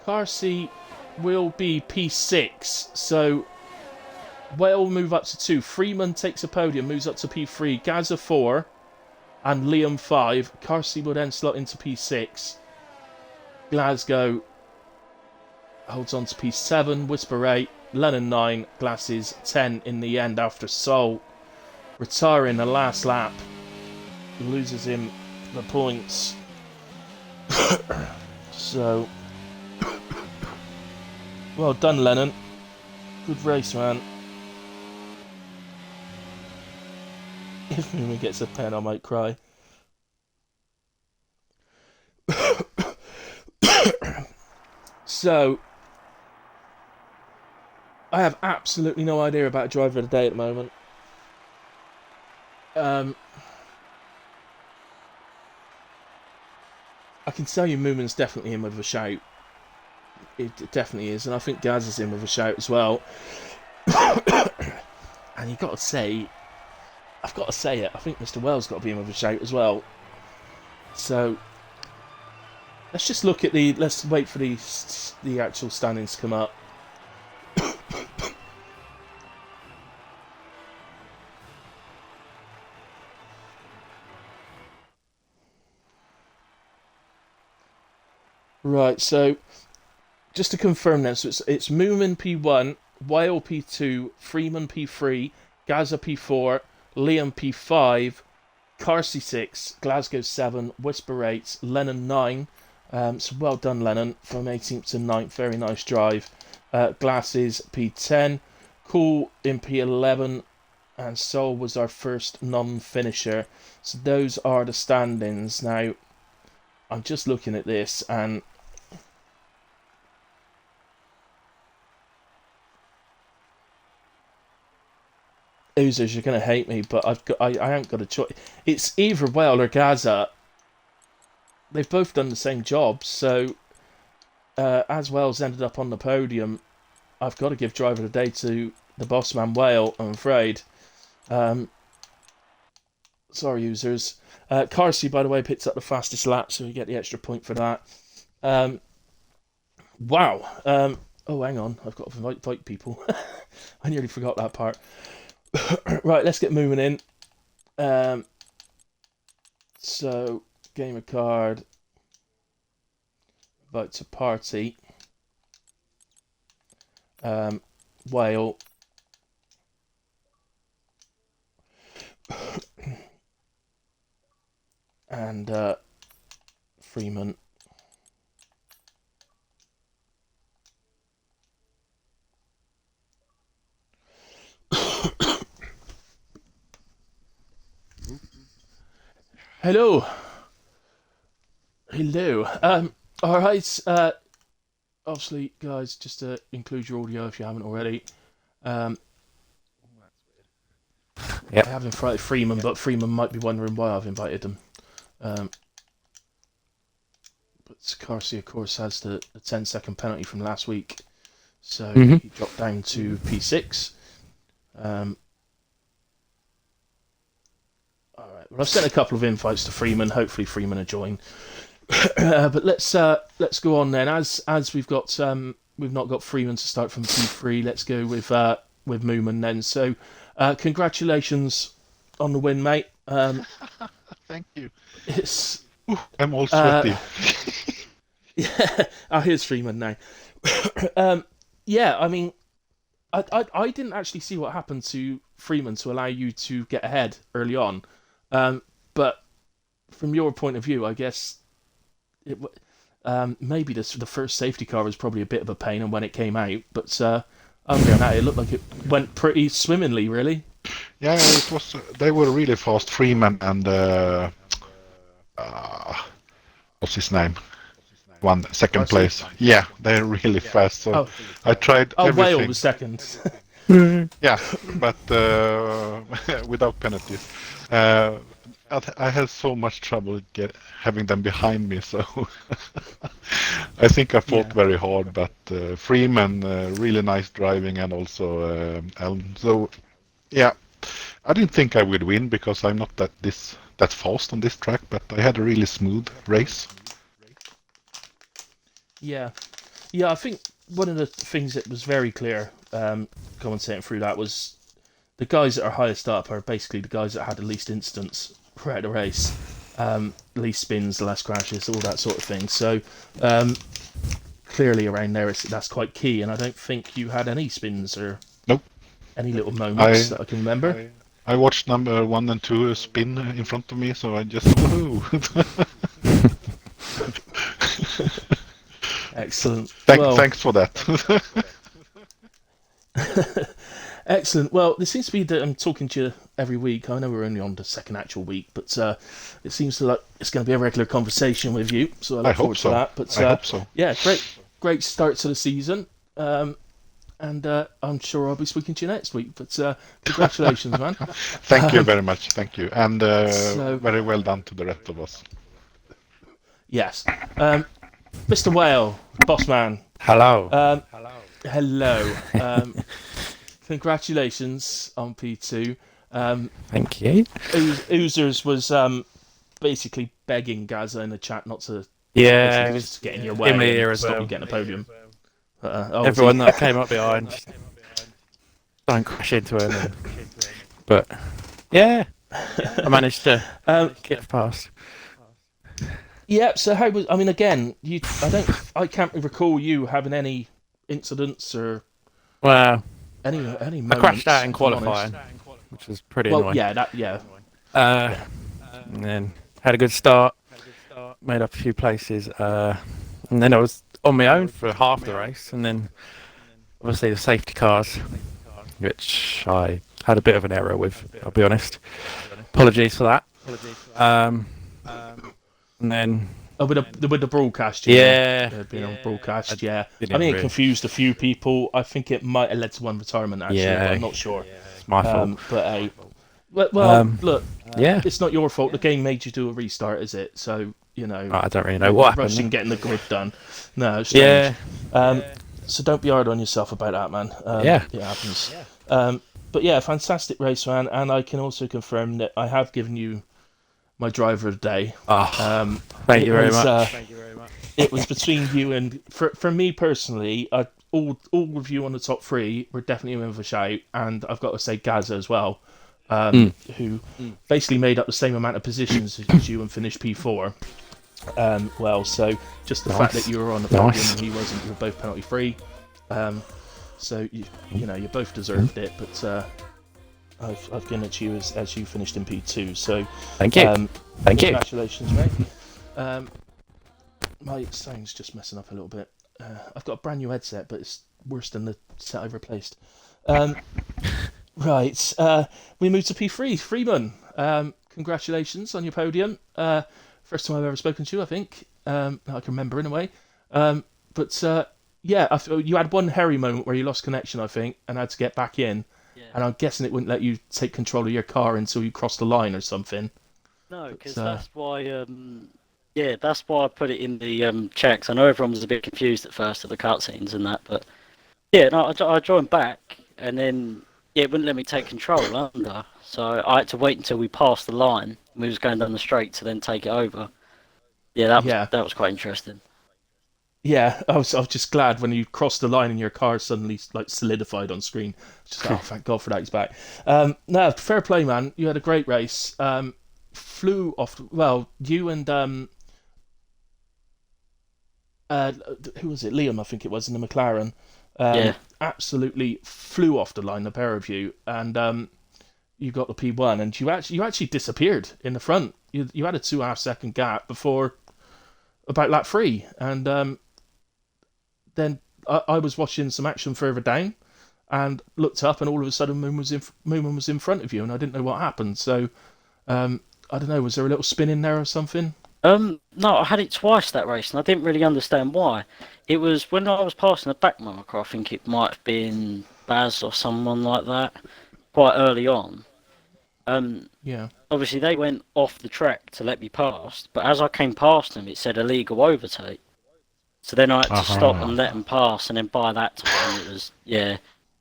Carsey will be P6. So Whale will move up to 2. Freeman takes a podium, moves up to P3. Gaza 4. And Liam 5. Carsey will then slot into P6. Glasgow holds on to P7. Whisper 8. Lennon 9. Glasses 10 in the end after Sol retiring the last lap. Loses him the points. So well done, Lennon. Good race, man. If Mooman gets a pen, I might cry. So I have absolutely no idea about driver of the day at the moment. I can tell you Mooman's definitely in with a shout. It definitely is, and I think Gaz is in with a shout as well. And you've got to say, I've got to say it, I think Mr. Wells got to be in with a shout as well. So let's just look at let's wait for the actual standings to come up. Right, so just to confirm then, so it's Mooman P1, Whale P2, Freeman P3, Gaza P4, Liam P5, Carsey 6, Glasgow 7, Whisper 8, Lennon 9. So well done, Lennon, from 18th to 9th. Very nice drive. Glasses P10, Cool in P11, and Sol was our first non-finisher. So those are the standings. Now, I'm just looking at this, and Oozers, you're gonna hate me, but I haven't got a choice. It's either Whale or Gaza. They've both done the same job, so as Wales ended up on the podium, I've got to give driver of the day to the boss man Whale, I'm afraid. Sorry, users. Carsey, by the way, picks up the fastest lap, so you get the extra point for that. Wow. Oh, hang on. I've got to invite people. I nearly forgot that part. Right, let's get moving in. So, gamer card. Invite to party. Whale. And Freeman. Hello. All right. Obviously, guys, just to include your audio if you haven't already. Yep. I have invited Freeman, but Freeman might be wondering why I've invited them. But Carsey, of course, has the 10-second penalty from last week, so he dropped down to P6. All right. Well, I've sent a couple of invites to Freeman. Hopefully, Freeman will join. But let's go on then. As we've not got Freeman to start from P3. Let's go with Mooman then. So, congratulations on the win, mate. Thank you. I'm all sweaty. Yeah. Here's Freeman now. Yeah, I mean, I didn't actually see what happened to Freeman to allow you to get ahead early on, but from your point of view, I guess maybe the first safety car was probably a bit of a pain, and when it came out, but other than that, it looked like it went pretty swimmingly, really. Yeah, it was. They were really fast. Freeman and what's his name? Second place. Yeah, they're really fast. So I tried everything. Whale was second. Yeah, but without penalties. I had so much trouble having them behind me, so I think I fought very hard. But Freeman, really nice driving, and also so yeah, I didn't think I would win because I'm not that fast on this track, but I had a really smooth race. Yeah, I think one of the things that was very clear, commentating through that, was the guys that are highest up are basically the guys that had the least incidents throughout the race, least spins, the less crashes, all that sort of thing. So clearly around there, that's quite key. And I don't think you had any spins or any little moments that I can remember. I watched number 1 and 2 spin in front of me, so I just woohoo. Excellent. Thanks for that. Excellent. Well, it seems to be that I'm talking to you every week. I know we're only on the second actual week, but it seems like it's going to be a regular conversation with you. So I look forward to that. But I hope so. Yeah, great start to the season. And I'm sure I'll be speaking to you next week. But congratulations, man. Thank you very much. Thank you. And very well done to the rest of us. Yes. Mr. Whale, boss man. Hello. Hello. Congratulations on P2. Thank you. Oozers was basically begging Gaza in the chat not to just get in your way and stop you getting a podium. Everyone that came up behind, don't crash into him. But yeah, I managed to get past. Yeah. So how was? I mean, again, I can't recall you having any incidents or any moments. I crashed out in qualifying, which was pretty annoying. Yeah. And then had a good start, made up a few places, and then I was on my own for half the race, and then obviously the safety cars, which I had a bit of an error with, I'll be honest. Apologies for that. And then with the broadcast, being on broadcast, I I didn't think it really- confused a few people. I think it might have led to one retirement, actually, but I'm not sure. It's my fault. But well, look, Yeah. it's not your fault. The game made you do a restart, is it? So I don't really know you're what happened. rushing getting the grid done. No, it's strange. Yeah. So don't be hard on yourself about that, man. Yeah. It happens. But yeah, fantastic race, man. And I can also confirm that I have given you my driver of the day. Thank you very much. It was between you and for me personally. All of you on the top three were definitely in with a shout, and I've got to say Gaza as well, who basically made up the same amount of positions as you and finished P4. So just the fact that you were on the podium and he wasn't, you were both penalty free. So you both deserved it, but I've given it to you as you finished in P2. So Thank you. Thank you. Congratulations, mate. My sound's just messing up a little bit. I've got a brand new headset, but it's worse than the set I've replaced. Right, we move to P3. Freeman, congratulations on your podium. First time I've ever spoken to you, I think. I can remember in a way. You had one hairy moment where you lost connection, I think, and had to get back in. Yeah. And I'm guessing it wouldn't let you take control of your car until you crossed the line or something. No, because that's why. That's why I put it in the chat. 'Cause I know everyone was a bit confused at first at the cutscenes and that, but I joined back, and then it wouldn't let me take control under. So I had to wait until we passed the line. We was going down the straight to then take it over. Yeah, that was quite interesting. Yeah, I was just glad when you crossed the line and your car suddenly like solidified on screen. Just thank God for that, he's back. No, fair play, man. You had a great race. Flew off. Well, you and who was it? Liam, I think it was, in the McLaren. Absolutely flew off the line, the pair of you, and you got the P1, and you actually disappeared in the front. You had a 2.5 second gap before about lap 3, and then I was watching some action further down, and looked up, and all of a sudden Moomin was in front of you, and I didn't know what happened. So I don't know. Was there a little spin in there or something? No, I had it twice that race, and I didn't really understand why. It was when I was passing the back marker. I think it might have been Baz or someone like that, quite early on. Yeah. Obviously, they went off the track to let me pass, but as I came past them, it said illegal overtake. So then I had to stop and let them pass, and then by that time it was,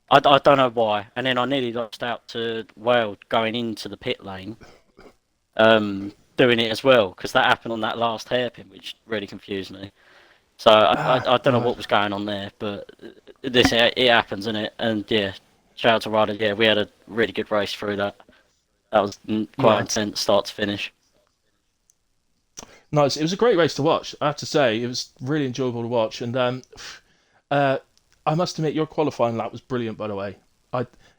I don't know why. And then I nearly lost out to Wales going into the pit lane, doing it as well, because that happened on that last hairpin, which really confused me. So I don't know what was going on there, but it happens, isn't it? And shout out to Ryder. Yeah, we had a really good race through that. That was quite intense, start to finish. Nice. It was a great race to watch, I have to say. It was really enjoyable to watch. And I must admit, your qualifying lap was brilliant, by the way.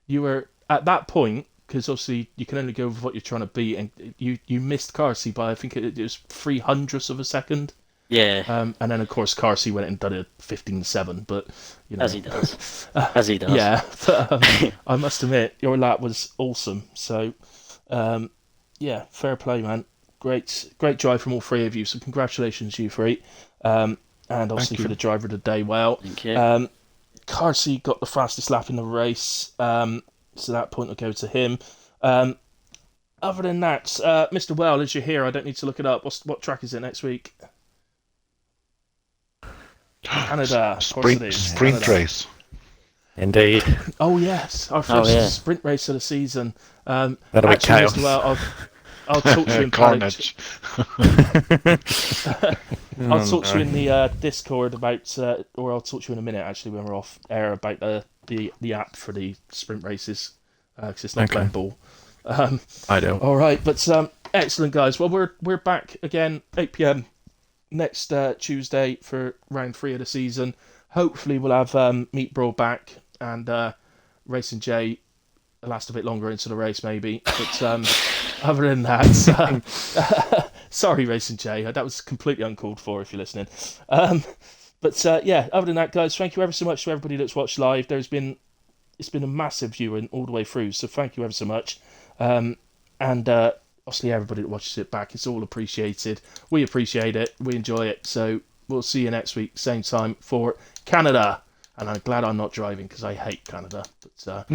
You were, at that point, because obviously you can only go with what you're trying to beat, and you missed Carsey by, I think it was 0.03 of a second. Yeah. And then, of course, Carsey went and done a 15.7, but, you know. As he does. As he does. Yeah, but I must admit, your lap was awesome. So, fair play, man. Great drive from all three of you. So congratulations, you three. And obviously for the driver of the day, Thank you. Carsey got the fastest lap in the race. So that point will go to him. Other than that, Mr. Well, as you're here, I don't need to look it up. What track is it next week? Canada. Of course it is. Sprint Canada. race. Indeed. Oh yes, our first sprint race of the season. That'll be Actually, chaos. Mr. Well, I'll talk to you in Carnage. I'll talk to you in the Discord about, or I'll talk to you in a minute actually when we're off air about the app for the sprint races, because it's not playing ball. I don't. All right, but excellent guys. Well, we're back again 8 p.m. next Tuesday for round 3 of the season. Hopefully we'll have Meat Brawl back and Racing J last a bit longer into the race maybe. But other than that, sorry Racing J, that was completely uncalled for if you're listening. Other than that, guys, thank you ever so much to everybody that's watched live. It's been a massive viewing all the way through, so thank you ever so much. And obviously everybody that watches it back. It's all appreciated. We appreciate it. We enjoy it. So we'll see you next week, same time for Canada. And I'm glad I'm not driving because I hate Canada. But